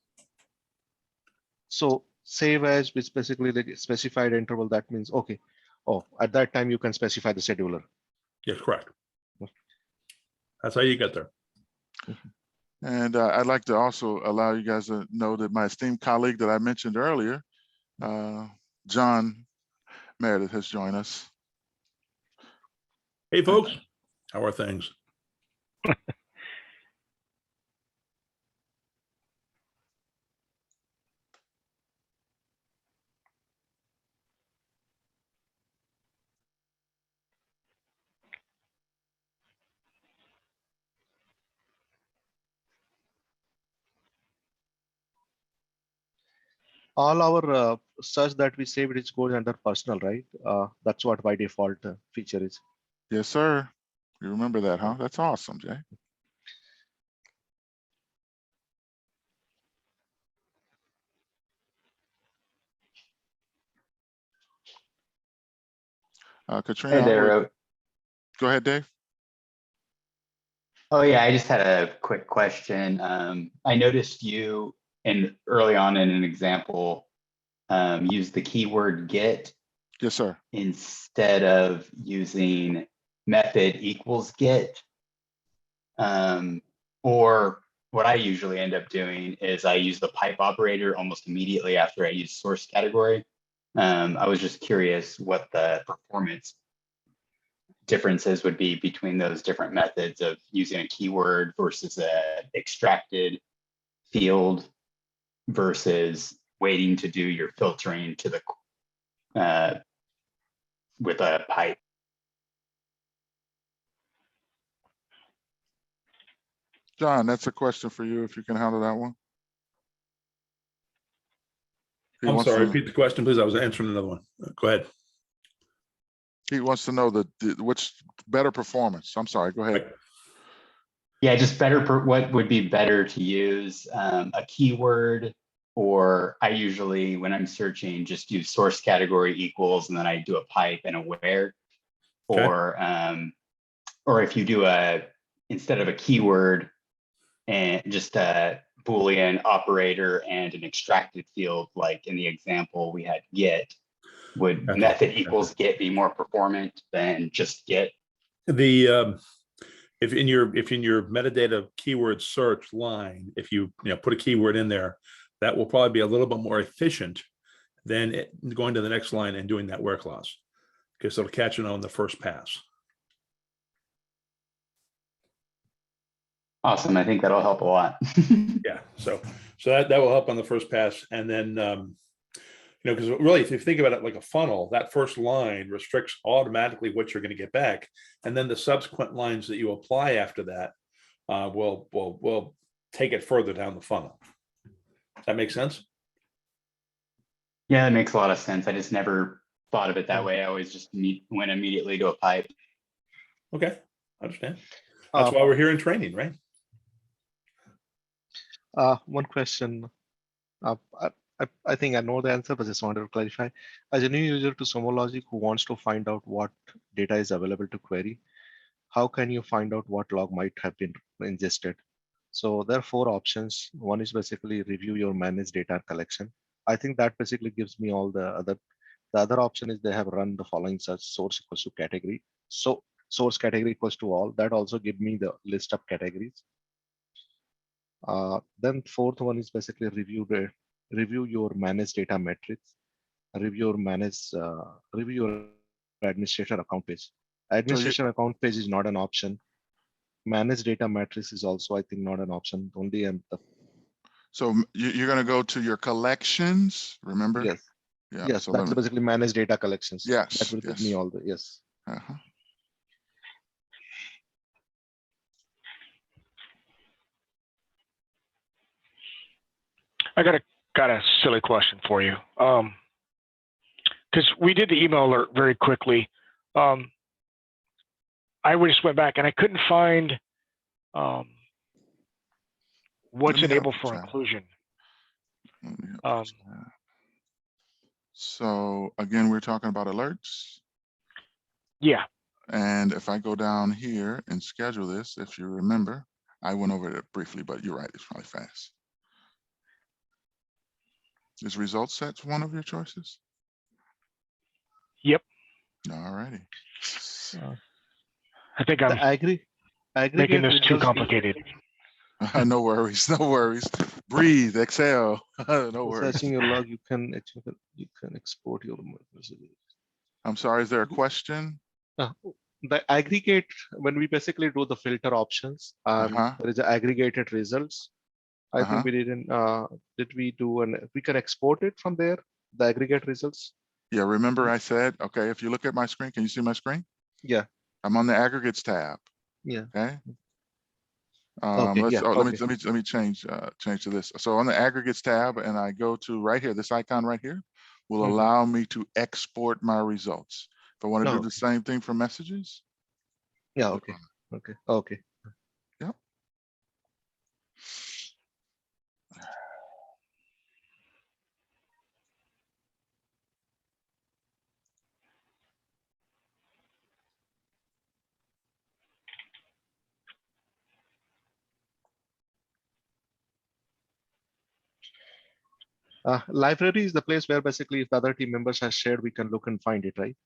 So save as with basically the specified interval. That means okay. Oh, at that time you can specify the scheduler. Yes, correct. That's how you get there. And I'd like to also allow you guys to know that my esteemed colleague that I mentioned earlier, John Meredith, has joined us. Hey, folks, how are things? All our search that we save, it goes under personal, right? That's what by default feature is. Yes, sir. You remember that, huh? That's awesome, Jay. Katrina, Hey there. Go ahead, Dave. Oh yeah, I just had a quick question. I noticed you early on in an example use the keyword get. Yes, sir. Instead of using method equals get. Or what I usually end up doing is I use the pipe operator almost immediately after I use source category. I was just curious what the performance differences would be between those different methods of using a keyword versus a extracted field versus waiting to do your filtering to the with a pipe. John, that's a question for you, if you can handle that one. I'm sorry, repeat the question, please. I was answering another one. Go ahead. He wants to know which better performance. I'm sorry, go ahead. Yeah, just what would be better to use, a keyword, or I usually, when I'm searching, just do source category equals, and then I do a pipe and a where, okay. Or if you do instead of a keyword and just a Boolean operator and an extracted field, like in the example we had get, would method equals get be more performant than just get? If in your metadata keyword search line, if you put a keyword in there, that will probably be a little bit more efficient than going to the next line and doing that where clause, because it'll catch it on the first pass. Awesome. I think that'll help a lot. Yeah. So that will help on the first pass. And then because really, if you think about it like a funnel, that first line restricts automatically what you're going to get back. And then the subsequent lines that you apply after that will take it further down the funnel. That makes sense? Yeah, that makes a lot of sense. I just never thought of it that way. I always just went immediately to a pipe. Okay, I understand. That's why we're here in training, right? One question. I think I know the answer, but just wanted to clarify. As a new user to Sumo Logic who wants to find out what data is available to query, how can you find out what log might have been ingested? So there are 4 options. One is basically review your managed data collection. I think that basically gives me all the other option is they have run the following search: source equals to category. So source category equals to all. That also give me the list of categories. Then 4th one is basically review your managed data metrics, review your administrator account page. Administration account page is not an option. Managed data matrix is also, I think, not an option. Only So you're going to go to your collections, remember? Yes. Yeah. Yes, So that's basically managed data collections. Yes. That will give me all the, yes. Uh-huh. I got a silly question for you. Because we did the email alert very quickly. I just went back and I couldn't find what's enabled for inclusion. So again, we're talking about alerts. Yeah. And if I go down here and schedule this, if you remember, I went over it briefly, but you're right, it's probably fast. Is result sets one of your choices? Yep. All righty. I think I'm making this too complicated. No worries, no worries. Breathe, exhale. No worries. Searching your log, you can export your messages. I'm sorry, is there a question? The aggregate, when we basically do the filter options, there is aggregated results. I think we didn't, did we do, we can export it from there, the aggregate results? Yeah, remember I said, okay, if you look at my screen, can you see my screen? Yeah. I'm on the aggregates tab. Yeah. Okay. Okay, Let me change to this. So on the aggregates tab, and I go to right here, this icon right here will allow me to export my results. If I want to do the same thing for messages. Yeah, okay. Okay. Yep. Library is the place where basically if the other team members have shared, we can look and find it, right?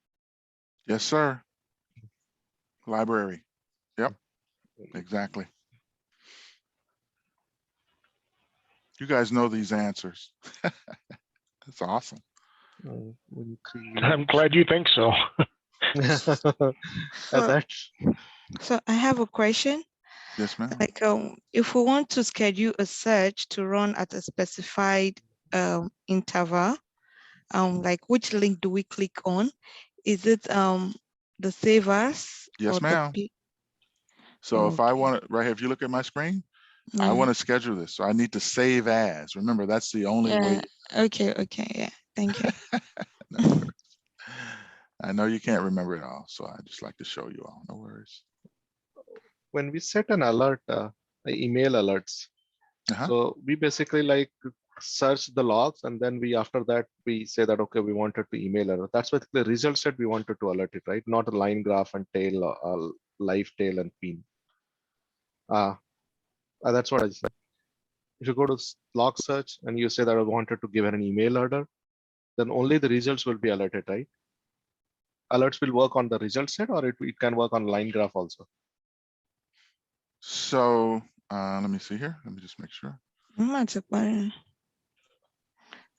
Yes, sir. Library. Yep, exactly. You guys know these answers. That's awesome. I'm glad you think so. So I have a question. Yes, ma'am. Like if we want to schedule a search to run at a specified interval, like which link do we click on? Is it the save as? Yes, ma'am. So if I want to, right here, if you look at my screen, I want to schedule this. So I need to save as. Remember, that's the only way. Okay, yeah. Thank you. No, I know you can't remember it all, so I just like to show you all. No worries. When we set an alert, email alerts, so we basically like search the logs, and then after that we say that okay, we wanted to email alert. That's what the result set we wanted to alert it, right? Not a line graph and tail, live tail and pin. That's what I said. If you go to log search and you say that I wanted to give an email order, then only the results will be alerted, right? Alerts will work on the result set, or it can work on line graph also. So let me see here. Let me just make sure. Let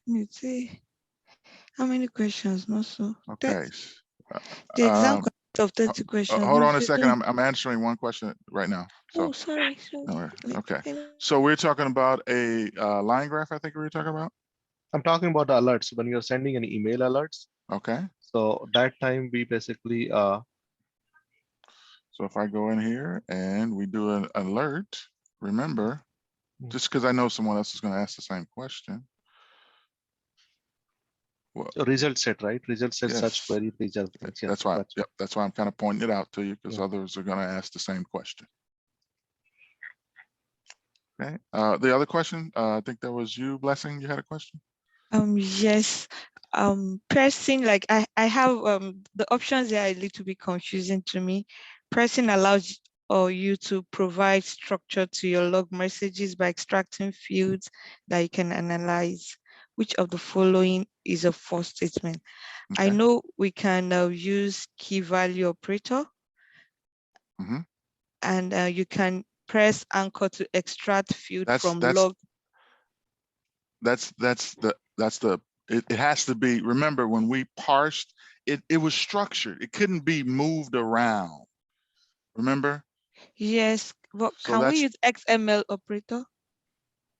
me see. How many questions? No, so okay. The exam of 30 questions. Hold on a second. I'm answering one question right now. So, sorry. Okay. So we're talking about a line graph, I think we were talking about. I'm talking about the alerts when you're sending an email alerts. Okay. So that time we basically So if I go in here and we do an alert, remember, just because I know someone else is going to ask the same question. Well, result set, right? Result set yes, such query result. that's why. Yep, that's why I'm kind of pointing it out to you, because Yeah. others are going to ask the same question. Okay. The other question, I think that was you, Blessing. You had a question. Yes. Pressing, like I have the options there are a little bit confusing to me. Pressing allows you to provide structure to your log messages by extracting fields that you can analyze. Which of the following is a false statement? I Okay. know we can use key value operator, and you can press anchor to extract field from log. It has to be, remember when we parsed it, it was structured. It couldn't be moved around. Remember? Yes, but So can we use XML operator?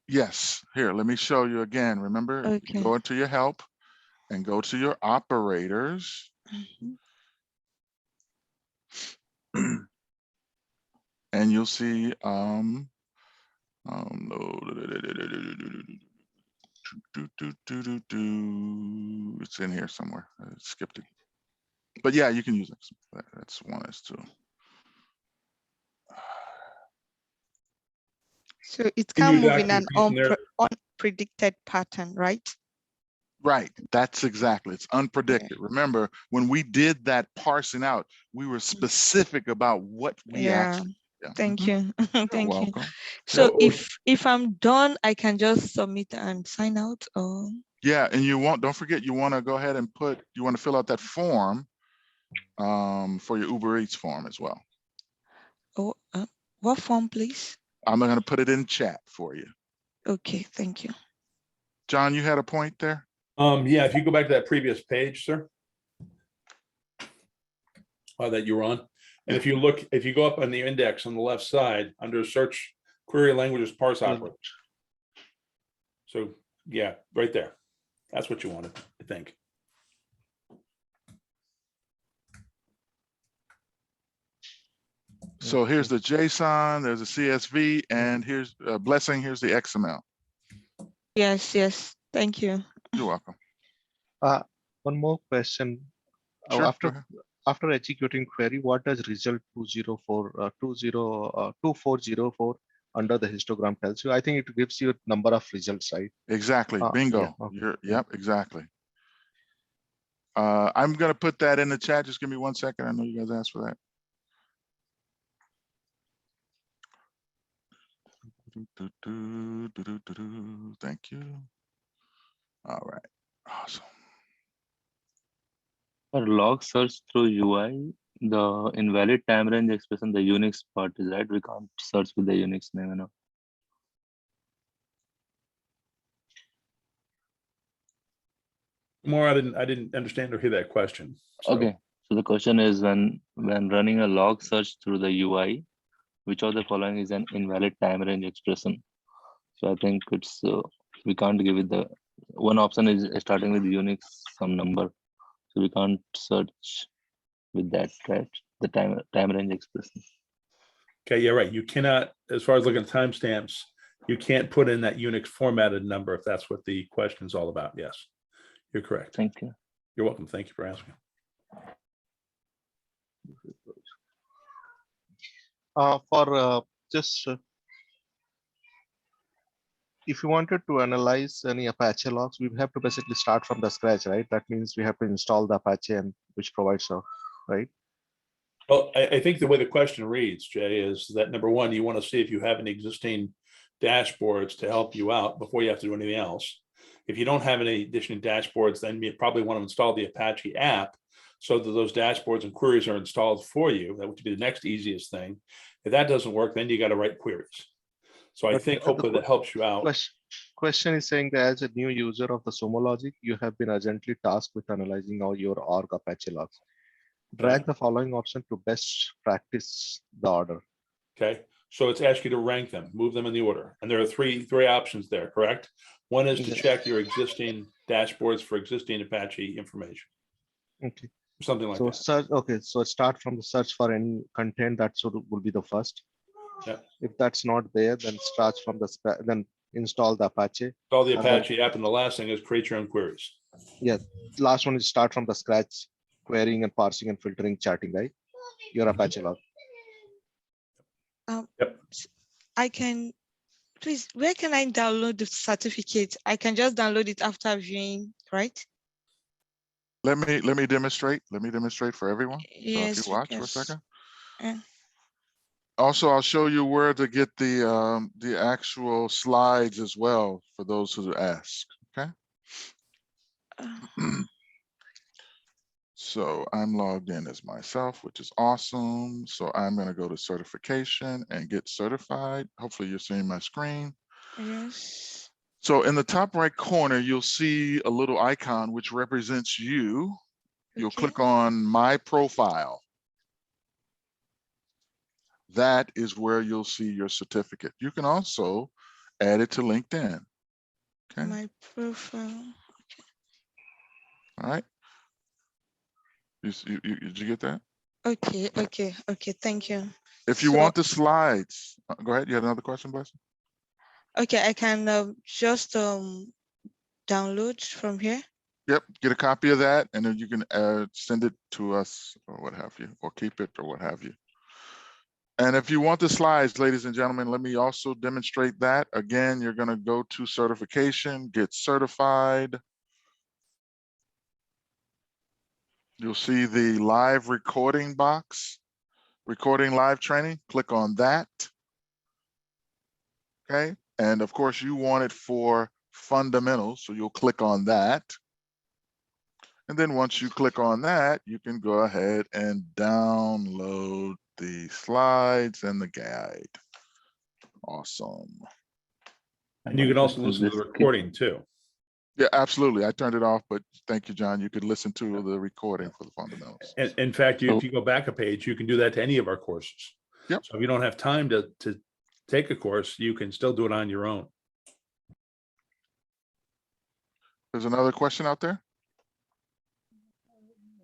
Yes. Here, let me show you again. Remember, Okay. go into your help and go to your operators. And you'll see it's in here somewhere. I skipped it. But yeah, you can use it. That's one is two. So it can move in an unpredicted pattern, right? Right, that's exactly, it's unpredicted. Remember, when we did that parsing out, we were specific about what we actually. Thank you. Thank you. Welcome. So if I'm done, I can just submit and sign out, or yeah, and don't forget, you want to go ahead and you want to fill out that form for your Uber Eats form as well. Oh, what form, please? I'm going to put it in chat for you. Okay, thank you. John, you had a point there? Yeah, if you go back to that previous page, sir, that you were on, and if you go up on the index on the left side under search query languages parse operators. So yeah, right there. That's what you wanted, I think. So here's the JSON, there's a CSV, and here's Blessing, here's the XML. Yes, thank you. You're welcome. One more question. Sure, After executing query, what does result 2404 under the histogram tells you? I think it gives you a number of results, right? Exactly. Bingo. Yeah, okay. Yep, exactly. I'm going to put that in the chat. Just give me 1 second. I know you guys asked for that. Thank you. All right. Awesome. For log search through UI, the invalid time range expression, the Unix part is right. We can't search with the Unix name enough. More, I didn't understand or hear that question. So. Okay, so the question is when running a log search through the UI, which of the following is an invalid time range expression? So I think it's we can't give it the one option is starting with Unix some number, so we can't search with that, right? The time range expression. Okay, yeah, right. You cannot, as far as looking at timestamps, you can't put in that Unix formatted number if that's what the question is all about. Yes, you're correct. Thank you. You're welcome. Thank you for asking. If you wanted to analyze any Apache logs, we have to basically start from the scratch, right? That means we have to install the Apache and which provides right? Well, I think the way the question reads, Jay, is that number one, you want to see if you have any existing dashboards to help you out before you have to do anything else. If you don't have any additional dashboards, then you probably want to install the Apache app so that those dashboards and queries are installed for you. That would be the next easiest thing. If that doesn't work, then you got to write queries. So I think hopefully that helps you out. Question is saying that as a new user of the Sumo Logic, you have been urgently tasked with analyzing all your org Apache logs. Drag the following option to best practice the order. Okay, So it's asked you to rank them, move them in the order. And there are three options there, correct? One is to check your existing dashboards for existing Apache information, Okay. something like So that. search, okay, so start from the search for any content that will be the first. Yeah. If that's not there, then starts from the then install the Apache. All the And then- Apache app, and the last thing is create your own queries. Yeah, last one is start from the scratch, querying and parsing and filtering, charting, right? Your Apache log. Yep. I can, please, where can I download the certificate? I can just download it after viewing, right? Let me demonstrate. Let me demonstrate for everyone. So Yes. if you watch for a yes. second. Yeah. Also, I'll show you where to get the actual slides as well for those who ask. Okay. So I'm logged in as myself, which is awesome. So I'm going to go to certification and get certified. Hopefully you're seeing my screen. Yes. So in the top right corner, you'll see a little icon which represents you. You'll Okay. click on my profile. That is where you'll see your certificate. You can also add it to LinkedIn. Okay. My profile. All right. Did you get that? Okay. Thank you. If you So- want the slides, go ahead. You had another question, Blessing? Okay, I can just download from here. Yep, get a copy of that, and then you can send it to us or what have you, or keep it or what have you. And if you want the slides, ladies and gentlemen, let me also demonstrate that. Again, you're going to go to certification, get certified. You'll see the live recording box, recording live training. Click on that. Okay. And of course, you want it for fundamentals, so you'll click on that. And then once you click on that, you can go ahead and download the slides and the guide. Awesome. And you can also listen to the This- recording too. Yeah, absolutely. I turned it off, but thank you, John. You could listen to the recording for the fundamentals. And in fact, So- if you go back a page, you can do that to any of our courses. Yep. So if you don't have time to take a course, you can still do it on your own. There's another question out there.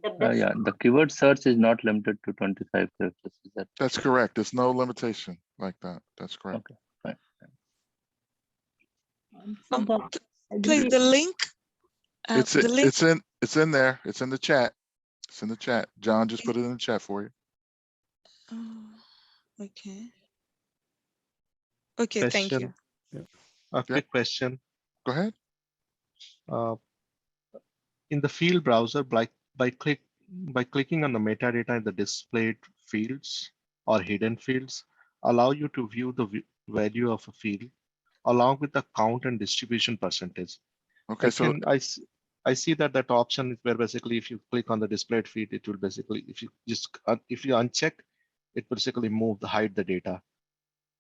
yeah, the keyword search is not limited to 25 characters. Is that That's correct. There's no limitation like that. That's correct. okay? Fine. So the Please, the link. It's The link. it's in there. It's in the chat. It's in the chat. John just put it in the chat for you. Okay. Okay, thank you. Question. A quick question. Go ahead. In the field browser, by clicking on the metadata in the displayed fields or hidden fields, allow you to view the value of a field along with the count and distribution percentage. Okay, so I see that option is where basically if you click on the displayed field, it will basically, if you uncheck, it basically hide the data.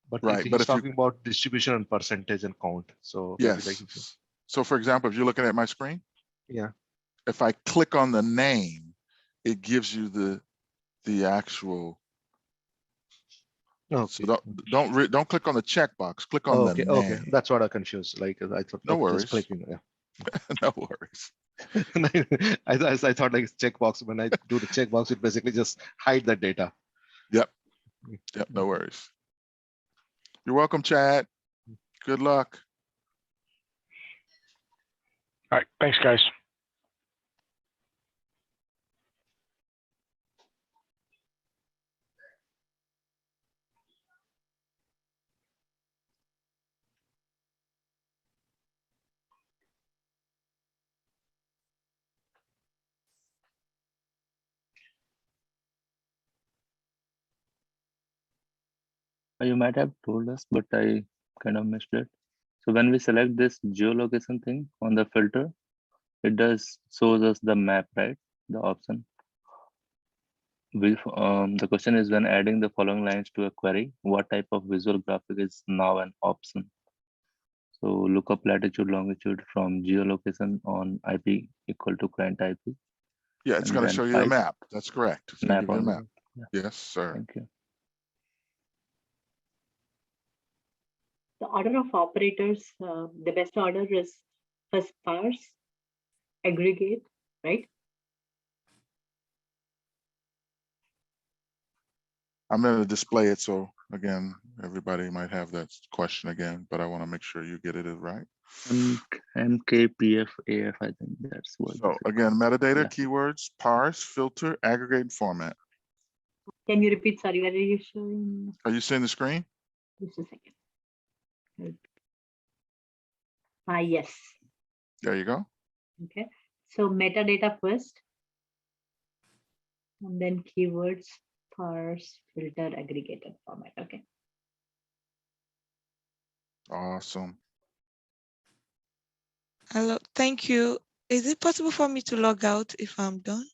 But right, if but he's if you talking about distribution and percentage and count, so maybe like yes. So for example, if you're looking at my screen, yeah. if I click on the name, it gives you the actual. Okay. So don't click on the checkbox. Click on the name. Okay, that's what I confused. Like I thought, No worries. just clicking. Yeah. No worries. I thought like checkbox. When I do the checkbox, it basically just hide the data. Yep. Yep. No worries. You're welcome, Chad. Good luck. All right, thanks, guys. You might have told us, but I kind of missed it. So when we select this geolocation thing on the filter, it does shows us the map, right? The option. The question is, when adding the following lines to a query, what type of visual graphic is now an option? So look up latitude, longitude from geolocation on IP equal to client IP. Yeah, it's And going to then show you the pipe map. That's correct. It's going to map give you a only. map. Yeah. Yes, sir. Thank you. the order of operators, the best order is first parse, aggregate, right? I'm going to display it. So again, everybody might have that question again, but I want to make sure you get it right. MKPFAF, I think that's what. So again, metadata, Yeah. keywords, parse, filter, aggregate, and format. Can you repeat? Sorry, where are you showing? Are you seeing the screen? Just a second. Yes. There you go. Okay. So metadata first, and then keywords, parse, filter, aggregated format. Okay. Awesome. Hello, thank you. Is it possible for me to log out if I'm done?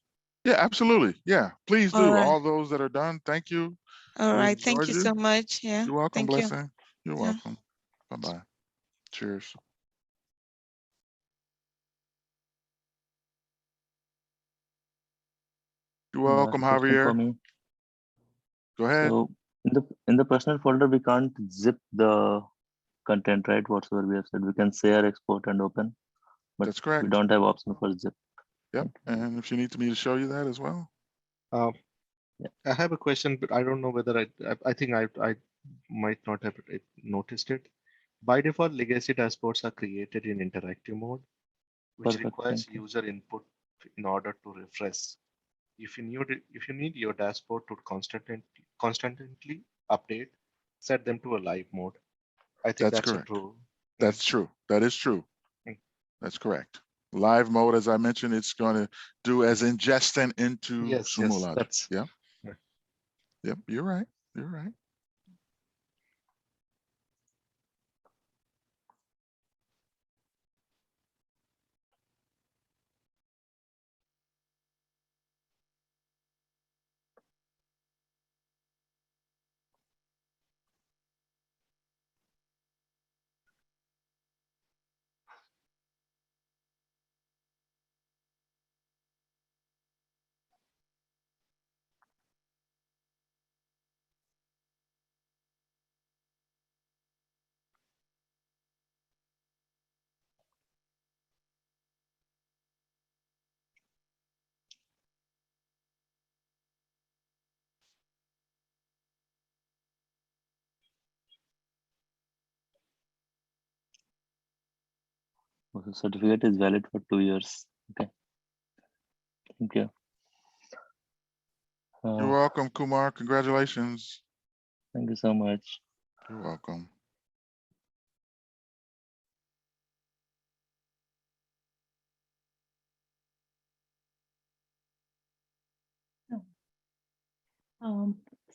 Yeah, absolutely. Yeah, please All do. right. All those that are done, thank you. All We right. Thank enjoyed you you. so much. Yeah. You're welcome, Thank you. Blessing. You're Yeah. welcome. Bye-bye. Cheers. You're welcome, Last question for Javier. me. Go ahead. So in the personal folder, we can't zip the content, right? Whatsoever we have said, we can share, export, and open, but That's correct. we don't have option for zip. Yep. And if you need me to show you that as well. I have a question, but I don't know whether I think I might not have noticed it. By default, legacy dashboards are created in interactive mode, which Perfect, requires thank you. user input in order to refresh. If you need your dashboard to constantly update, set them to a live mode. I think That's that's correct. true. That's true. That is true. Mm. That's correct. Live mode, as I mentioned, it's going to do as ingesting into Yes, Sumo yes, Logic. that's Yeah. yeah. Yep. You're right. You're right. The certificate is valid for 2 years. Okay. Thank you. You're welcome, Kumar. Congratulations. Thank you so much. You're welcome.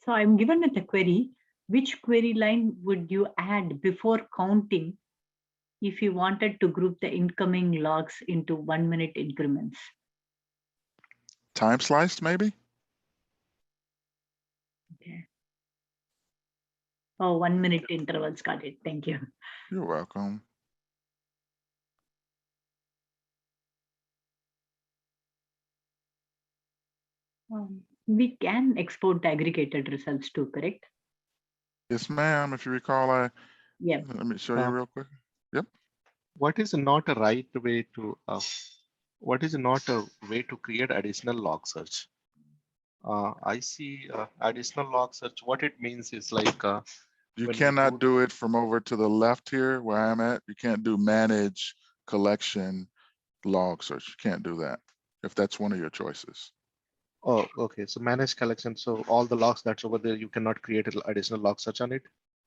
So I'm given with a query. Which query line would you add before counting if you wanted to group the incoming logs into 1 minute increments? Time sliced, maybe? Okay. Oh, 1 minute intervals. Got it. Thank you. You're welcome. We can export the aggregated results too, correct? Yes, ma'am. If you recall, Yeah. let me show you real quick. Yep. What is not a right way to what is not a way to create additional log search? I see additional log search. What it means is like You when we cannot do it from over to the left here where I'm at. You can't do manage collection log search. You can't do that if that's one of your choices. Oh, okay. So manage collection. So all the logs that's over there, you cannot create an additional log search on it.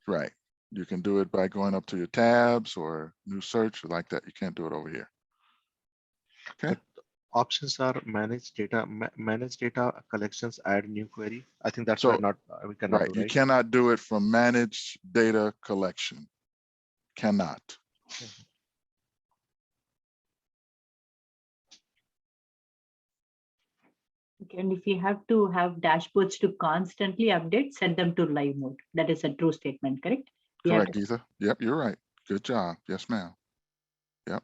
Right. You can do it by going up to your tabs or new search like that. You can't do it over here. Okay. But options are manage data, manage data collections, add new query. I think that's So, where not we cannot right. do, You right? cannot do it from manage data collection. Cannot. Okay, and if you have to have dashboards to constantly update, set them to live mode. That is a true statement, correct? We have Correct, Geetha. Yep, you're right. Good job. Yes, ma'am. Yep.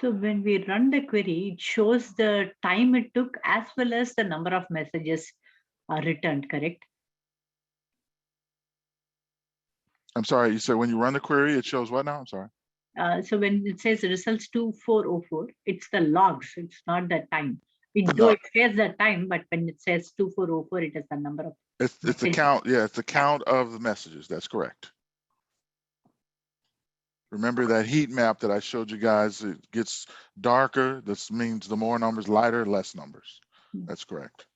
So when we run the query, it shows the time it took as well as the number of messages are returned, correct? I'm sorry, you said when you run the query, it shows what now? I'm sorry. So when it says results 2404, it's the logs, it's not the time. No. It says the time, but when it says 2404, it is the number of. It's the messages. count. Yeah, it's the count of the messages. That's correct. Remember that heat map that I showed you guys, it gets darker. This means the more numbers, lighter, less numbers. That's correct.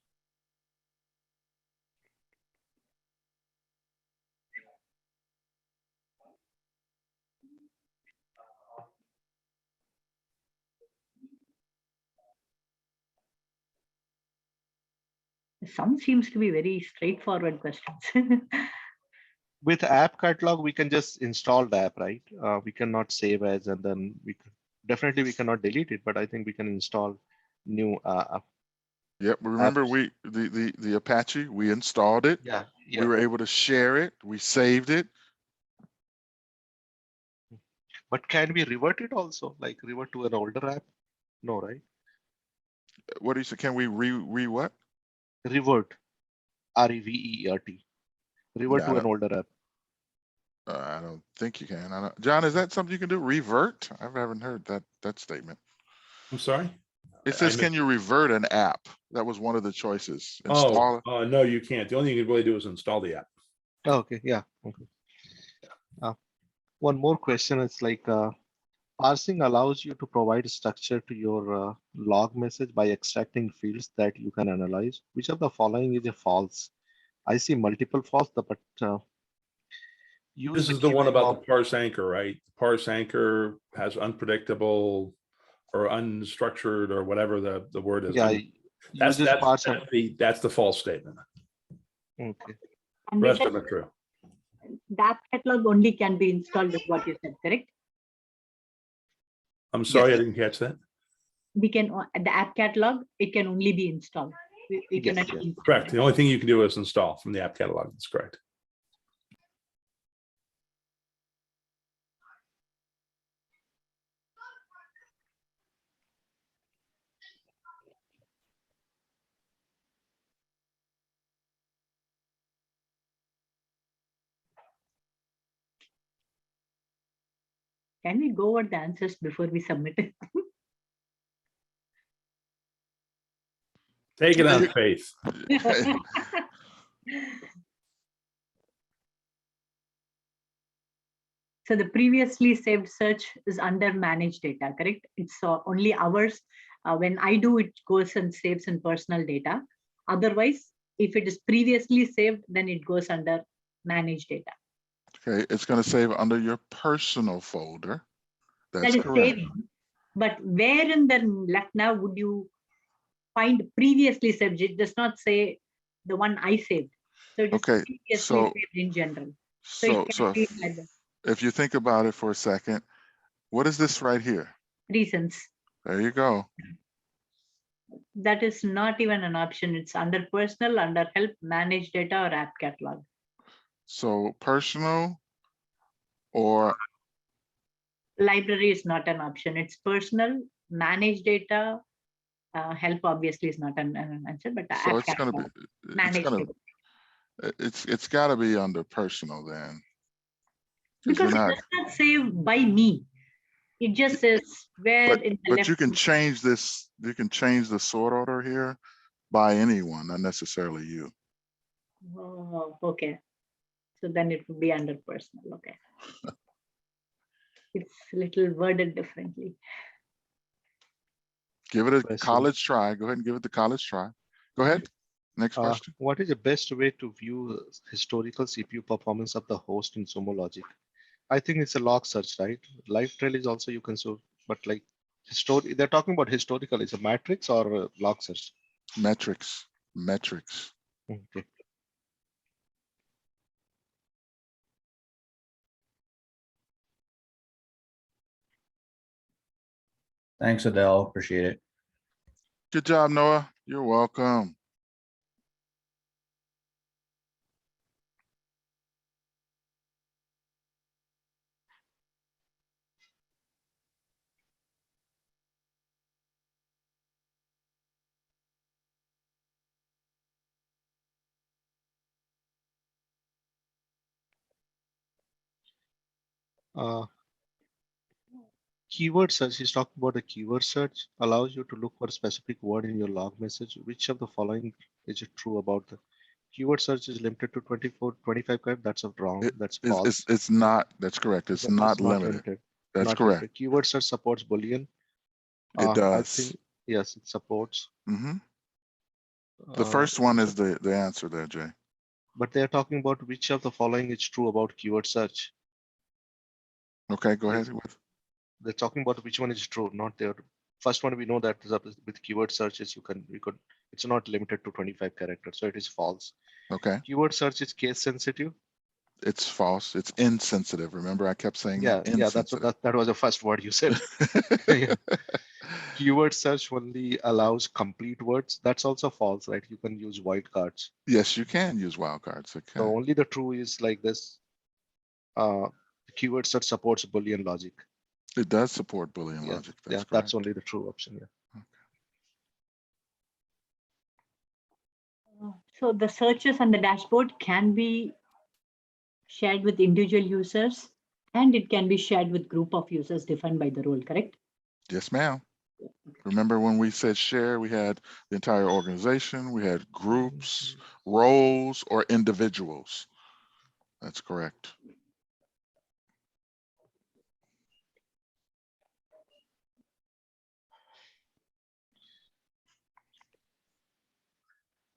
Some seems to be very straightforward questions. With app catalog, we can just install the app, right? We cannot save as, and then definitely we cannot delete it, but I think we can install new app. Yep. Remember, the Apache, we installed it. Yeah. We were able to share it. We saved it. But can we revert it also, like revert to an older app? No, right? What do you say? Can we re what? Revert, R-E-V-E-R-T. Revert to an older app. I don't think you can. I don't, John, is that something you can do? Revert? I haven't heard that statement. I'm sorry. It says, can you revert an app? That was one of the choices. Oh, no, you can't. The only thing you can really do is install the app. Oh, okay, yeah. Okay. One more question is like parsing allows you to provide structure to your log message by extracting fields that you can analyze. Which of the following is a false? I see multiple false, but This is the one about the parse anchor, right? Parse anchor has unpredictable or unstructured or whatever the word is. Yeah, that's the false statement. Okay. And Rest of it true. The app catalog only can be installed with what you said, correct? I'm sorry, I didn't catch that. We can the app catalog, it can only be installed. We Yes, cannot yes. install Correct. it. The only thing you can do is install from the app catalog. That's correct. Can we go over the answers before we submit it? Take it on faith. So the previously saved search is under managed data, correct? It's only ours. When I do, it goes and saves in personal data. Otherwise, if it is previously saved, then it goes under managed data. Okay, it's going to save under your personal folder. That's That is correct. saving. But where in the left now would you find previously saved? It does not say the one I saved. So it is previously saved in general. So it can be like that. If you think about it for a second, what is this right here? Reasons. There you go. That is not even an option. It's under personal, under help, manage data, or app catalog. So personal or Library is not an option. It's personal, manage data, help obviously is not an answer, but so app it's going to catalog, be manage data. it's got to be under personal then. Because it does not save by me. It just says where in the left. But you can change this. You can change the sort order here by anyone, not necessarily you. Oh, okay. So then it would be under personal. Okay. It's a little worded differently. Give it a college try. Go ahead and give it the college try. Go ahead. Next question. What is the best way to view historical CPU performance of the host in Sumo Logic? I think it's a log search, right? Live trail is also you can so, but like they're talking about historical. Is a matrix or a log search? Metrics. Okay. Thanks, Adele. Appreciate it. Good job, Noah. You're welcome. Keyword search, he's talking about the keyword search allows you to look for a specific word in your log message. Which of the following is it true about the keyword search is limited to 24, 25 kind? That's a wrong. That's false. It's not. That's correct. It's not limited. That's Not correct. limited. Keyword search supports Boolean. It I does. think yes, it supports. The first one is the answer there, Jay. But they're talking about which of the following is true about keyword search. Okay, go ahead. They're talking about which one is true, not their first one. We know that with keyword searches, it's not limited to 25 characters, so it is false. Okay. Keyword search is case sensitive. It's false. It's insensitive. Remember, I kept saying insensitive. That was the first word you said. Keyword search only allows complete words. That's also false, right? You can use wildcards. Yes, you can use wildcards. Okay. So only the true is like this. Keyword search supports Boolean logic. It does support Boolean logic. That's only the true option. Yeah. So the searches on the dashboard can be shared with individual users, and it can be shared with group of users defined by the role, correct? Yes, ma'am. Remember when we said share, we had the entire organization, we had groups, roles, or individuals. That's correct.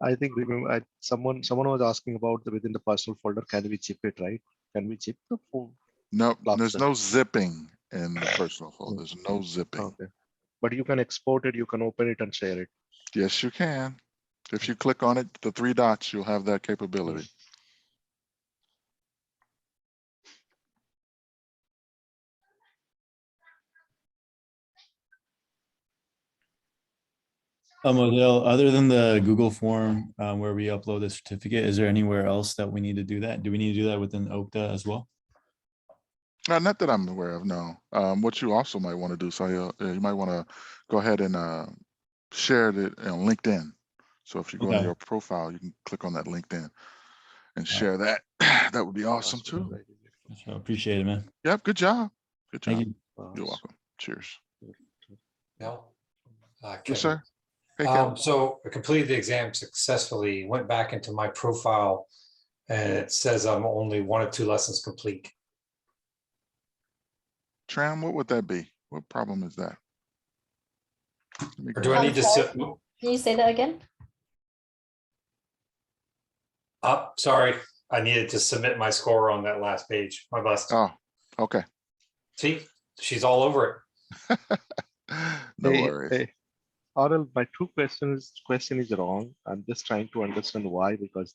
I think someone was asking about within the personal folder. Can we zip it, right? Can we zip the phone? No, there's no zipping in the personal folder. There's no zipping. Okay. But you can export it, you can open it and share it. Yes, you can. If you click on it, the 3 dots, you'll have that capability. Odell, other than the Google form where we upload the certificate, is there anywhere else that we need to do that? Do we need to do that within Okta as well? Not that I'm aware of, no. What you also might want to do, Sahil, you might want to go ahead and share it on LinkedIn. So if you go to your profile, you can click on that LinkedIn and share that. That would be awesome too. I appreciate it, man. Yep, good job. Good job. Thank you. You're welcome. Cheers. No. Yes, sir. Hey, Kevin. So I completed the exam successfully, went back into my profile, and it says I'm only 1 or 2 lessons complete. Tram, what would that be? What problem is that? Or do I need to sit? Can you say that again? Sorry, I needed to submit my score on that last page. My bust. Oh, okay. See, she's all over it. No worries. Hey, Aurel, my question is wrong. I'm just trying to understand why, because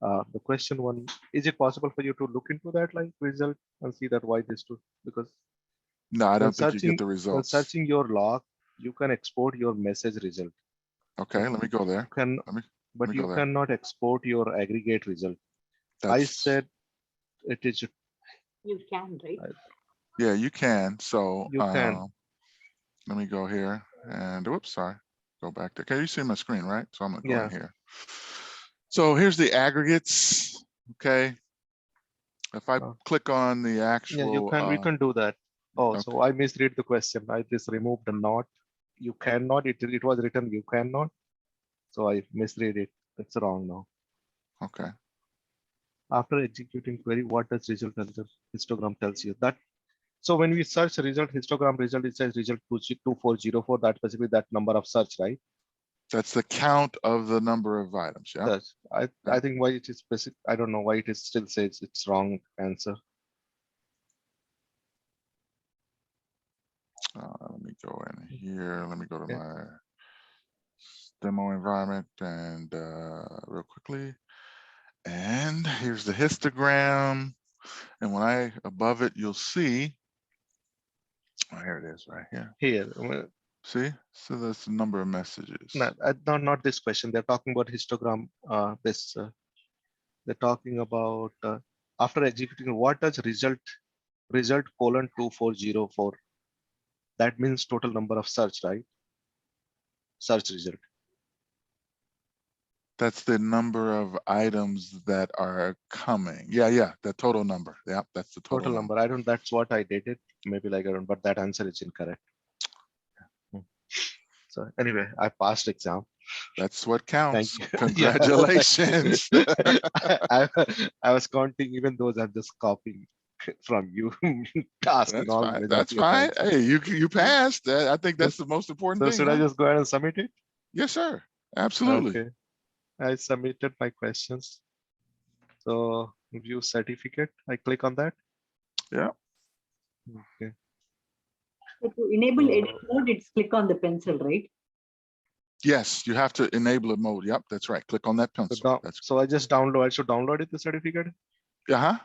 the question one, is it possible for you to look into that like result and see that why this two? Because no, I don't think you get the results. When searching your log, you can export your message result. Okay, let me go there. But you cannot export your aggregate result. I said it is. You can, right? Yeah, you can. So you can. Let me go here and whoops, sorry. Go back there. Okay, you see my screen, right? So I'm gonna go in here. So here's the aggregates. Okay. If I click on the actual, we can do that. Oh, okay. So I misread the question. I just removed the not. You cannot. It was written you cannot. So I misread it. That's wrong now. Okay. After executing query, what does result histogram tells you? That so when we search result histogram result, it says result 2404. That specifically that number of search, right? That's the count of the number of items. Yeah. I think why it is specific. I don't know why it is still says it's wrong answer. Let me go in here. Let me go to my demo environment and real quickly. And here's the histogram. And when I above it, you'll see. Oh, here it is, right here. Here. See, so that's the number of messages. Not this question. They're talking about histogram. They're talking about after executing. What does result colon 2404? That means total number of search, right? Search result. That's the number of items that are coming. Yeah, the total number. Yeah, that's the total, Total number. I don't, that's what I did it. Maybe like I don't, but that answer is incorrect. So anyway, I passed exam. That's what Thank counts. you. Congratulations. I, I was counting even those I'm just copying from you, asking That's all fine. majority That's of fine. answers. Hey, you passed. I think that's Yes. the most important So thing. should I Huh? just go ahead and submit it? Yes, sir. Absolutely. Okay. I submitted my questions. So view certificate. I click on that. Yeah. Okay. So to enable edit So- mode, it's click on the pencil, right? Yes, you have to enable a mode. Yep, that's right. Click on that pencil. So, That's so I just download. I should download it, the certificate. uh-huh.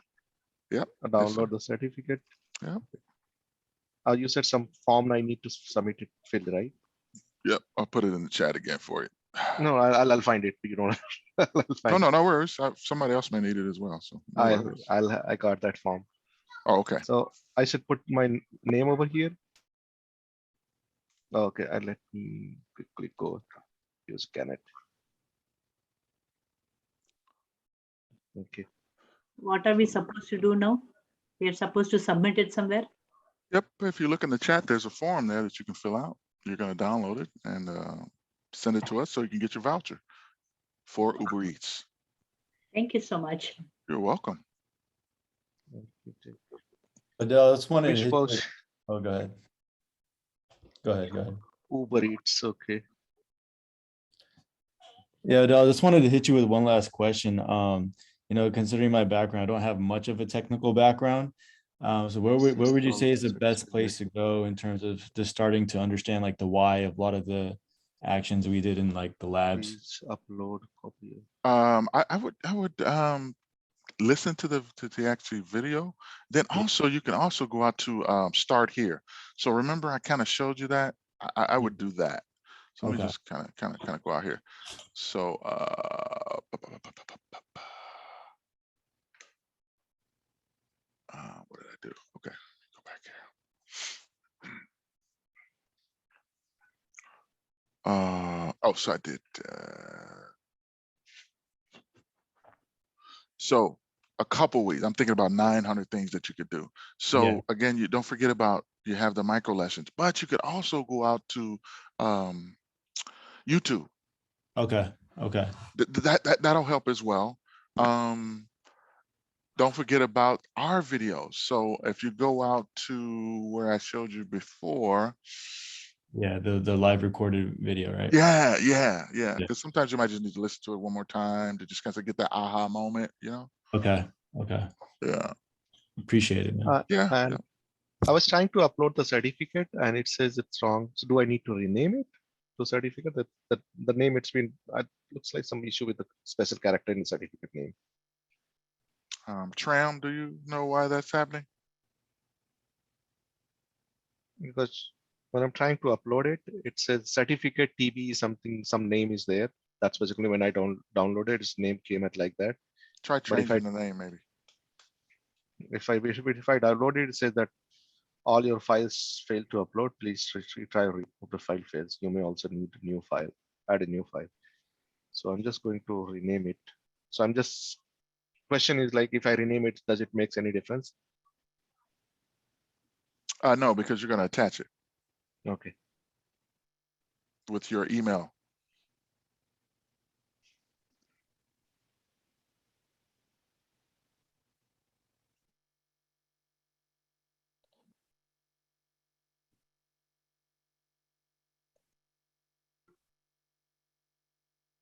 Yep. Download the certificate. Yep. You said some form I need to submit it, fill, right? Yep. I'll put it in the chat again for you. No, I'll find it. You don't. I'll find No, no worries. Somebody else may need it as well. So no worries. I got that form. Oh, okay. So I should put my name over here. Okay, and let me quickly go use Canet. Okay. What are we supposed to do now? We are supposed to submit it somewhere. Yep. If you look in the chat, there's a form there that you can fill out. You're going to download it and send it to us so you can get your voucher for Uber Eats. Thank you so much. You're welcome. Adele, I just wanted to Which hit folks? you- Oh, go ahead. Go ahead. Uber Eats. Okay. Yeah, Adele, I just wanted to hit you with one last question. Considering my background, I don't have much of a technical background. So where would you say is the best place to go in terms of just starting to understand like the why of a lot of the actions we did in like the labs? Please upload copy. I would listen to the actual video. Then also you can also go out to start here. So remember I kind of showed you that. I would do that. So let me just kind of go out here. So what did I do? Okay, go back here. Oh, so I did. So a couple ways. I'm thinking about 900 things that you could do. So again, you don't forget about you have the micro lessons, but you could also go out to YouTube. Okay. That'll help as well. Don't forget about our videos. So if you go out to where I showed you before. Yeah, the live recorded video, right? Yeah. Because sometimes you might just need to listen to it one more time to just kind of get that aha moment, Okay. Yeah. Appreciate it, man. And I was trying to upload the certificate and it says it's wrong. So do I need to rename it to certificate? That the name it's been, it looks like some issue with the special character in the certificate name. Tram, do you know why that's happening? Because when I'm trying to upload it, it says certificate TB something, some name is there. That's basically when I download it, its name came at like that. Try changing the name maybe. If I download it, it says that all your files failed to upload. Please try remove the file fails. You may also need a new file, add a new file. So I'm just going to rename it. So I'm just, question is like, if I rename it, does it make any difference? No, because you're going to attach it. Okay. With your email.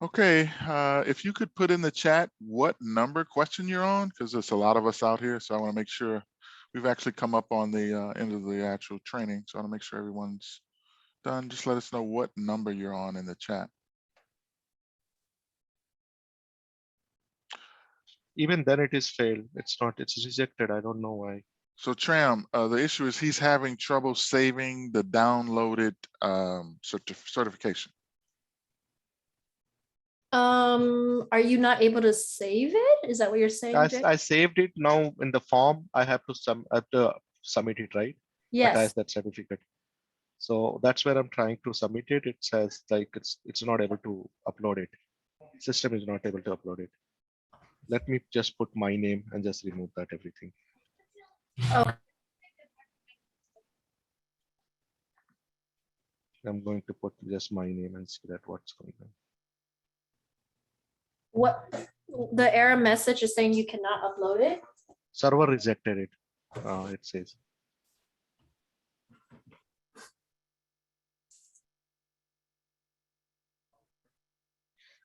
Okay, if you could put in the chat what number question you're on, because there's a lot of us out here, so I want to make sure we've actually come up on the end of the actual training. So I want to make sure everyone's done. Just let us know what number you're on in the chat. Even then it is failed. It's rejected. I don't know why. So Tram, the issue is he's having trouble saving the downloaded certification. Are you not able to save it? Is that what you're saying, Jay? I saved it. Now in the form, I have to submit it, right? Yes. Attach that certificate. So that's where I'm trying to submit it. It says like it's not able to upload it. System is not able to upload it. Let me just put my name and just remove that everything. Oh, I'm going to put just my name and see that what's going on. what the error message is saying you cannot upload it. Server rejected it. It says.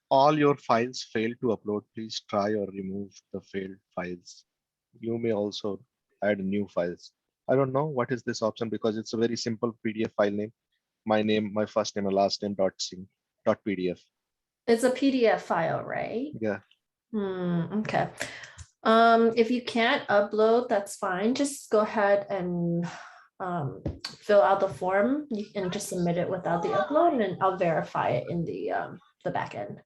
All your files failed to upload. Please try or remove the failed files. You may also add new files. I don't know what is this option because it's a very simple PDF file name. My name, my first name and last name .pdf. It's a PDF file, right? Yeah. Okay. If you can't upload, that's fine. Just go ahead and fill out the form. You can just submit it without the upload, and I'll verify it in the back end.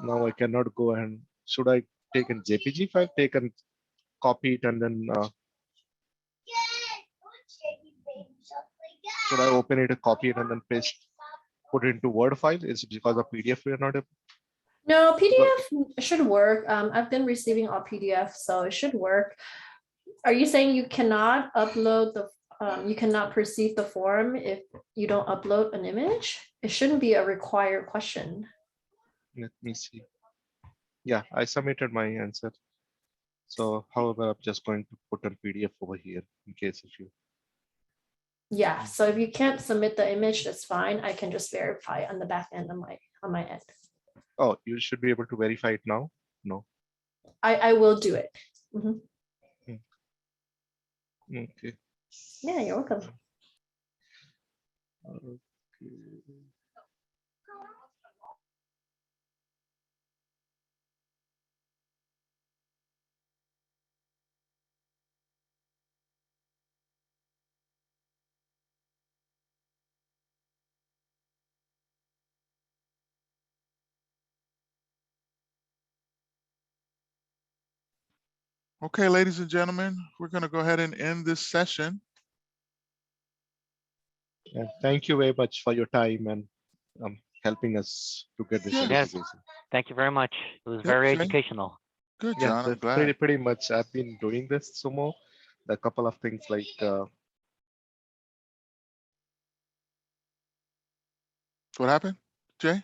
Now I cannot go and should I take a JPG file, take and copy it, and then should I open it, copy it, and then paste, put it into Word file? Is it because of PDF we are not able? No, PDF should work. I've been receiving all PDF, so it should work. Are you saying you cannot upload the, you cannot proceed the form if you don't upload an image? It shouldn't be a required question. Let me see. Yeah, I submitted my answer. So however, I'm just going to put a PDF over here in case if you. Yeah, so if you can't submit the image, that's fine. I can just verify on the back end on my end. Oh, you should be able to verify it now. No. I will do it. Mhm. Okay. Yeah, you're welcome. Okay. Okay, ladies and gentlemen, we're going to go ahead and end this session. Yeah, thank you very much for your time and helping us to get this certification. Thank you very much. It was very Shane. educational. Good, Yeah, John. I'm that's glad. pretty much. I've been doing this Sumo. A couple of things like What happened, Jay?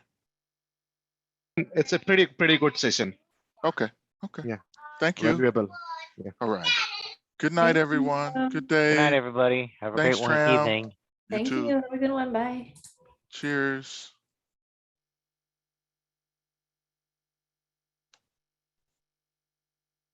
it's a pretty good session. Okay. Okay. Yeah. Thank you. Valuable. Yeah. All right. Good night, Thank everyone. you. Good day. Good night, everybody. Have a Thanks, great Tram. evening. You Thank too. you. Have a good one. Bye. Cheers.